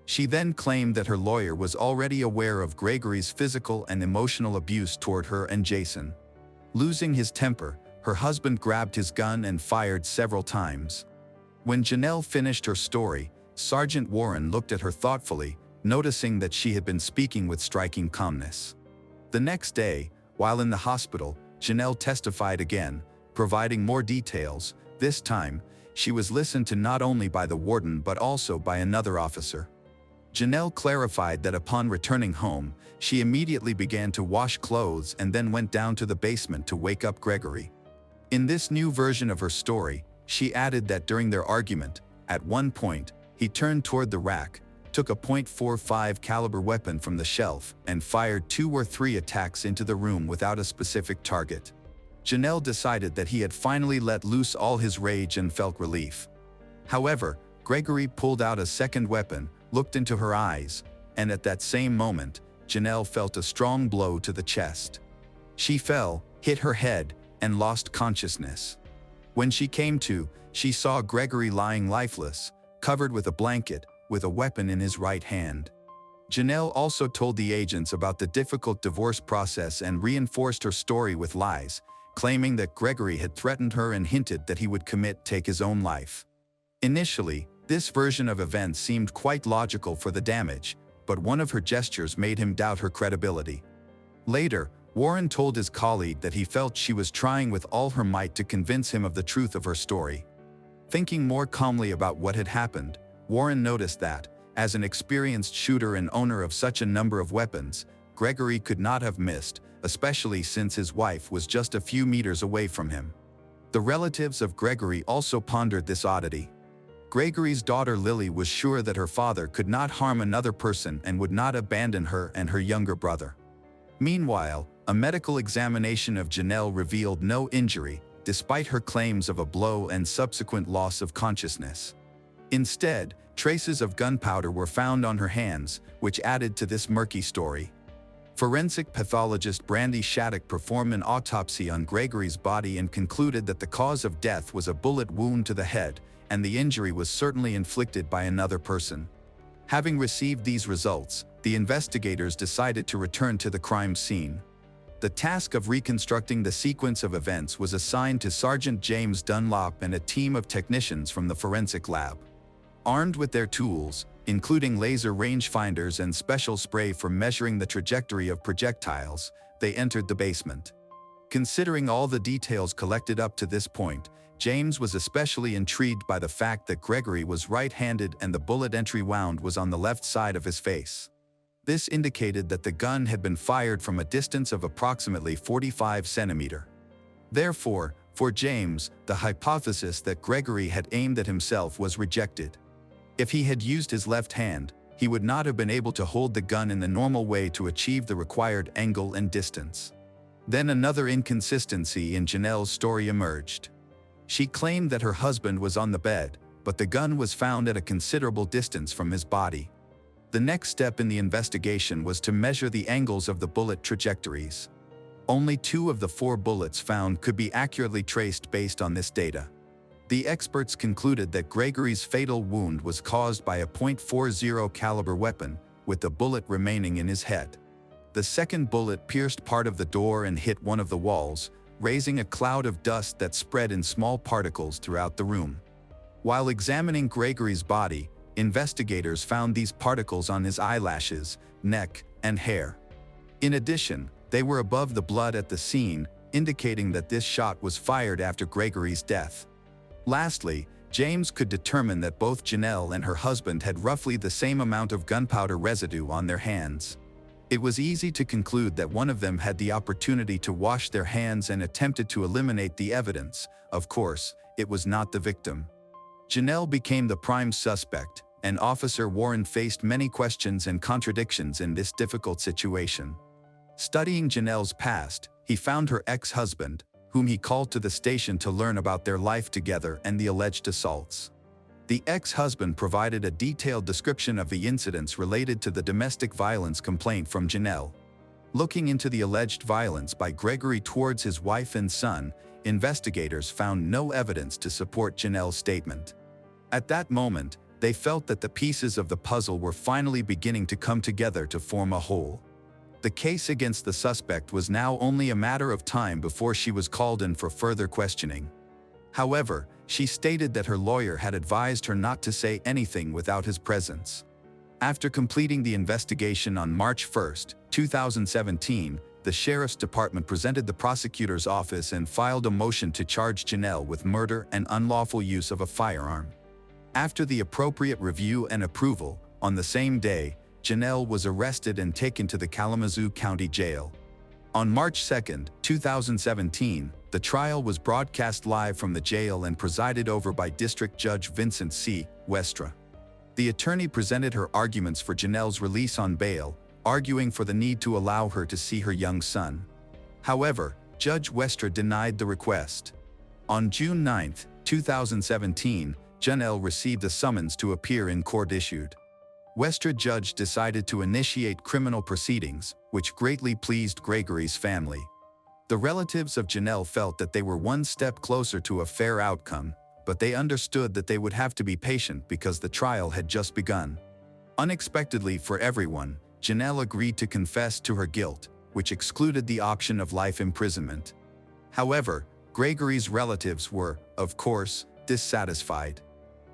She then claimed that her lawyer was already aware of Gregory's physical and emotional abuse toward her and Jason. Losing his temper, her husband grabbed his gun and fired several times. When Janelle finished her story, Sergeant Warren looked at her thoughtfully, noticing that she had been speaking with striking calmness. The next day, while in the hospital, Janelle testified again, providing more details. This time, she was listened to not only by the warden but also by another officer. Janelle clarified that upon returning home, she immediately began to wash clothes and then went down to the basement to wake up Gregory. In this new version of her story, she added that during their argument, at one point, he turned toward the rack, took a .45 caliber weapon from the shelf, and fired 2 or 3 attacks into the room without a specific target. Janelle decided that he had finally let loose all his rage and felt relief. However, Gregory pulled out a second weapon, looked into her eyes, and at that same moment, Janelle felt a strong blow to the chest. She fell, hit her head, and lost consciousness. When she came to, she saw Gregory lying lifeless, covered with a blanket, with a weapon in his right hand. Janelle also told the agents about the difficult divorce process and reinforced her story with lies, claiming that Gregory had threatened her and hinted that he would take his own life. Initially, this version of events seemed quite logical for the damage, but one of her gestures made him doubt her credibility. Later, Warren told his colleague that he felt she was trying with all her might to convince him of the truth of her story. Thinking more calmly about what had happened, Warren noticed that, as an experienced shooter and owner of such a number of weapons, Gregory could not have missed, especially since his wife was just a few meters away from him. The relatives of Gregory also pondered this oddity. Gregory's daughter Lily was sure that her father could not harm another person and would not abandon her and her younger brother. Meanwhile, a medical examination of Janelle revealed no injury, despite her claims of a blow and subsequent loss of consciousness. Instead, traces of gunpowder were found on her hands, which added to this murky story. Forensic pathologist Brandy Shattuck performed an autopsy on Gregory's body and concluded that the cause of death was a bullet wound to the head, and the injury was certainly inflicted by another person. Having received these results, the investigators decided to return to the crime scene. The task of reconstructing the sequence of events was assigned to Sergeant James Dunlop and a team of technicians from the forensic lab. Armed with their tools, including laser rangefinders and special spray for measuring the trajectory of projectiles, they entered the basement. Considering all the details collected up to this point, James was especially intrigued by the fact that Gregory was right-handed and the bullet entry wound was on the left side of his face. This indicated that the gun had been fired from a distance of approximately 45 centimeters. Therefore, for James, the hypothesis that Gregory had aimed at himself was rejected. If he had used his left hand, he would not have been able to hold the gun in the normal way to achieve the required angle and distance. Then another inconsistency in Janelle's story emerged. She claimed that her husband was on the bed, but the gun was found at a considerable distance from his body. The next step in the investigation was to measure the angles of the bullet trajectories. Only 2 of the 4 bullets found could be accurately traced based on this data. The experts concluded that Gregory's fatal wound was caused by a .40 caliber weapon, with the bullet remaining in his head. The second bullet pierced part of the door and hit one of the walls, raising a cloud of dust that spread in small particles throughout the room. While examining Gregory's body, investigators found these particles on his eyelashes, neck, and hair. In addition, they were above the blood at the scene, indicating that this shot was fired after Gregory's death. Lastly, James could determine that both Janelle and her husband had roughly the same amount of gunpowder residue on their hands. It was easy to conclude that one of them had the opportunity to wash their hands and attempted to eliminate the evidence. Of course, it was not the victim. Janelle became the prime suspect, and Officer Warren faced many questions and contradictions in this difficult situation. Studying Janelle's past, he found her ex-husband, whom he called to the station to learn about their life together and the alleged assaults. The ex-husband provided a detailed description of the incidents related to the domestic violence complaint from Janelle. Looking into the alleged violence by Gregory towards his wife and son, investigators found no evidence to support Janelle's statement. At that moment, they felt that the pieces of the puzzle were finally beginning to come together to form a whole. The case against the suspect was now only a matter of time before she was called in for further questioning. However, she stated that her lawyer had advised her not to say anything without his presence. After completing the investigation on March 1, 2017, the Sheriff's Department presented the prosecutor's office and filed a motion to charge Janelle with murder and unlawful use of a firearm. After the appropriate review and approval, on the same day, Janelle was arrested and taken to the Kalamazoo County Jail. On March 2, 2017, the trial was broadcast live from the jail and presided over by District Judge Vincent C. Westra. The attorney presented her arguments for Janelle's release on bail, arguing for the need to allow her to see her young son. However, Judge Westra denied the request. On June 9, 2017, Janelle received a summons to appear in court issued. Westra judge decided to initiate criminal proceedings, which greatly pleased Gregory's family. The relatives of Janelle felt that they were one step closer to a fair outcome, but they understood that they would have to be patient because the trial had just begun. Unexpectedly for everyone, Janelle agreed to confess to her guilt, which excluded the option of life imprisonment. However, Gregory's relatives were, of course, dissatisfied.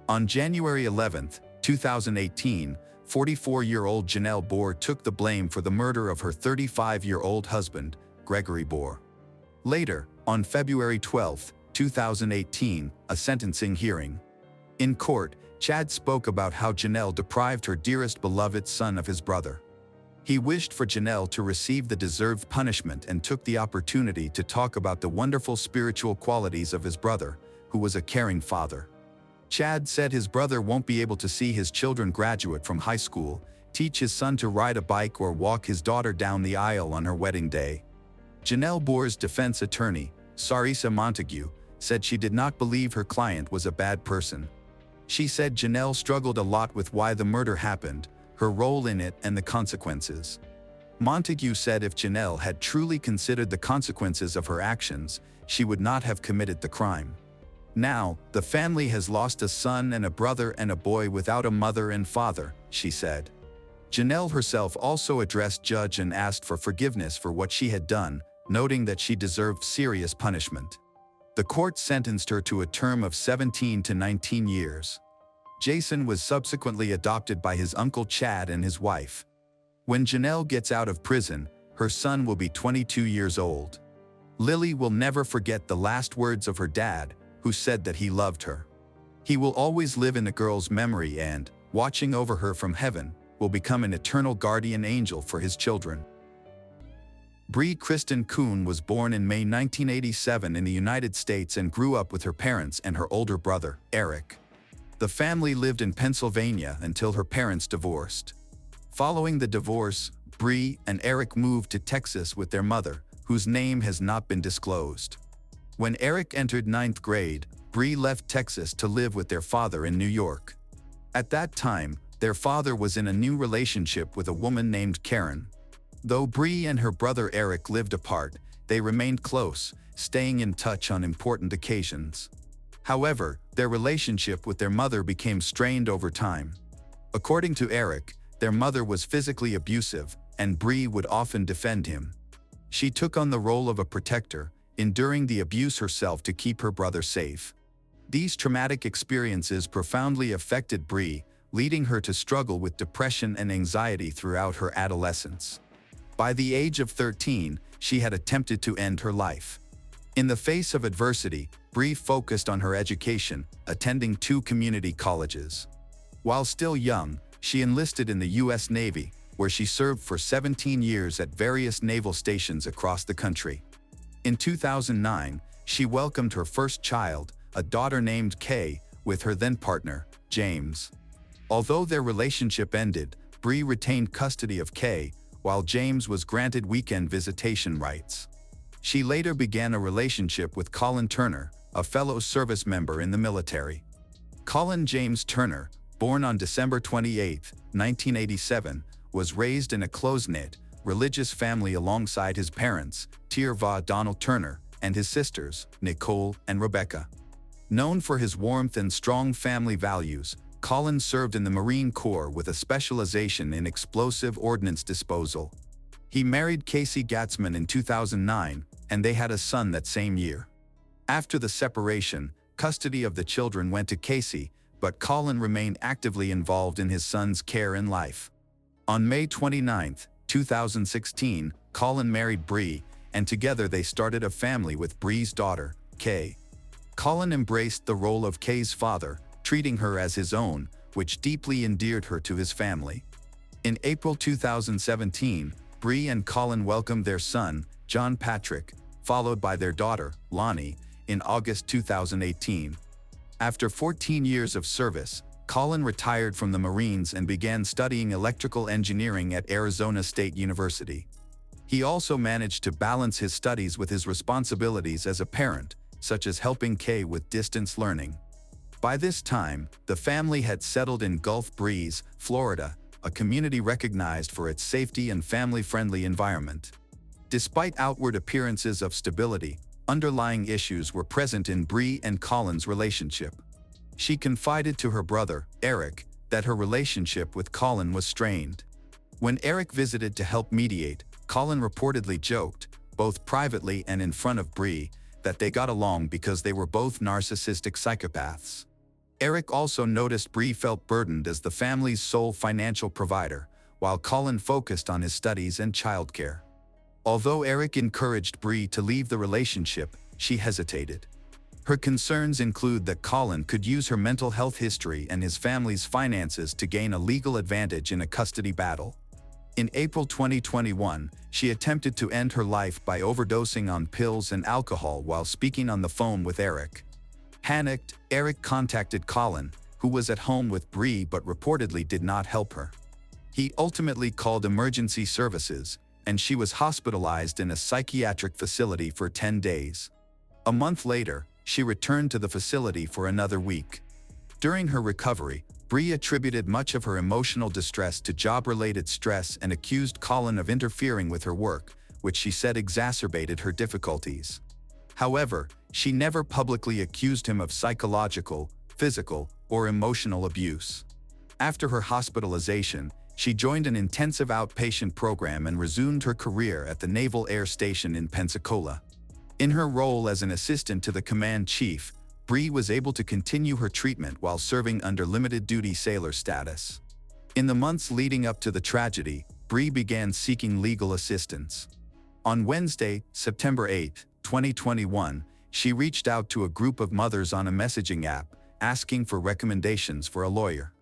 On January 11, 2018, 44-year-old Janelle Bohr took the blame for the murder of her 35-year-old husband, Gregory Bohr. Later, on February 12, 2018, a sentencing hearing. In court, Chad spoke about how Janelle deprived her dearest beloved son of his brother. He wished for Janelle to receive the deserved punishment and took the opportunity to talk about the wonderful spiritual qualities of his brother, who was a caring father. Chad said his brother won't be able to see his children graduate from high school, teach his son to ride a bike or walk his daughter down the aisle on her wedding day. Janelle Bohr's defense attorney, Sarisa Montague, said she did not believe her client was a bad person. She said Janelle struggled a lot with why the murder happened, her role in it, and the consequences. Montague said if Janelle had truly considered the consequences of her actions, she would not have committed the crime. Now, the family has lost a son and a brother and a boy without a mother and father, she said. Janelle herself also addressed Judge and asked for forgiveness for what she had done, noting that she deserved serious punishment. The court sentenced her to a term of 17 to 19 years. Jason was subsequently adopted by his uncle Chad and his wife. When Janelle gets out of prison, her son will be 22 years old. Lily will never forget the last words of her dad, who said that he loved her. He will always live in the girl's memory and, watching over her from heaven, will become an eternal guardian angel for his children. Bree Kristen Kuhn was born in May 1987 in the United States and grew up with her parents and her older brother, Eric. The family lived in Pennsylvania until her parents divorced. Following the divorce, Bree and Eric moved to Texas with their mother, whose name has not been disclosed. When Eric entered 9th grade, Bree left Texas to live with their father in New York. At that time, their father was in a new relationship with a woman named Karen. Though Bree and her brother Eric lived apart, they remained close, staying in touch on important occasions. However, their relationship with their mother became strained over time. According to Eric, their mother was physically abusive, and Bree would often defend him. She took on the role of a protector, enduring the abuse herself to keep her brother safe. These traumatic experiences profoundly affected Bree, leading her to struggle with depression and anxiety throughout her adolescence. By the age of 13, she had attempted to end her life. In the face of adversity, Bree focused on her education, attending 2 community colleges. While still young, she enlisted in the U.S. Navy, where she served for 17 years at various naval stations across the country. In 2009, she welcomed her first child, a daughter named Kay, with her then-partner, James. Although their relationship ended, Bree retained custody of Kay, while James was granted weekend visitation rights. She later began a relationship with Colin Turner, a fellow service member in the military. Colin James Turner, born on December 28, 1987, was raised in a close-knit, religious family alongside his parents, Tirva Donald Turner, and his sisters, Nicole and Rebecca. Known for his warmth and strong family values, Colin served in the Marine Corps with a specialization in explosive ordnance disposal. He married Casey Gatzman in 2009, and they had a son that same year. After the separation, custody of the children went to Casey, but Colin remained actively involved in his son's care and life. On May 29, 2016, Colin married Bree, and together they started a family with Bree's daughter, Kay. Colin embraced the role of Kay's father, treating her as his own, which deeply endeared her to his family. In April 2017, Bree and Colin welcomed their son, John Patrick, followed by their daughter, Lonnie, in August 2018. After 14 years of service, Colin retired from the Marines and began studying electrical engineering at Arizona State University. He also managed to balance his studies with his responsibilities as a parent, such as helping Kay with distance learning. By this time, the family had settled in Gulf Breeze, Florida, a community recognized for its safety and family-friendly environment. Despite outward appearances of stability, underlying issues were present in Bree and Colin's relationship. She confided to her brother, Eric, that her relationship with Colin was strained. When Eric visited to help mediate, Colin reportedly joked, both privately and in front of Bree, that they got along because they were both narcissistic psychopaths. Eric also noticed Bree felt burdened as the family's sole financial provider, while Colin focused on his studies and childcare. Although Eric encouraged Bree to leave the relationship, she hesitated. Her concerns include that Colin could use her mental health history and his family's finances to gain a legal advantage in a custody battle. In April 2021, she attempted to end her life by overdosing on pills and alcohol while speaking on the phone with Eric. Panicked, Eric contacted Colin, who was at home with Bree but reportedly did not help her. He ultimately called emergency services, and she was hospitalized in a psychiatric facility for 10 days. A month later, she returned to the facility for another week. During her recovery, Bree attributed much of her emotional distress to job-related stress and accused Colin of interfering with her work, which she said exacerbated her difficulties. However, she never publicly accused him of psychological, physical, or emotional abuse. After her hospitalization, she joined an intensive outpatient program and resumed her career at the Naval Air Station in Pensacola. In her role as an assistant to the command chief, Bree was able to continue her treatment while serving under limited-duty sailor status. In the months leading up to the tragedy, Bree began seeking legal assistance. On Wednesday, September 8, 2021, she reached out to a group of mothers on a messaging app, asking for recommendations for a lawyer.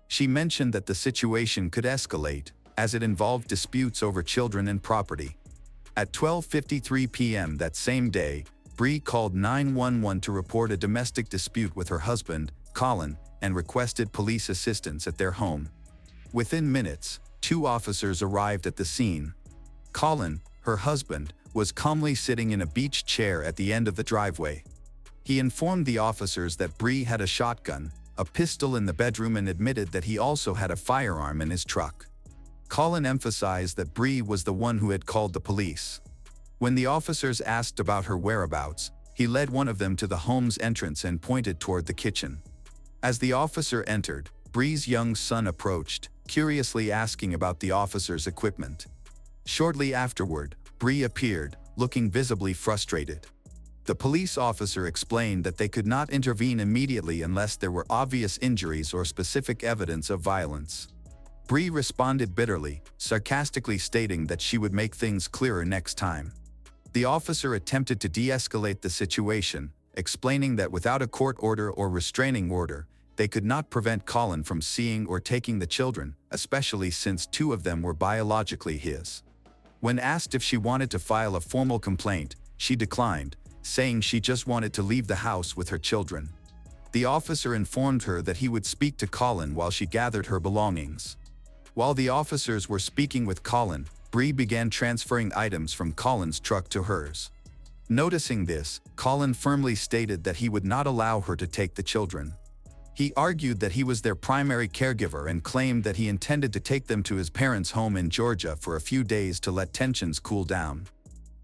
She mentioned that the situation could escalate, as it involved disputes over children and property. At 12:53 p.m. that same day, Bree called 911 to report a domestic dispute with her husband, Colin, and requested police assistance at their home. Within minutes, 2 officers arrived at the scene. Colin, her husband, was calmly sitting in a beach chair at the end of the driveway. He informed the officers that Bree had a shotgun, a pistol in the bedroom, and admitted that he also had a firearm in his truck. Colin emphasized that Bree was the one who had called the police. When the officers asked about her whereabouts, he led one of them to the home's entrance and pointed toward the kitchen. As the officer entered, Bree's young son approached, curiously asking about the officer's equipment. Shortly afterward, Bree appeared, looking visibly frustrated. The police officer explained that they could not intervene immediately unless there were obvious injuries or specific evidence of violence. Bree responded bitterly, sarcastically stating that she would make things clearer next time. The officer attempted to de-escalate the situation, explaining that without a court order or restraining order, they could not prevent Colin from seeing or taking the children, especially since 2 of them were biologically his. When asked if she wanted to file a formal complaint, she declined, saying she just wanted to leave the house with her children. The officer informed her that he would speak to Colin while she gathered her belongings. While the officers were speaking with Colin, Bree began transferring items from Colin's truck to hers. Noticing this, Colin firmly stated that he would not allow her to take the children. He argued that he was their primary caregiver and claimed that he intended to take them to his parents' home in Georgia for a few days to let tensions cool down.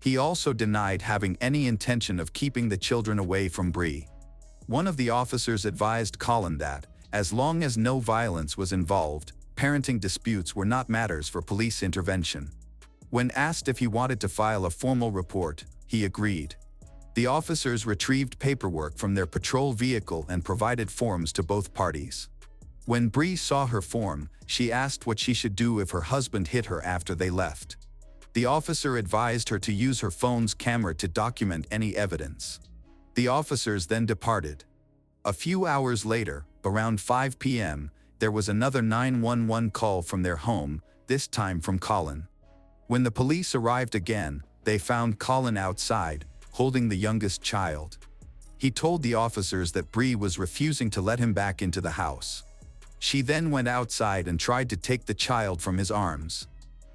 He also denied having any intention of keeping the children away from Bree. One of the officers advised Colin that, as long as no violence was involved, parenting disputes were not matters for police intervention. When asked if he wanted to file a formal report, he agreed. The officers retrieved paperwork from their patrol vehicle and provided forms to both parties. When Bree saw her form, she asked what she should do if her husband hit her after they left. The officer advised her to use her phone's camera to document any evidence. The officers then departed. A few hours later, around 5 p.m., there was another 911 call from their home, this time from Colin. When the police arrived again, they found Colin outside, holding the youngest child. He told the officers that Bree was refusing to let him back into the house. She then went outside and tried to take the child from his arms.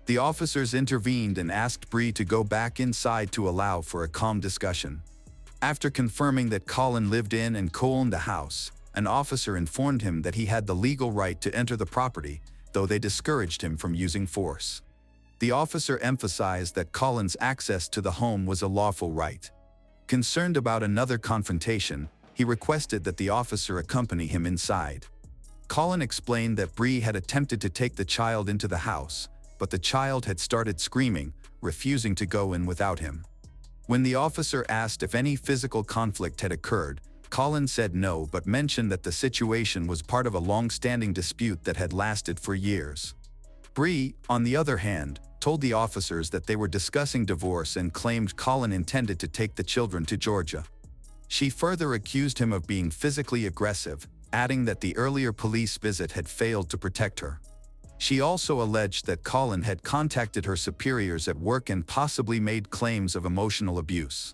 The officers intervened and asked Bree to go back inside to allow for a calm discussion. After confirming that Colin lived in and co-owned the house, an officer informed him that he had the legal right to enter the property, though they discouraged him from using force. The officer emphasized that Colin's access to the home was a lawful right. Concerned about another confrontation, he requested that the officer accompany him inside. Colin explained that Bree had attempted to take the child into the house, but the child had started screaming, refusing to go in without him. When the officer asked if any physical conflict had occurred, Colin said no but mentioned that the situation was part of a long-standing dispute that had lasted for years. Bree, on the other hand, told the officers that they were discussing divorce and claimed Colin intended to take the children to Georgia. She further accused him of being physically aggressive, adding that the earlier police visit had failed to protect her. She also alleged that Colin had contacted her superiors at work and possibly made claims of emotional abuse.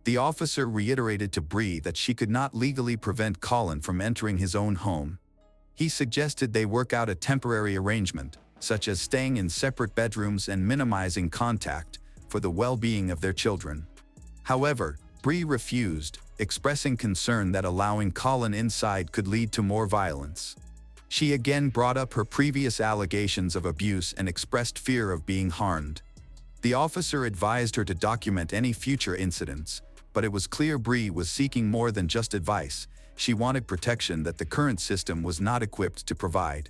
The officer reiterated to Bree that she could not legally prevent Colin from entering his own home. He suggested they work out a temporary arrangement, such as staying in separate bedrooms and minimizing contact, for the well-being of their children. However, Bree refused, expressing concern that allowing Colin inside could lead to more violence. She again brought up her previous allegations of abuse and expressed fear of being harmed. The officer advised her to document any future incidents, but it was clear Bree was seeking more than just advice. She wanted protection that the current system was not equipped to provide.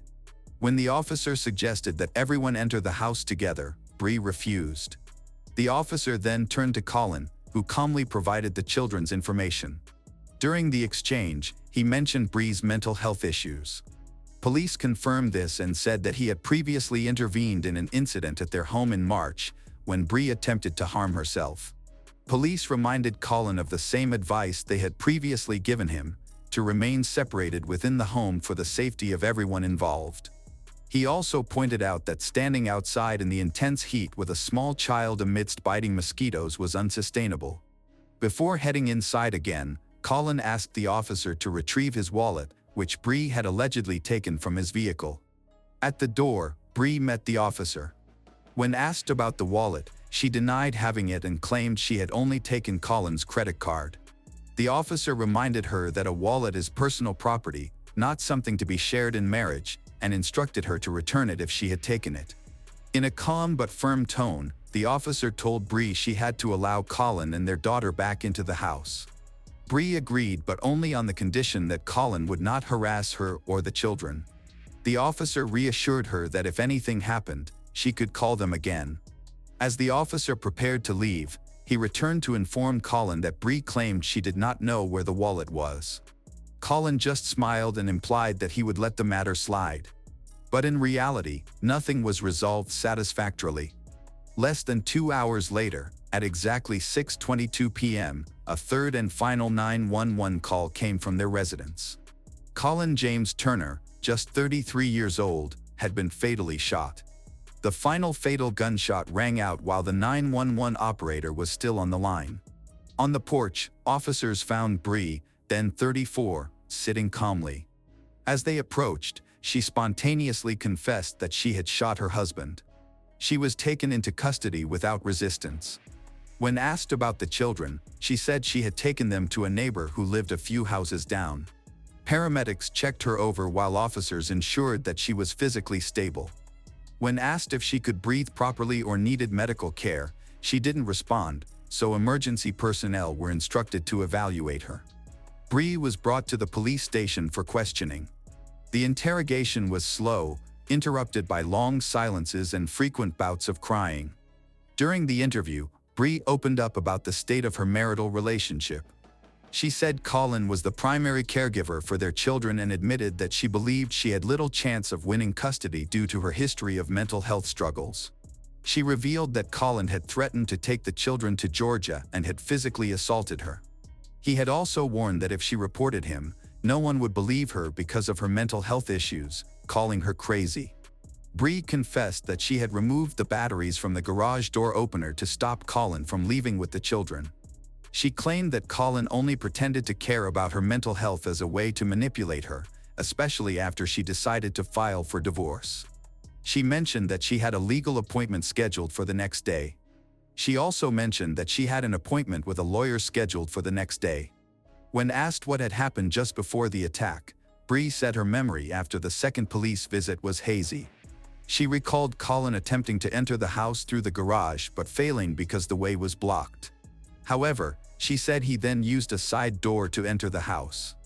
When the officer suggested that everyone enter the house together, Bree refused. The officer then turned to Colin, who calmly provided the children's information. During the exchange, he mentioned Bree's mental health issues. Police confirmed this and said that he had previously intervened in an incident at their home in March, when Bree attempted to harm herself. Police reminded Colin of the same advice they had previously given him, to remain separated within the home for the safety of everyone involved. He also pointed out that standing outside in the intense heat with a small child amidst biting mosquitoes was unsustainable. Before heading inside again, Colin asked the officer to retrieve his wallet, which Bree had allegedly taken from his vehicle. At the door, Bree met the officer. When asked about the wallet, she denied having it and claimed she had only taken Colin's credit card. The officer reminded her that a wallet is personal property, not something to be shared in marriage, and instructed her to return it if she had taken it. In a calm but firm tone, the officer told Bree she had to allow Colin and their daughter back into the house. Bree agreed, but only on the condition that Colin would not harass her or the children. The officer reassured her that if anything happened, she could call them again. As the officer prepared to leave, he returned to inform Colin that Bree claimed she did not know where the wallet was. Colin just smiled and implied that he would let the matter slide. But in reality, nothing was resolved satisfactorily. Less than 2 hours later, at exactly 6:22 p.m., a third and final 911 call came from their residence. Colin James Turner, just 33 years old, had been fatally shot. The final fatal gunshot rang out while the 911 operator was still on the line. On the porch, officers found Bree, then 34, sitting calmly. As they approached, she spontaneously confessed that she had shot her husband. She was taken into custody without resistance. When asked about the children, she said she had taken them to a neighbor who lived a few houses down. Paramedics checked her over while officers ensured that she was physically stable. When asked if she could breathe properly or needed medical care, she didn't respond, so emergency personnel were instructed to evaluate her. Bree was brought to the police station for questioning. The interrogation was slow, interrupted by long silences and frequent bouts of crying. During the interview, Bree opened up about the state of her marital relationship. She said Colin was the primary caregiver for their children and admitted that she believed she had little chance of winning custody due to her history of mental health struggles. She revealed that Colin had threatened to take the children to Georgia and had physically assaulted her. He had also warned that if she reported him, no one would believe her because of her mental health issues, calling her crazy. Bree confessed that she had removed the batteries from the garage door opener to stop Colin from leaving with the children. She claimed that Colin only pretended to care about her mental health as a way to manipulate her, especially after she decided to file for divorce. She mentioned that she had a legal appointment scheduled for the next day. She also mentioned that she had an appointment with a lawyer scheduled for the next day. When asked what had happened just before the attack, Bree said her memory after the second police visit was hazy. She recalled Colin attempting to enter the house through the garage but failing because the way was blocked. However, she said he then used a side door to enter the house.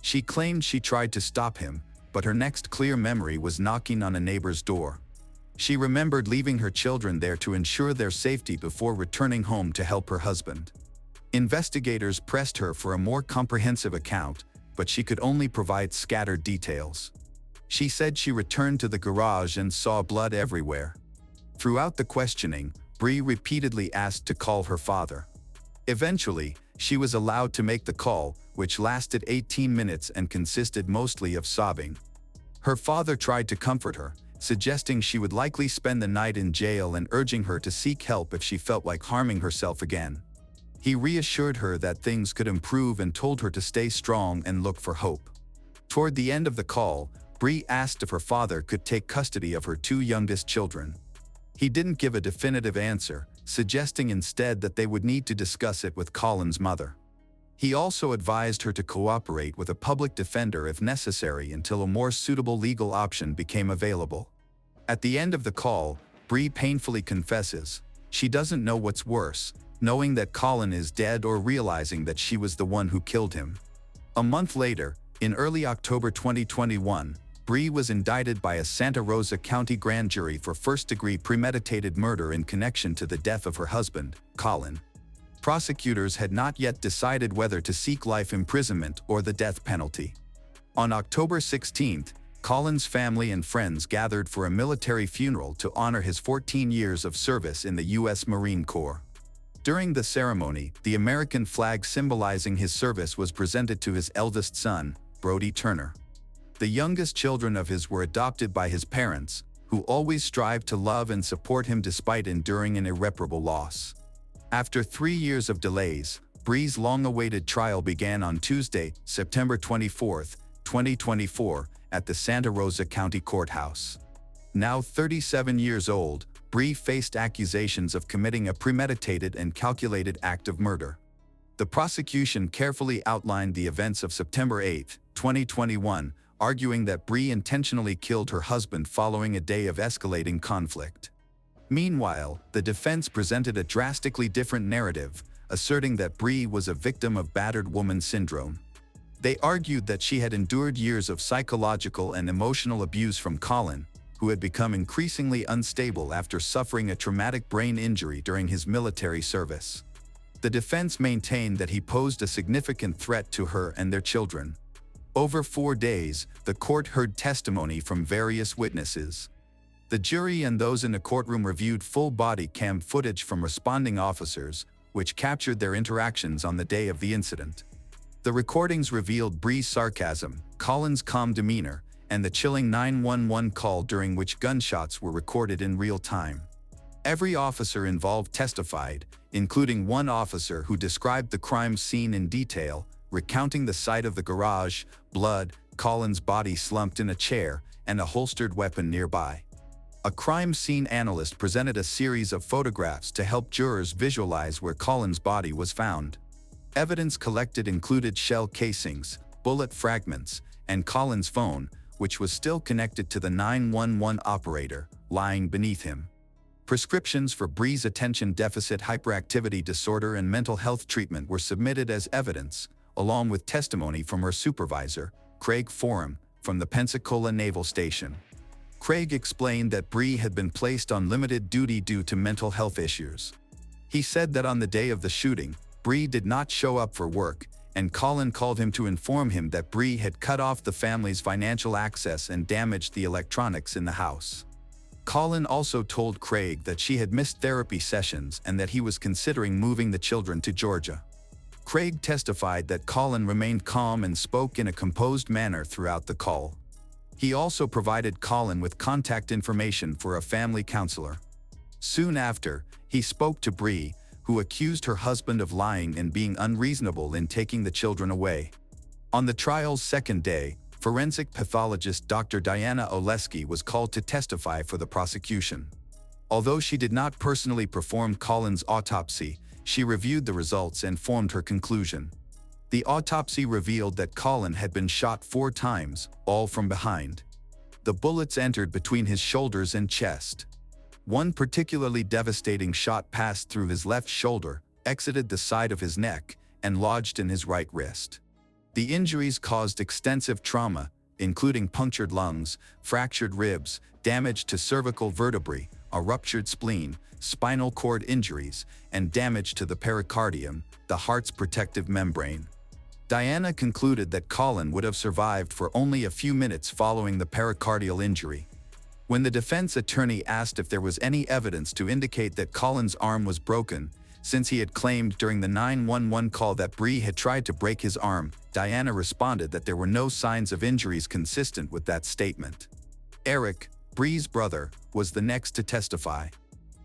She claimed she tried to stop him, but her next clear memory was knocking on a neighbor's door. She remembered leaving her children there to ensure their safety before returning home to help her husband. Investigators pressed her for a more comprehensive account, but she could only provide scattered details. She said she returned to the garage and saw blood everywhere. Throughout the questioning, Bree repeatedly asked to call her father. Eventually, she was allowed to make the call, which lasted 18 minutes and consisted mostly of sobbing. Her father tried to comfort her, suggesting she would likely spend the night in jail and urging her to seek help if she felt like harming herself again. He reassured her that things could improve and told her to stay strong and look for hope. Toward the end of the call, Bree asked if her father could take custody of her two youngest children. He didn't give a definitive answer, suggesting instead that they would need to discuss it with Colin's mother. He also advised her to cooperate with a public defender if necessary until a more suitable legal option became available. At the end of the call, Bree painfully confesses, she doesn't know what's worse, knowing that Colin is dead or realizing that she was the one who killed him. A month later, in early October 2021, Bree was indicted by a Santa Rosa County grand jury for first-degree premeditated murder in connection to the death of her husband, Colin. Prosecutors had not yet decided whether to seek life imprisonment or the death penalty. On October 16, Colin's family and friends gathered for a military funeral to honor his 14 years of service in the U.S. Marine Corps. During the ceremony, the American flag symbolizing his service was presented to his eldest son, Brody Turner. The youngest children of his were adopted by his parents, who always strived to love and support him despite enduring an irreparable loss. After 3 years of delays, Bree's long-awaited trial began on Tuesday, September 24, 2024, at the Santa Rosa County Courthouse. Now 37 years old, Bree faced accusations of committing a premeditated and calculated act of murder. The prosecution carefully outlined the events of September 8, 2021, arguing that Bree intentionally killed her husband following a day of escalating conflict. Meanwhile, the defense presented a drastically different narrative, asserting that Bree was a victim of battered woman syndrome. They argued that she had endured years of psychological and emotional abuse from Colin, who had become increasingly unstable after suffering a traumatic brain injury during his military service. The defense maintained that he posed a significant threat to her and their children. Over 4 days, the court heard testimony from various witnesses. The jury and those in the courtroom reviewed full body cam footage from responding officers, which captured their interactions on the day of the incident. The recordings revealed Bree's sarcasm, Colin's calm demeanor, and the chilling 911 call during which gunshots were recorded in real time. Every officer involved testified, including one officer who described the crime scene in detail, recounting the sight of the garage, blood, Colin's body slumped in a chair, and a holstered weapon nearby. A crime scene analyst presented a series of photographs to help jurors visualize where Colin's body was found. Evidence collected included shell casings, bullet fragments, and Colin's phone, which was still connected to the 911 operator, lying beneath him. Prescriptions for Bree's attention deficit hyperactivity disorder and mental health treatment were submitted as evidence, along with testimony from her supervisor, Craig Forum, from the Pensacola Naval Station. Craig explained that Bree had been placed on limited duty due to mental health issues. He said that on the day of the shooting, Bree did not show up for work, and Colin called him to inform him that Bree had cut off the family's financial access and damaged the electronics in the house. Colin also told Craig that she had missed therapy sessions and that he was considering moving the children to Georgia. Craig testified that Colin remained calm and spoke in a composed manner throughout the call. He also provided Colin with contact information for a family counselor. Soon after, he spoke to Bree, who accused her husband of lying and being unreasonable in taking the children away. On the trial's second day, forensic pathologist Dr. Diana Oleski was called to testify for the prosecution. Although she did not personally perform Colin's autopsy, she reviewed the results and formed her conclusion. The autopsy revealed that Colin had been shot 4 times, all from behind. The bullets entered between his shoulders and chest. One particularly devastating shot passed through his left shoulder, exited the side of his neck, and lodged in his right wrist. The injuries caused extensive trauma, including punctured lungs, fractured ribs, damage to cervical vertebrae, a ruptured spleen, spinal cord injuries, and damage to the pericardium, the heart's protective membrane. Diana concluded that Colin would have survived for only a few minutes following the pericardial injury. When the defense attorney asked if there was any evidence to indicate that Colin's arm was broken, since he had claimed during the 911 call that Bree had tried to break his arm, Diana responded that there were no signs of injuries consistent with that statement. Eric, Bree's brother, was the next to testify.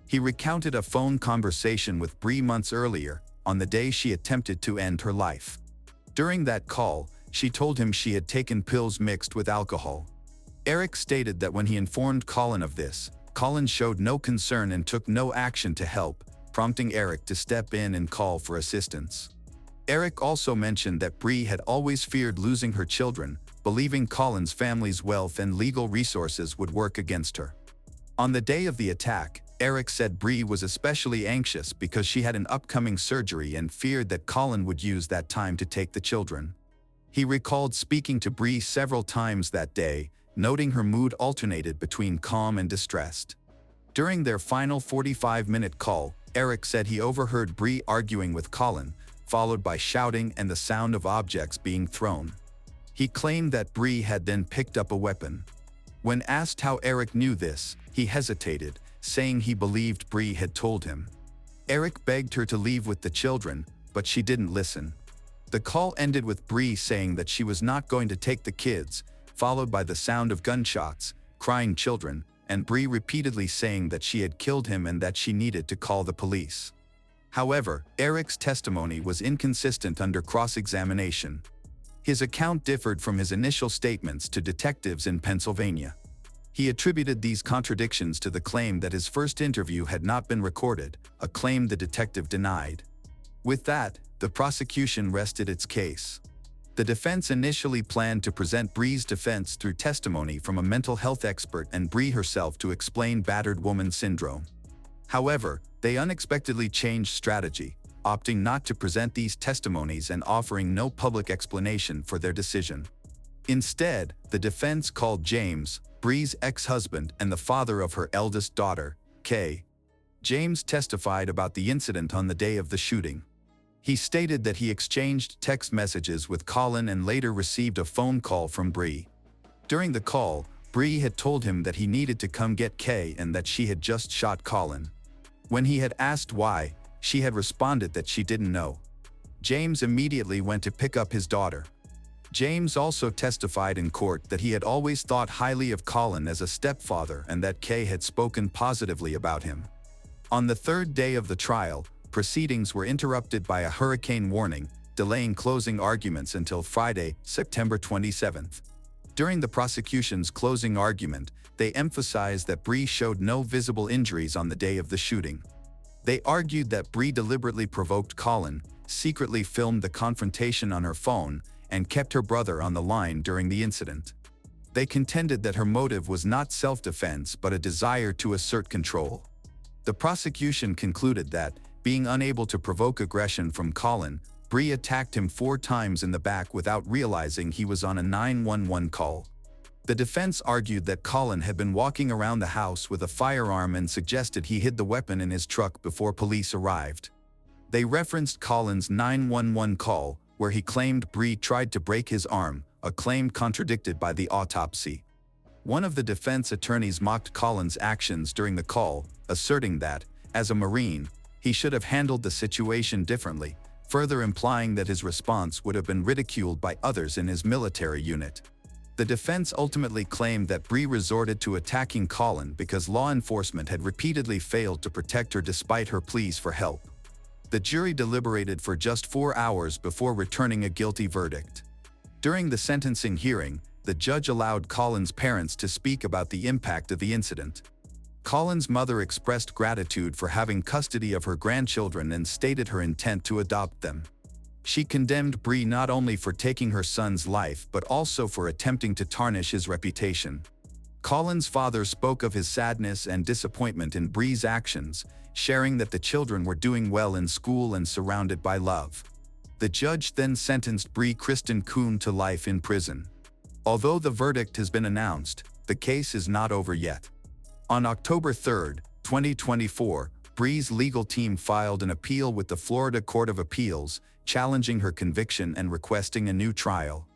He recounted a phone conversation with Bree months earlier, on the day she attempted to end her life. During that call, she told him she had taken pills mixed with alcohol. Eric stated that when he informed Colin of this, Colin showed no concern and took no action to help, prompting Eric to step in and call for assistance. Eric also mentioned that Bree had always feared losing her children, believing Colin's family's wealth and legal resources would work against her. On the day of the attack, Eric said Bree was especially anxious because she had an upcoming surgery and feared that Colin would use that time to take the children. He recalled speaking to Bree several times that day, noting her mood alternated between calm and distressed. During their final 45-minute call, Eric said he overheard Bree arguing with Colin, followed by shouting and the sound of objects being thrown. He claimed that Bree had then picked up a weapon. When asked how Eric knew this, he hesitated, saying he believed Bree had told him. Eric begged her to leave with the children, but she didn't listen. The call ended with Bree saying that she was not going to take the kids, followed by the sound of gunshots, crying children, and Bree repeatedly saying that she had killed him and that she needed to call the police. However, Eric's testimony was inconsistent under cross-examination. His account differed from his initial statements to detectives in Pennsylvania. He attributed these contradictions to the claim that his first interview had not been recorded, a claim the detective denied. With that, the prosecution rested its case. The defense initially planned to present Bree's defense through testimony from a mental health expert and Bree herself to explain battered woman syndrome. However, they unexpectedly changed strategy, opting not to present these testimonies and offering no public explanation for their decision. Instead, the defense called James, Bree's ex-husband and the father of her eldest daughter, Kay. James testified about the incident on the day of the shooting. He stated that he exchanged text messages with Colin and later received a phone call from Bree. During the call, Bree had told him that he needed to come get Kay and that she had just shot Colin. When he had asked why, she had responded that she didn't know. James immediately went to pick up his daughter. James also testified in court that he had always thought highly of Colin as a stepfather and that Kay had spoken positively about him. On the third day of the trial, proceedings were interrupted by a hurricane warning, delaying closing arguments until Friday, September 27th. During the prosecution's closing argument, they emphasized that Bree showed no visible injuries on the day of the shooting. They argued that Bree deliberately provoked Colin, secretly filmed the confrontation on her phone, and kept her brother on the line during the incident. They contended that her motive was not self-defense but a desire to assert control. The prosecution concluded that, being unable to provoke aggression from Colin, Bree attacked him 4 times in the back without realizing he was on a 911 call. The defense argued that Colin had been walking around the house with a firearm and suggested he hid the weapon in his truck before police arrived. They referenced Colin's 911 call, where he claimed Bree tried to break his arm, a claim contradicted by the autopsy. One of the defense attorneys mocked Colin's actions during the call, asserting that, as a Marine, he should have handled the situation differently, further implying that his response would have been ridiculed by others in his military unit. The defense ultimately claimed that Bree resorted to attacking Colin because law enforcement had repeatedly failed to protect her despite her pleas for help. The jury deliberated for just 4 hours before returning a guilty verdict. During the sentencing hearing, the judge allowed Colin's parents to speak about the impact of the incident. Colin's mother expressed gratitude for having custody of her grandchildren and stated her intent to adopt them. She condemned Bree not only for taking her son's life but also for attempting to tarnish his reputation. Colin's father spoke of his sadness and disappointment in Bree's actions, sharing that the children were doing well in school and surrounded by love. The judge then sentenced Bree Kristen Kuhn to life in prison. Although the verdict has been announced, the case is not over yet. On October 3, 2024, Bree's legal team filed an appeal with the Florida Court of Appeals, challenging her conviction and requesting a new trial.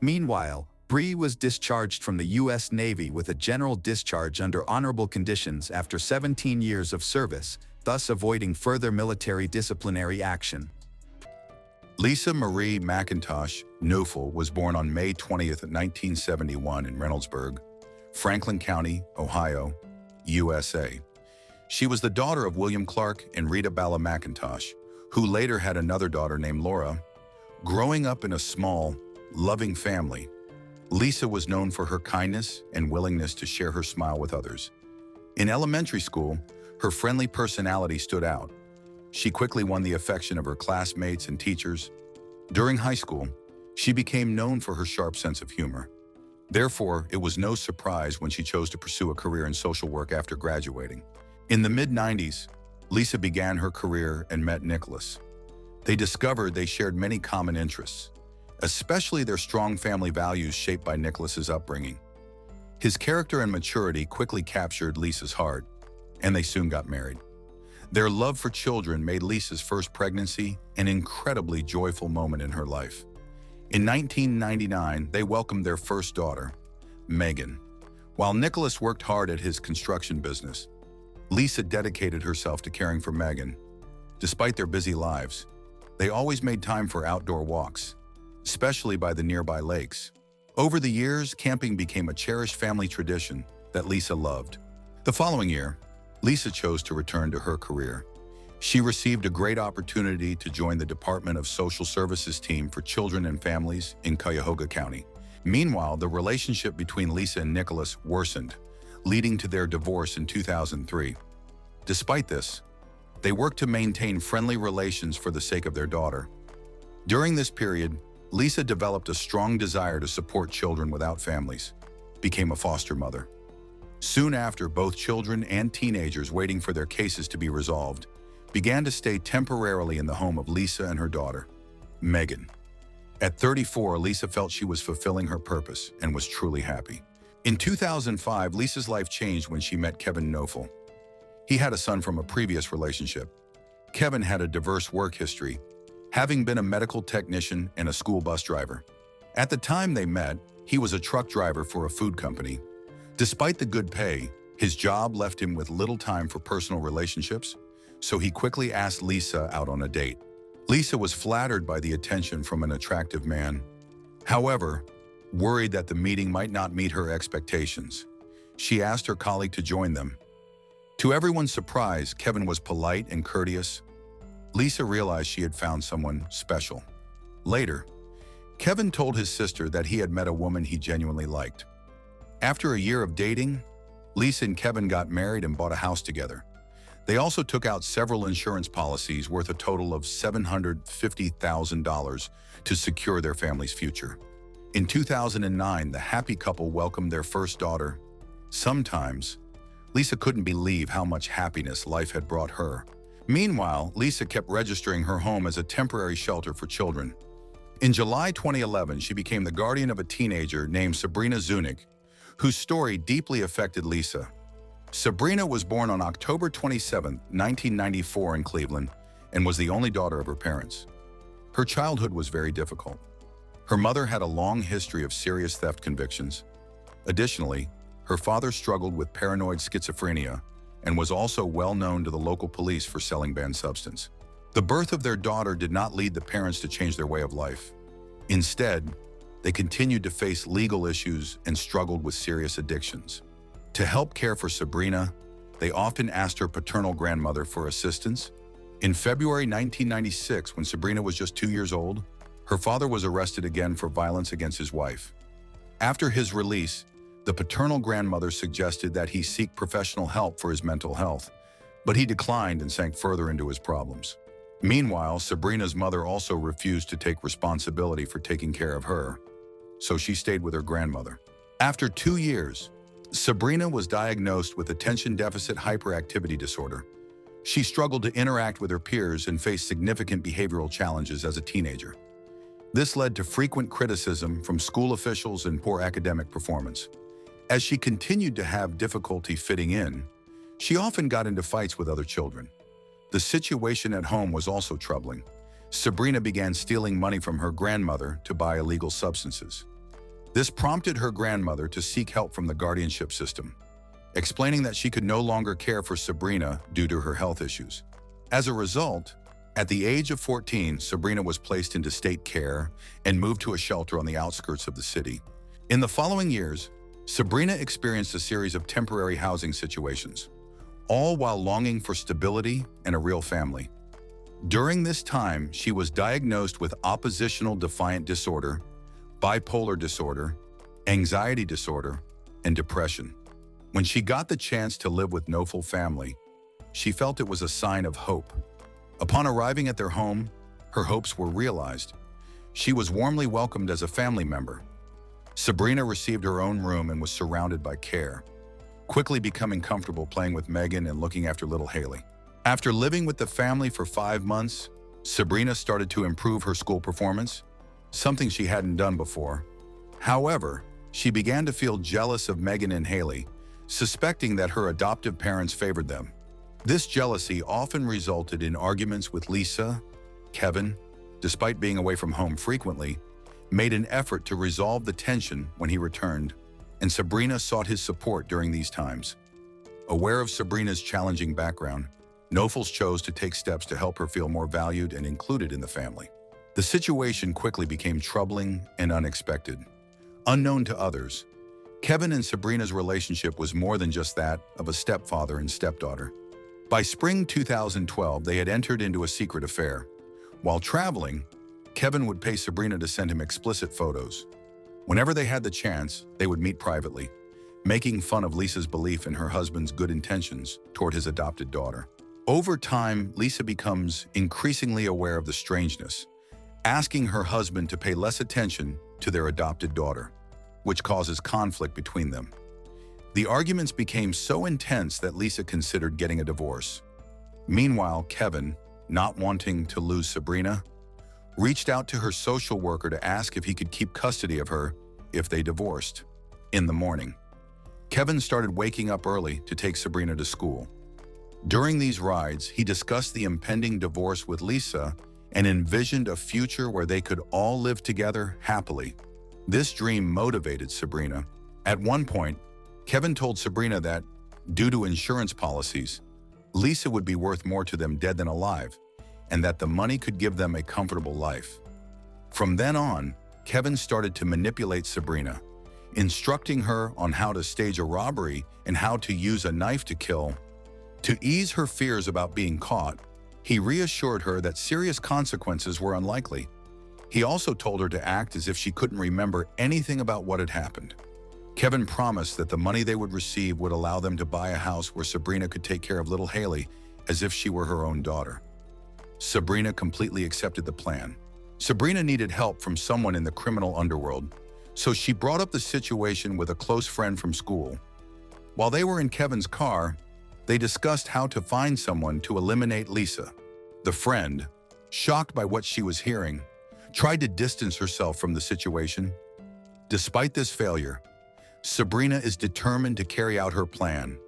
Meanwhile, Bree was discharged from the U.S. Navy with a general discharge under honorable conditions after 17 years of service, thus avoiding further military disciplinary action. Lisa Marie McIntosh Neufel was born on May 20, 1971 in Reynoldsburg, Franklin County, Ohio, USA. She was the daughter of William Clark and Rita Bala McIntosh, who later had another daughter named Laura. Growing up in a small, loving family, Lisa was known for her kindness and willingness to share her smile with others. In elementary school, her friendly personality stood out. She quickly won the affection of her classmates and teachers. During high school, she became known for her sharp sense of humor. Therefore, it was no surprise when she chose to pursue a career in social work after graduating. In the mid-90s, Lisa began her career and met Nicholas. They discovered they shared many common interests, especially their strong family values shaped by Nicholas's upbringing. His character and maturity quickly captured Lisa's heart, and they soon got married. Their love for children made Lisa's first pregnancy an incredibly joyful moment in her life. In 1999, they welcomed their first daughter, Megan. While Nicholas worked hard at his construction business, Lisa dedicated herself to caring for Megan. Despite their busy lives, they always made time for outdoor walks, especially by the nearby lakes. Over the years, camping became a cherished family tradition that Lisa loved. The following year, Lisa chose to return to her career. She received a great opportunity to join the Department of Social Services team for children and families in Cuyahoga County. Meanwhile, the relationship between Lisa and Nicholas worsened, leading to their divorce in 2003. Despite this, they worked to maintain friendly relations for the sake of their daughter. During this period, Lisa developed a strong desire to support children without families, became a foster mother. Soon after, both children and teenagers waiting for their cases to be resolved began to stay temporarily in the home of Lisa and her daughter, Megan. At 34, Lisa felt she was fulfilling her purpose and was truly happy. In 2005, Lisa's life changed when she met Kevin Knofel. He had a son from a previous relationship. Kevin had a diverse work history, having been a medical technician and a school bus driver. At the time they met, he was a truck driver for a food company. Despite the good pay, his job left him with little time for personal relationships, so he quickly asked Lisa out on a date. Lisa was flattered by the attention from an attractive man. However, worried that the meeting might not meet her expectations, she asked her colleague to join them. To everyone's surprise, Kevin was polite and courteous. Lisa realized she had found someone special. Later, Kevin told his sister that he had met a woman he genuinely liked. After a year of dating, Lisa and Kevin got married and bought a house together. They also took out several insurance policies worth a total of $750,000 to secure their family's future. In 2009, the happy couple welcomed their first daughter. Sometimes, Lisa couldn't believe how much happiness life had brought her. Meanwhile, Lisa kept registering her home as a temporary shelter for children. In July 2011, she became the guardian of a teenager named Sabrina Zunick, whose story deeply affected Lisa. Sabrina was born on October 27, 1994 in Cleveland, and was the only daughter of her parents. Her childhood was very difficult. Her mother had a long history of serious theft convictions. Additionally, her father struggled with paranoid schizophrenia and was also well known to the local police for selling banned substance. The birth of their daughter did not lead the parents to change their way of life. Instead, they continued to face legal issues and struggled with serious addictions. To help care for Sabrina, they often asked her paternal grandmother for assistance. In February 1996, when Sabrina was just 2 years old, her father was arrested again for violence against his wife. After his release, the paternal grandmother suggested that he seek professional help for his mental health, but he declined and sank further into his problems. Meanwhile, Sabrina's mother also refused to take responsibility for taking care of her, so she stayed with her grandmother. After 2 years, Sabrina was diagnosed with attention deficit hyperactivity disorder. She struggled to interact with her peers and faced significant behavioral challenges as a teenager. This led to frequent criticism from school officials and poor academic performance. As she continued to have difficulty fitting in, she often got into fights with other children. The situation at home was also troubling. Sabrina began stealing money from her grandmother to buy illegal substances. This prompted her grandmother to seek help from the guardianship system, explaining that she could no longer care for Sabrina due to her health issues. As a result, at the age of 14, Sabrina was placed into state care and moved to a shelter on the outskirts of the city. In the following years, Sabrina experienced a series of temporary housing situations, all while longing for stability and a real family. During this time, she was diagnosed with oppositional defiant disorder, bipolar disorder, anxiety disorder, and depression. When she got the chance to live with Knofel family, she felt it was a sign of hope. Upon arriving at their home, her hopes were realized. She was warmly welcomed as a family member. Sabrina received her own room and was surrounded by care, quickly becoming comfortable playing with Megan and looking after little Haley. After living with the family for 5 months, Sabrina started to improve her school performance, something she hadn't done before. However, she began to feel jealous of Megan and Haley, suspecting that her adoptive parents favored them. This jealousy often resulted in arguments with Lisa. Kevin, despite being away from home frequently, made an effort to resolve the tension when he returned, and Sabrina sought his support during these times. Aware of Sabrina's challenging background, Knofels chose to take steps to help her feel more valued and included in the family. The situation quickly became troubling and unexpected. Unknown to others, Kevin and Sabrina's relationship was more than just that of a stepfather and stepdaughter. By spring 2012, they had entered into a secret affair. While traveling, Kevin would pay Sabrina to send him explicit photos. Whenever they had the chance, they would meet privately, making fun of Lisa's belief in her husband's good intentions toward his adopted daughter. Over time, Lisa becomes increasingly aware of the strangeness, asking her husband to pay less attention to their adopted daughter, which causes conflict between them. The arguments became so intense that Lisa considered getting a divorce. Meanwhile, Kevin, not wanting to lose Sabrina, reached out to her social worker to ask if he could keep custody of her if they divorced. In the morning, Kevin started waking up early to take Sabrina to school. During these rides, he discussed the impending divorce with Lisa and envisioned a future where they could all live together happily. This dream motivated Sabrina. At one point, Kevin told Sabrina that, due to insurance policies, Lisa would be worth more to them dead than alive, and that the money could give them a comfortable life. From then on, Kevin started to manipulate Sabrina, instructing her on how to stage a robbery and how to use a knife to kill. To ease her fears about being caught, he reassured her that serious consequences were unlikely. He also told her to act as if she couldn't remember anything about what had happened. Kevin promised that the money they would receive would allow them to buy a house where Sabrina could take care of little Haley as if she were her own daughter. Sabrina completely accepted the plan. Sabrina needed help from someone in the criminal underworld, so she brought up the situation with a close friend from school. While they were in Kevin's car, they discussed how to find someone to eliminate Lisa. The friend, shocked by what she was hearing, tried to distance herself from the situation. Despite this failure, Sabrina is determined to carry out her plan.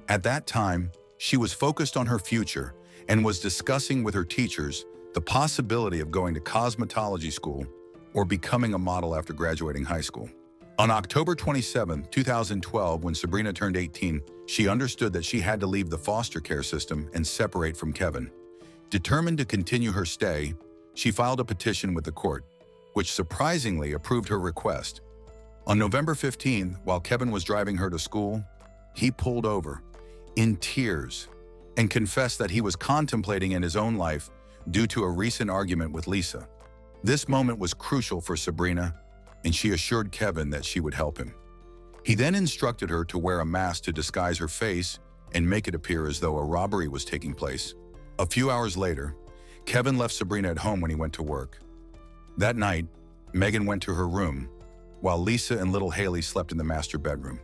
At that time, she was focused on her future and was discussing with her teachers the possibility of going to cosmetology school or becoming a model after graduating high school. On October 27, 2012, when Sabrina turned 18, she understood that she had to leave the foster care system and separate from Kevin. Determined to continue her stay, she filed a petition with the court, which surprisingly approved her request. On November 15, while Kevin was driving her to school, he pulled over, in tears, and confessed that he was contemplating in his own life due to a recent argument with Lisa. This moment was crucial for Sabrina, and she assured Kevin that she would help him. He then instructed her to wear a mask to disguise her face and make it appear as though a robbery was taking place. A few hours later, Kevin left Sabrina at home when he went to work. That night, Megan went to her room, while Lisa and little Haley slept in the master bedroom.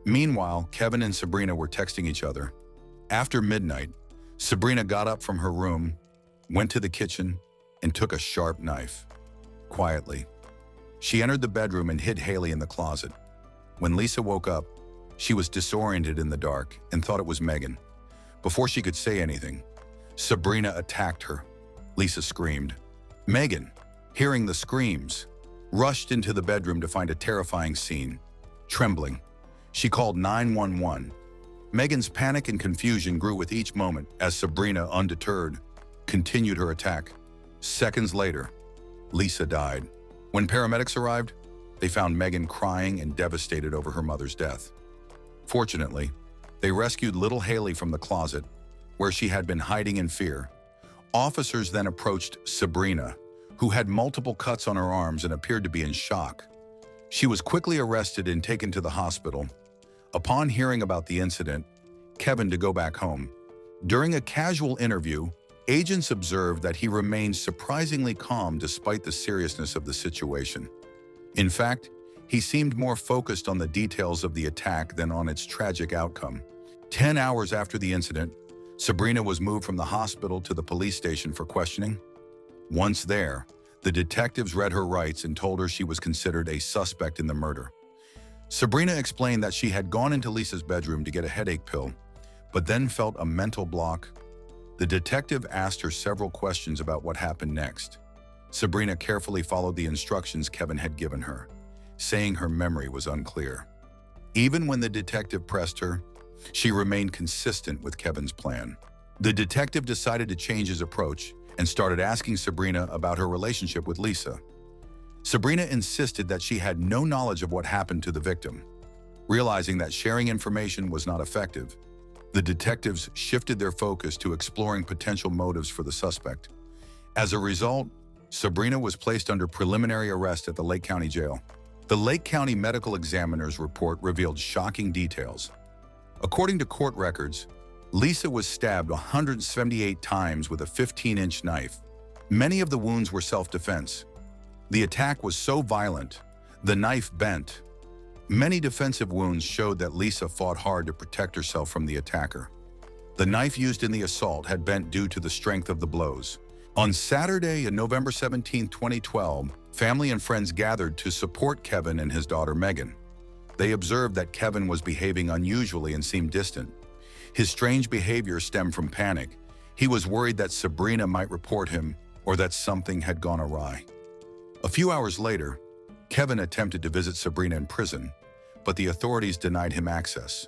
Meanwhile, Kevin and Sabrina were texting each other. After midnight, Sabrina got up from her room, went to the kitchen, and took a sharp knife. Quietly, she entered the bedroom and hid Haley in the closet. When Lisa woke up, she was disoriented in the dark and thought it was Megan. Before she could say anything, Sabrina attacked her. Lisa screamed. Megan, hearing the screams, rushed into the bedroom to find a terrifying scene. Trembling, she called 911. Megan's panic and confusion grew with each moment as Sabrina, undeterred, continued her attack. Seconds later, Lisa died. When paramedics arrived, they found Megan crying and devastated over her mother's death. Fortunately, they rescued little Haley from the closet, where she had been hiding in fear. Officers then approached Sabrina, who had multiple cuts on her arms and appeared to be in shock. She was quickly arrested and taken to the hospital. Upon hearing about the incident, Kevin to go back home. During a casual interview, agents observed that he remained surprisingly calm despite the seriousness of the situation. In fact, he seemed more focused on the details of the attack than on its tragic outcome. 10 hours after the incident, Sabrina was moved from the hospital to the police station for questioning. Once there, the detectives read her rights and told her she was considered a suspect in the murder. Sabrina explained that she had gone into Lisa's bedroom to get a headache pill, but then felt a mental block. The detective asked her several questions about what happened next. Sabrina carefully followed the instructions Kevin had given her, saying her memory was unclear. Even when the detective pressed her, she remained consistent with Kevin's plan. The detective decided to change his approach and started asking Sabrina about her relationship with Lisa. Sabrina insisted that she had no knowledge of what happened to the victim. Realizing that sharing information was not effective, the detectives shifted their focus to exploring potential motives for the suspect. As a result, Sabrina was placed under preliminary arrest at the Lake County Jail. The Lake County Medical Examiner's report revealed shocking details. According to court records, Lisa was stabbed 178 times with a 15-inch knife. Many of the wounds were self-defense. The attack was so violent, the knife bent, Many defensive wounds showed that Lisa fought hard to protect herself from the attacker. The knife used in the assault had bent due to the strength of the blows. On Saturday, November 17, 2012, family and friends gathered to support Kevin and his daughter Megan. They observed that Kevin was behaving unusually and seemed distant. His strange behavior stemmed from panic. He was worried that Sabrina might report him or that something had gone awry. A few hours later, Kevin attempted to visit Sabrina in prison, but the authorities denied him access.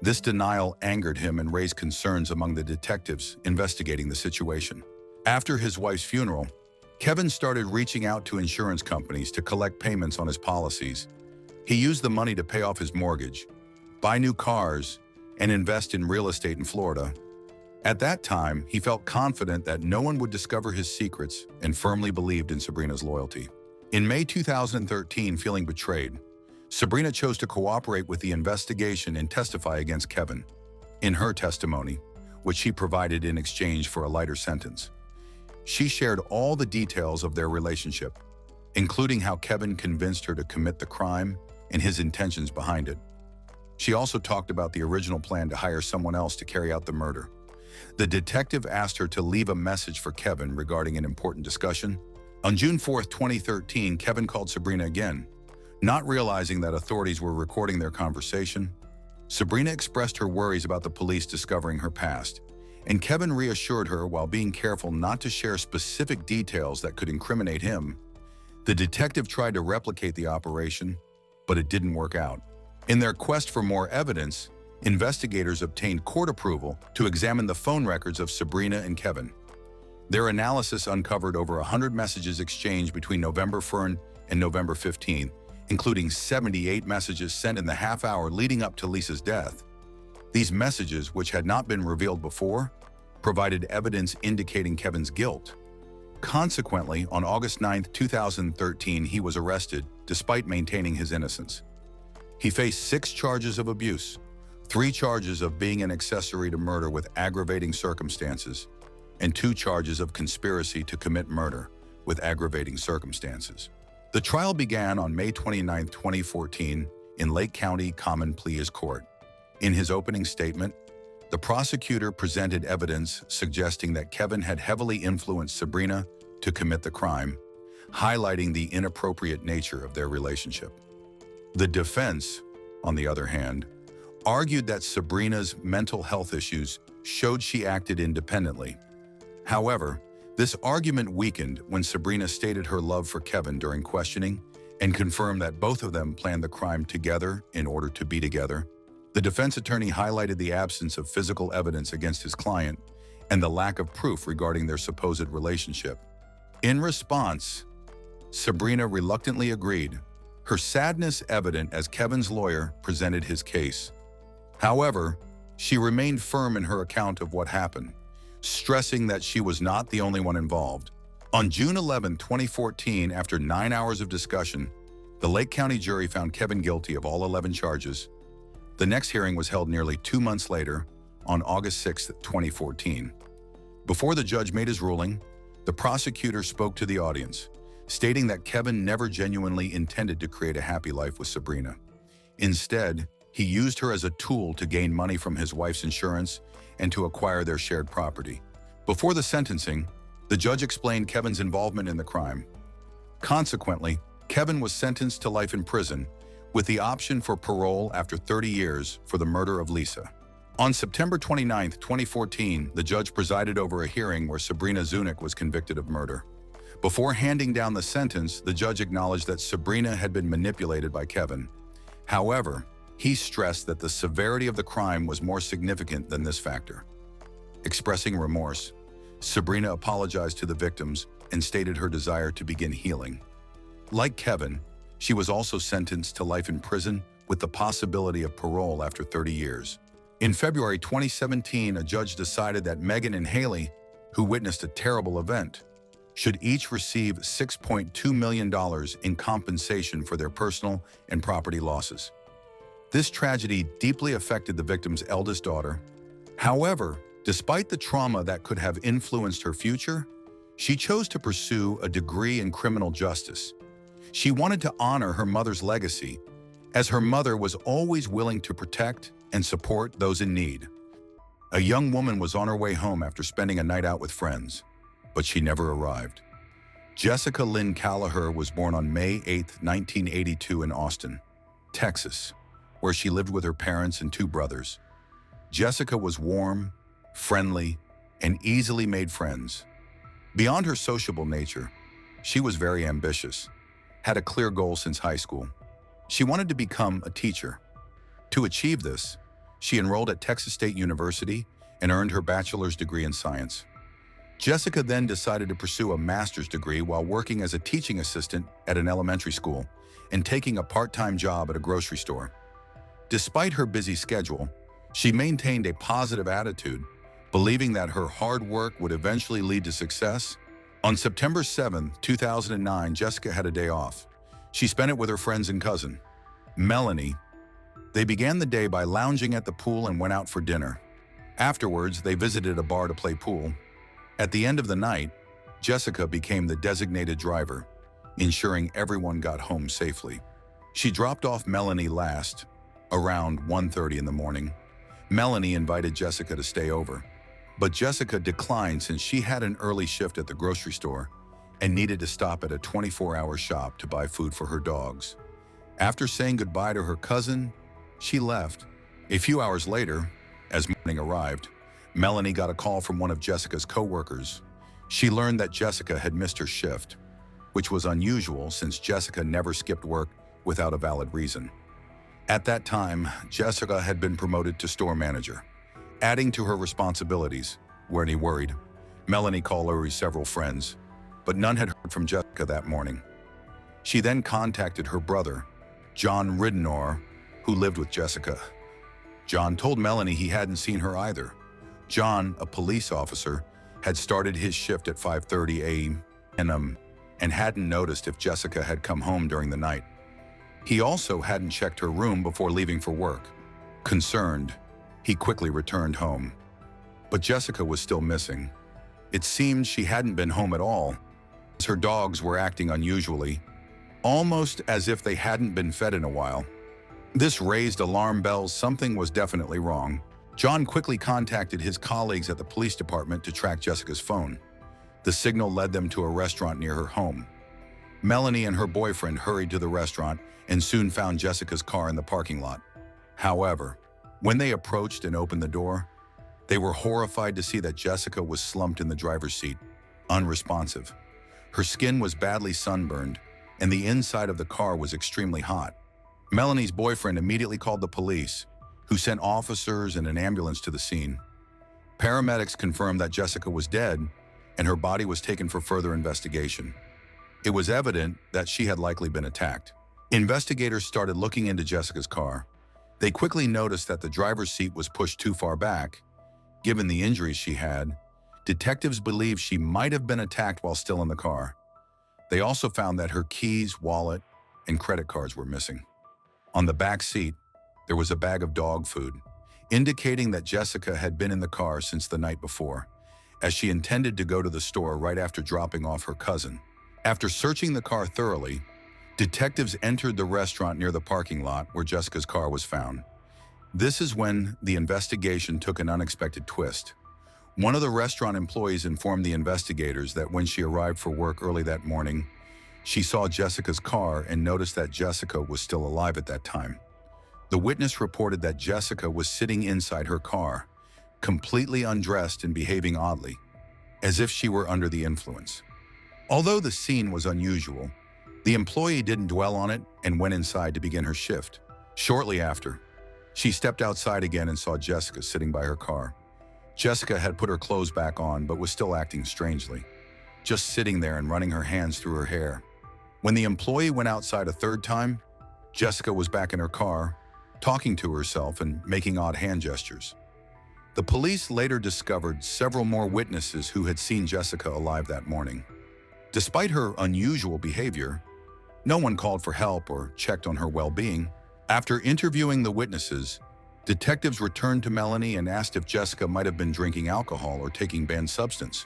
This denial angered him and raised concerns among the detectives investigating the situation. After his wife's funeral, Kevin started reaching out to insurance companies to collect payments on his policies. He used the money to pay off his mortgage, buy new cars, and invest in real estate in Florida. At that time, he felt confident that no one would discover his secrets and firmly believed in Sabrina's loyalty. In May 2013, feeling betrayed, Sabrina chose to cooperate with the investigation and testify against Kevin. In her testimony, which she provided in exchange for a lighter sentence, she shared all the details of their relationship, including how Kevin convinced her to commit the crime and his intentions behind it. She also talked about the original plan to hire someone else to carry out the murder. The detective asked her to leave a message for Kevin regarding an important discussion. On June 4, 2013, Kevin called Sabrina again. Not realizing that authorities were recording their conversation, Sabrina expressed her worries about the police discovering her past, and Kevin reassured her while being careful not to share specific details that could incriminate him. The detective tried to replicate the operation, but it didn't work out. In their quest for more evidence, investigators obtained court approval to examine the phone records of Sabrina and Kevin. Their analysis uncovered over 100 messages exchanged between November 1 and November 15, including 78 messages sent in the half hour leading up to Lisa's death. These messages, which had not been revealed before, provided evidence indicating Kevin's guilt. Consequently, on August 9, 2013, he was arrested despite maintaining his innocence. He faced 6 charges of abuse, 3 charges of being an accessory to murder with aggravating circumstances, and 2 charges of conspiracy to commit murder with aggravating circumstances. The trial began on May 29, 2014, in Lake County Common Pleas Court. In his opening statement, the prosecutor presented evidence suggesting that Kevin had heavily influenced Sabrina to commit the crime, highlighting the inappropriate nature of their relationship. The defense, on the other hand, argued that Sabrina's mental health issues showed she acted independently. However, this argument weakened when Sabrina stated her love for Kevin during questioning and confirmed that both of them planned the crime together in order to be together. The defense attorney highlighted the absence of physical evidence against his client and the lack of proof regarding their supposed relationship. In response, Sabrina reluctantly agreed, her sadness evident as Kevin's lawyer presented his case. However, she remained firm in her account of what happened, stressing that she was not the only one involved. On June 11, 2014, after 9 hours of discussion, the Lake County jury found Kevin guilty of all 11 charges. The next hearing was held nearly 2 months later, on August 6, 2014. Before the judge made his ruling, the prosecutor spoke to the audience, stating that Kevin never genuinely intended to create a happy life with Sabrina. Instead, he used her as a tool to gain money from his wife's insurance and to acquire their shared property. Before the sentencing, the judge explained Kevin's involvement in the crime. Consequently, Kevin was sentenced to life in prison, with the option for parole after 30 years for the murder of Lisa. On September 29, 2014, the judge presided over a hearing where Sabrina Zunick was convicted of murder. Before handing down the sentence, the judge acknowledged that Sabrina had been manipulated by Kevin. However, he stressed that the severity of the crime was more significant than this factor. Expressing remorse, Sabrina apologized to the victims and stated her desire to begin healing. Like Kevin, she was also sentenced to life in prison with the possibility of parole after 30 years. In February 2017, a judge decided that Megan and Haley, who witnessed a terrible event, should each receive $6.2 million in compensation for their personal and property losses. This tragedy deeply affected the victim's eldest daughter. However, despite the trauma that could have influenced her future, she chose to pursue a degree in criminal justice. She wanted to honor her mother's legacy as her mother was always willing to protect and support those in need. A young woman was on her way home after spending a night out with friends, but she never arrived. Jessica Lynn Callagher was born on May 8, 1982 in Austin, Texas, where she lived with her parents and two brothers. Jessica was warm, friendly, and easily made friends. Beyond her sociable nature, she was very ambitious, had a clear goal since high school. She wanted to become a teacher. To achieve this, she enrolled at Texas State University and earned her bachelor's degree in science. Jessica then decided to pursue a master's degree while working as a teaching assistant at an elementary school and taking a part-time job at a grocery store. Despite her busy schedule, she maintained a positive attitude, believing that her hard work would eventually lead to success. On September 7, 2009, Jessica had a day off. She spent it with her friends and cousin, Melanie. They began the day by lounging at the pool and went out for dinner. Afterwards, they visited a bar to play pool. At the end of the night, Jessica became the designated driver, ensuring everyone got home safely. She dropped off Melanie last, around 1:30 in the morning. Melanie invited Jessica to stay over, but Jessica declined since she had an early shift at the grocery store and needed to stop at a 24-hour shop to buy food for her dogs. After saying goodbye to her cousin, she left. A few hours later, as morning arrived, Melanie got a call from one of Jessica's co-workers. She learned that Jessica had missed her shift, which was unusual since Jessica never skipped work without a valid reason. At that time, Jessica had been promoted to store manager, adding to her responsibilities. Weren't worried, Melanie called Lori's several friends, but none had heard from Jessica that morning. She then contacted her brother, John Ridenour, who lived with Jessica. John told Melanie he hadn't seen her either. John, a police officer, had started his shift at 5:30 a.m. and hadn't noticed if Jessica had come home during the night. He also hadn't checked her room before leaving for work. Concerned, he quickly returned home. But Jessica was still missing. It seemed she hadn't been home at all, as her dogs were acting unusually, almost as if they hadn't been fed in a while. This raised alarm bells. Something was definitely wrong. John quickly contacted his colleagues at the police department to track Jessica's phone. The signal led them to a restaurant near her home. Melanie and her boyfriend hurried to the restaurant and soon found Jessica's car in the parking lot. However, when they approached and opened the door, they were horrified to see that Jessica was slumped in the driver's seat, unresponsive. Her skin was badly sunburned, and the inside of the car was extremely hot. Melanie's boyfriend immediately called the police, who sent officers and an ambulance to the scene. Paramedics confirmed that Jessica was dead, and her body was taken for further investigation. It was evident that she had likely been attacked. Investigators started looking into Jessica's car. They quickly noticed that the driver's seat was pushed too far back. Given the injuries she had, detectives believed she might have been attacked while still in the car. They also found that her keys, wallet, and credit cards were missing. On the back seat, there was a bag of dog food, indicating that Jessica had been in the car since the night before, as she intended to go to the store right after dropping off her cousin. After searching the car thoroughly, detectives entered the restaurant near the parking lot where Jessica's car was found. This is when the investigation took an unexpected twist. One of the restaurant employees informed the investigators that when she arrived for work early that morning, she saw Jessica's car and noticed that Jessica was still alive at that time. The witness reported that Jessica was sitting inside her car, completely undressed and behaving oddly, as if she were under the influence. Although the scene was unusual, the employee didn't dwell on it and went inside to begin her shift. Shortly after, she stepped outside again and saw Jessica sitting by her car. Jessica had put her clothes back on but was still acting strangely, just sitting there and running her hands through her hair. When the employee went outside a third time, Jessica was back in her car, talking to herself and making odd hand gestures. The police later discovered several more witnesses who had seen Jessica alive that morning. Despite her unusual behavior, no one called for help or checked on her well-being. After interviewing the witnesses, detectives returned to Melanie and asked if Jessica might have been drinking alcohol or taking banned substance.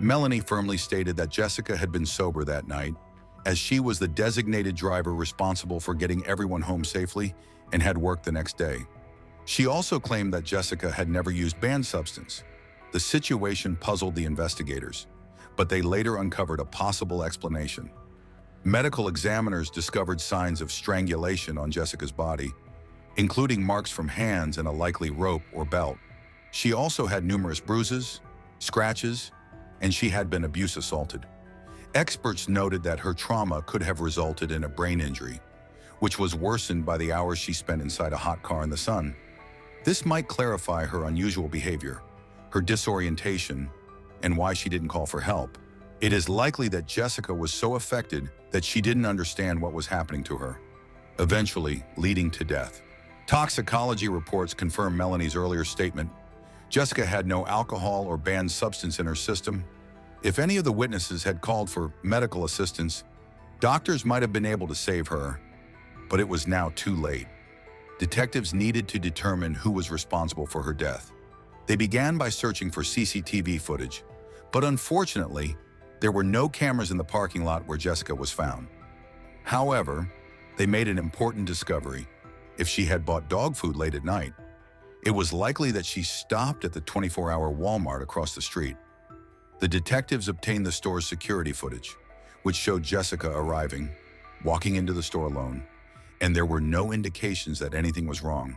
Melanie firmly stated that Jessica had been sober that night as she was the designated driver responsible for getting everyone home safely and had work the next day. She also claimed that Jessica had never used banned substance. The situation puzzled the investigators, but they later uncovered a possible explanation. Medical examiners discovered signs of strangulation on Jessica's body, including marks from hands and a likely rope or belt. She also had numerous bruises, scratches, and she had been abuse assaulted. Experts noted that her trauma could have resulted in a brain injury, which was worsened by the hours she spent inside a hot car in the sun. This might clarify her unusual behavior, her disorientation, and why she didn't call for help. It is likely that Jessica was so affected that she didn't understand what was happening to her, eventually leading to death. Toxicology reports confirm Melanie's earlier statement. Jessica had no alcohol or banned substance in her system. If any of the witnesses had called for medical assistance, doctors might have been able to save her, but it was now too late. Detectives needed to determine who was responsible for her death. They began by searching for CCTV footage, but unfortunately, there were no cameras in the parking lot where Jessica was found. However, they made an important discovery. If she had bought dog food late at night, it was likely that she stopped at the 24-hour Walmart across the street. The detectives obtained the store's security footage, which showed Jessica arriving, walking into the store alone, and there were no indications that anything was wrong.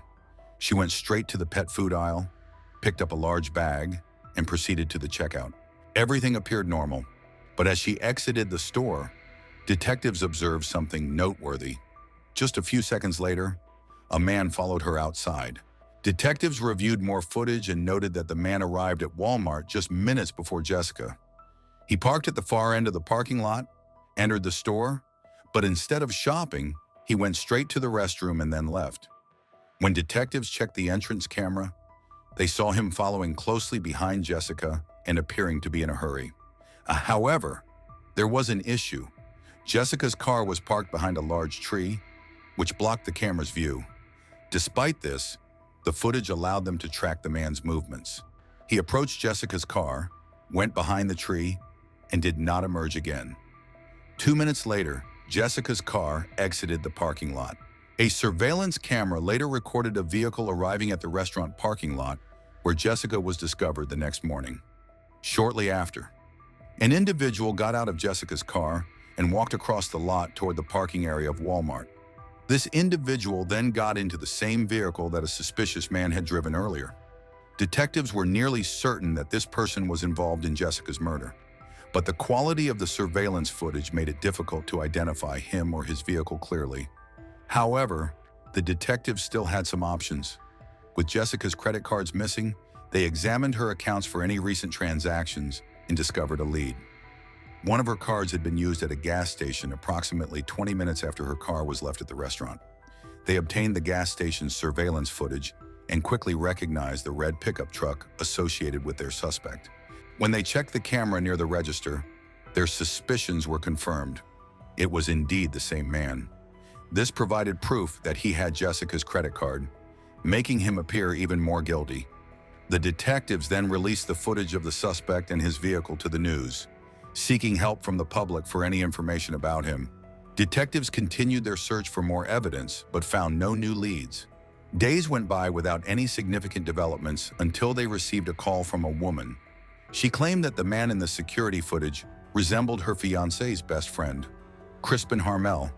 She went straight to the pet food aisle, picked up a large bag, and proceeded to the checkout. Everything appeared normal, but as she exited the store, detectives observed something noteworthy. Just a few seconds later, a man followed her outside. Detectives reviewed more footage and noted that the man arrived at Walmart just minutes before Jessica. He parked at the far end of the parking lot, entered the store, but instead of shopping, he went straight to the restroom and then left. When detectives checked the entrance camera, they saw him following closely behind Jessica and appearing to be in a hurry. However, there was an issue. Jessica's car was parked behind a large tree, which blocked the camera's view. Despite this, the footage allowed them to track the man's movements. He approached Jessica's car, went behind the tree, and did not emerge again. 2 minutes later, Jessica's car exited the parking lot. A surveillance camera later recorded a vehicle arriving at the restaurant parking lot where Jessica was discovered the next morning. Shortly after, an individual got out of Jessica's car and walked across the lot toward the parking area of Walmart. This individual then got into the same vehicle that a suspicious man had driven earlier. Detectives were nearly certain that this person was involved in Jessica's murder, but the quality of the surveillance footage made it difficult to identify him or his vehicle clearly. However, the detectives still had some options. With Jessica's credit cards missing, they examined her accounts for any recent transactions and discovered a lead. One of her cards had been used at a gas station approximately 20 minutes after her car was left at the restaurant. They obtained the gas station's surveillance footage and quickly recognized the red pickup truck associated with their suspect. When they checked the camera near the register, their suspicions were confirmed. It was indeed the same man. This provided proof that he had Jessica's credit card, making him appear even more guilty. The detectives then released the footage of the suspect and his vehicle to the news, seeking help from the public for any information about him. Detectives continued their search for more evidence, but found no new leads. Days went by without any significant developments until they received a call from a woman. She claimed that the man in the security footage resembled her fiancé's best friend, Kristine Larson.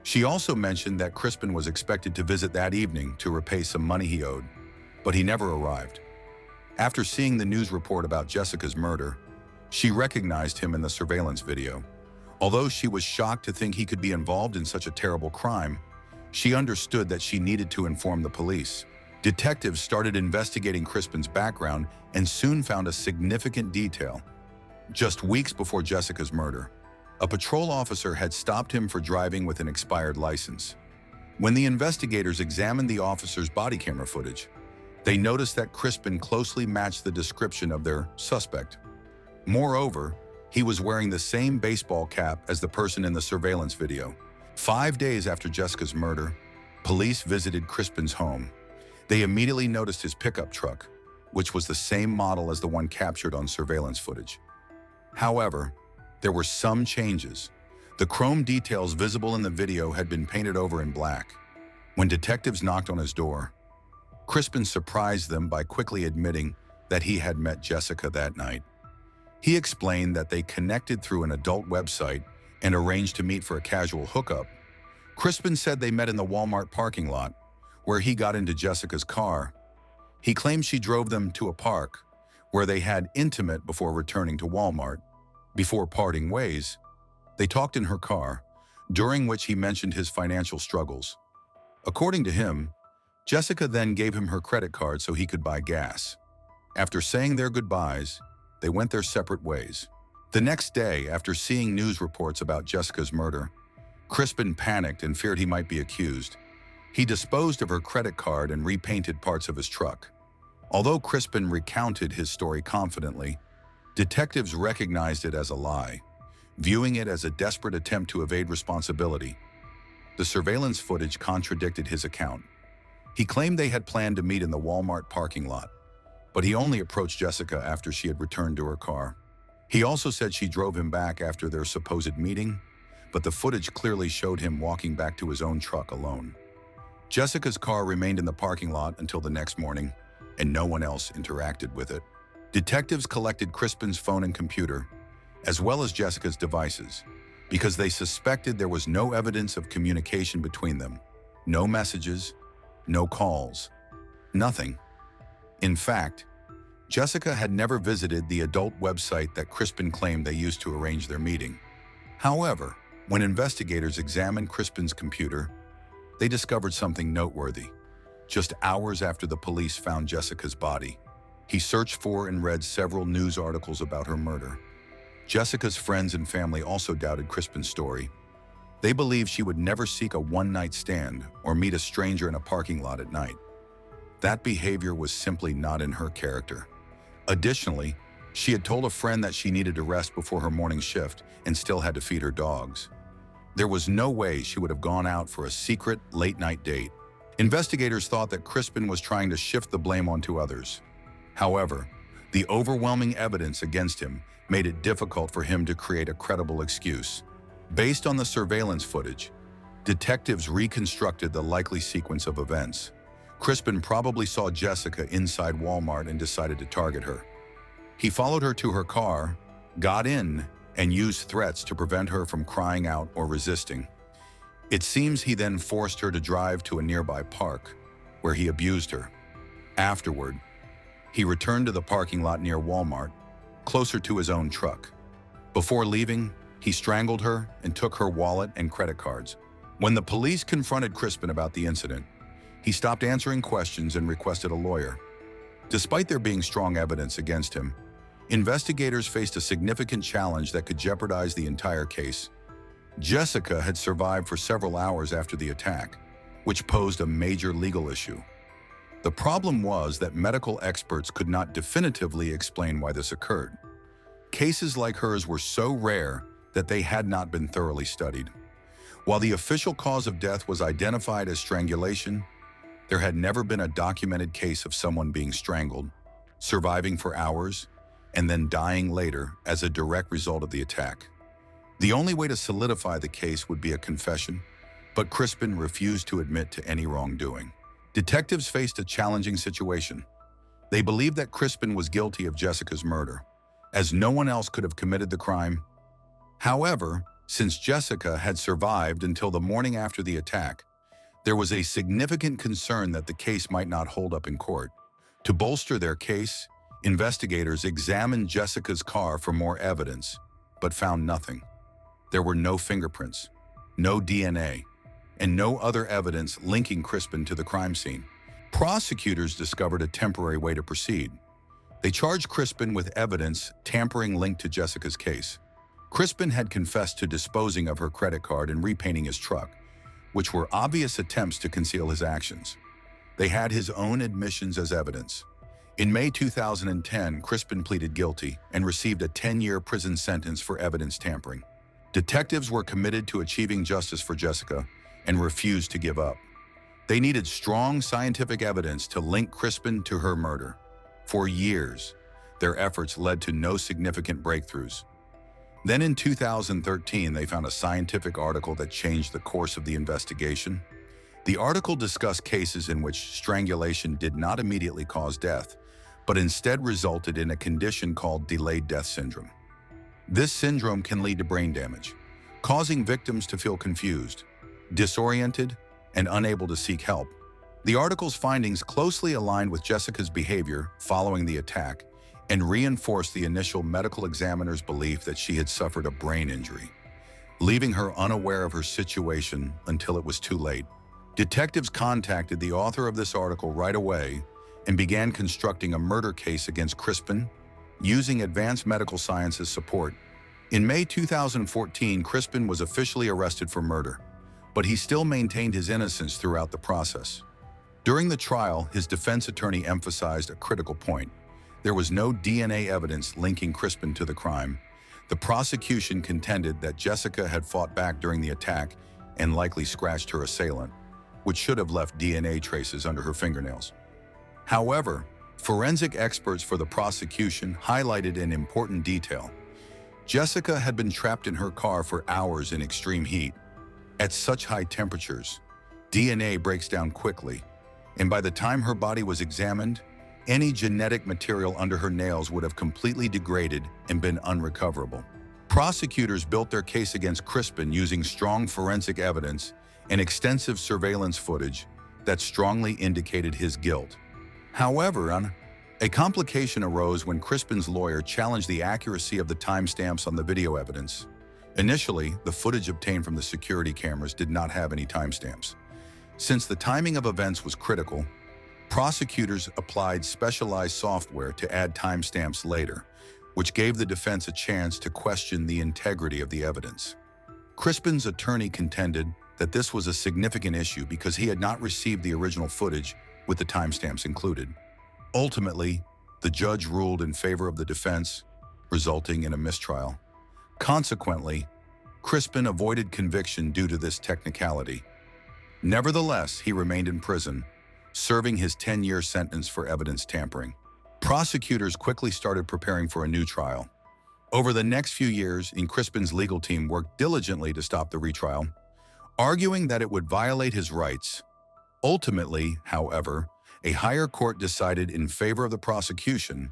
She also mentioned that Kristine was expected to visit that evening to repay some money he owed, but he never arrived. After seeing the news report about Jessica's murder, she recognized him in the surveillance video. Although she was shocked to think he could be involved in such a terrible crime, she understood that she needed to inform the police. Detectives started investigating Kristine's background and soon found a significant detail. Just weeks before Jessica's murder, a patrol officer had stopped him for driving with an expired license. When the investigators examined the officer's body camera footage, they noticed that Kristine closely matched the description of their suspect. Moreover, he was wearing the same baseball cap as the person in the surveillance video. 5 days after Jessica's murder, police visited Kristine's home. They immediately noticed his pickup truck, which was the same model as the one captured on surveillance footage. However, there were some changes. The chrome details visible in the video had been painted over in black. When detectives knocked on his door, Kristine surprised them by quickly admitting that he had met Jessica that night. He explained that they connected through an adult website and arranged to meet for a casual hookup. Kristine said they met in the Walmart parking lot, where he got into Jessica's car. He claimed she drove them to a park, where they had intimate before returning to Walmart. Before parting ways, they talked in her car, during which he mentioned his financial struggles. According to him, Jessica then gave him her credit card so he could buy gas. After saying their goodbyes, they went their separate ways. The next day, after seeing news reports about Jessica's murder, Kristine panicked and feared he might be accused. He disposed of her credit card and repainted parts of his truck. Although Kristine recounted his story confidently, detectives recognized it as a lie, viewing it as a desperate attempt to evade responsibility. The surveillance footage contradicted his account. He claimed they had planned to meet in the Walmart parking lot, but he only approached Jessica after she had returned to her car. He also said she drove him back after their supposed meeting, but the footage clearly showed him walking back to his own truck alone. Jessica's car remained in the parking lot until the next morning, and no one else interacted with it. Detectives collected Kristine's phone and computer, as well as Jessica's devices, because they suspected there was no evidence of communication between them. No messages, no calls, nothing. In fact, Jessica had never visited the adult website that Kristine claimed they used to arrange their meeting. However, when investigators examined Kristine's computer, they discovered something noteworthy. Just hours after the police found Jessica's body, he searched for and read several news articles about her murder. Jessica's friends and family also doubted Kristine's story. They believed she would never seek a one-night stand or meet a stranger in a parking lot at night. That behavior was simply not in her character. Additionally, she had told a friend that she needed to rest before her morning shift and still had to feed her dogs. There was no way she would have gone out for a secret late-night date. Investigators thought that Kristine was trying to shift the blame onto others. However, the overwhelming evidence against him made it difficult for him to create a credible excuse. Based on the surveillance footage, detectives reconstructed the likely sequence of events. Kristine probably saw Jessica inside Walmart and decided to target her. He followed her to her car, got in, and used threats to prevent her from crying out or resisting. It seems he then forced her to drive to a nearby park, where he abused her. Afterward, he returned to the parking lot near Walmart, closer to his own truck. Before leaving, he strangled her and took her wallet and credit cards. When the police confronted Kristine about the incident, he stopped answering questions and requested a lawyer. Despite there being strong evidence against him, investigators faced a significant challenge that could jeopardize the entire case. Jessica had survived for several hours after the attack, which posed a major legal issue. The problem was that medical experts could not definitively explain why this occurred. Cases like hers were so rare that they had not been thoroughly studied. While the official cause of death was identified as strangulation, there had never been a documented case of someone being strangled, surviving for hours, and then dying later as a direct result of the attack. The only way to solidify the case would be a confession, but Kristine refused to admit to any wrongdoing. Detectives faced a challenging situation. They believed that Kristine was guilty of Jessica's murder, as no one else could have committed the crime. However, since Jessica had survived until the morning after the attack, there was a significant concern that the case might not hold up in court. To bolster their case, investigators examined Jessica's car for more evidence, but found nothing. There were no fingerprints, no DNA, and no other evidence linking Kristine to the crime scene. Prosecutors discovered a temporary way to proceed. They charged Kristine with evidence tampering linked to Jessica's case. Kristine had confessed to disposing of her credit card and repainting his truck, which were obvious attempts to conceal his actions. They had his own admissions as evidence. In May 2010, Kristine pleaded guilty and received a 10-year prison sentence for evidence tampering. Detectives were committed to achieving justice for Jessica and refused to give up. They needed strong scientific evidence to link Kristine to her murder. For years, their efforts led to no significant breakthroughs. Then in 2013, they found a scientific article that changed the course of the investigation. The article discussed cases in which strangulation did not immediately cause death, but instead resulted in a condition called delayed death syndrome. This syndrome can lead to brain damage, causing victims to feel confused, disoriented, and unable to seek help. The article's findings closely aligned with Jessica's behavior following the attack and reinforced the initial medical examiner's belief that she had suffered a brain injury, leaving her unaware of her situation until it was too late. Detectives contacted the author of this article right away and began constructing a murder case against Kristine, using advanced medical sciences support. In May 2014, Kristine was officially arrested for murder, but he still maintained his innocence throughout the process. During the trial, his defense attorney emphasized a critical point. There was no DNA evidence linking Kristine to the crime. The prosecution contended that Jessica had fought back during the attack and likely scratched her assailant, which should have left DNA traces under her fingernails. However, forensic experts for the prosecution highlighted an important detail. Jessica had been trapped in her car for hours in extreme heat. At such high temperatures, DNA breaks down quickly, and by the time her body was examined, any genetic material under her nails would have completely degraded and been unrecoverable. Prosecutors built their case against Kristine using strong forensic evidence and extensive surveillance footage that strongly indicated his guilt. However, a complication arose when Kristine's lawyer challenged the accuracy of the timestamps on the video evidence. Initially, the footage obtained from the security cameras did not have any timestamps. Since the timing of events was critical, prosecutors applied specialized software to add timestamps later, which gave the defense a chance to question the integrity of the evidence. Kristine's attorney contended that this was a significant issue because he had not received the original footage with the timestamps included. Ultimately, the judge ruled in favor of the defense, resulting in a mistrial. Consequently, Kristine avoided conviction due to this technicality. Nevertheless, he remained in prison, serving his 10-year sentence for evidence tampering. Prosecutors quickly started preparing for a new trial. Over the next few years, Kristine's legal team worked diligently to stop the retrial, arguing that it would violate his rights. Ultimately, however, a higher court decided in favor of the prosecution,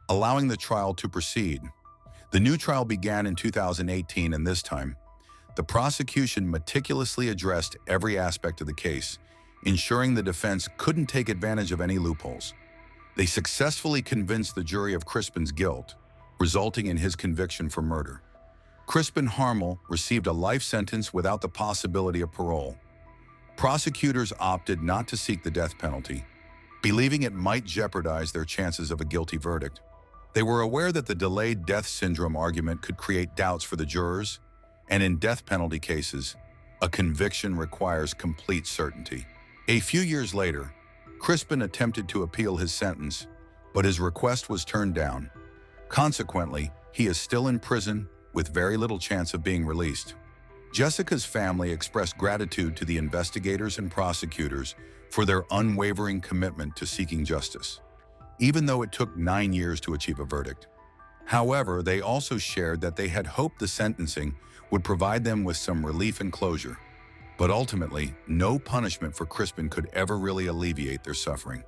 allowing the trial to proceed. The new trial began in 2018, and this time, the prosecution meticulously addressed every aspect of the case, ensuring the defense couldn't take advantage of any loopholes. They successfully convinced the jury of Kristine's guilt, resulting in his conviction for murder. Kristine Harmel received a life sentence without the possibility of parole. Prosecutors opted not to seek the death penalty, believing it might jeopardize their chances of a guilty verdict. They were aware that the delayed death syndrome argument could create doubts for the jurors, and in death penalty cases, a conviction requires complete certainty. A few years later, Kristine attempted to appeal his sentence, but his request was turned down. Consequently, he is still in prison with very little chance of being released. Jessica's family expressed gratitude to the investigators and prosecutors for their unwavering commitment to seeking justice, even though it took 9 years to achieve a verdict. However, they also shared that they had hoped the sentencing would provide them with some relief and closure. But ultimately, no punishment for Kristine could ever really alleviate their suffering.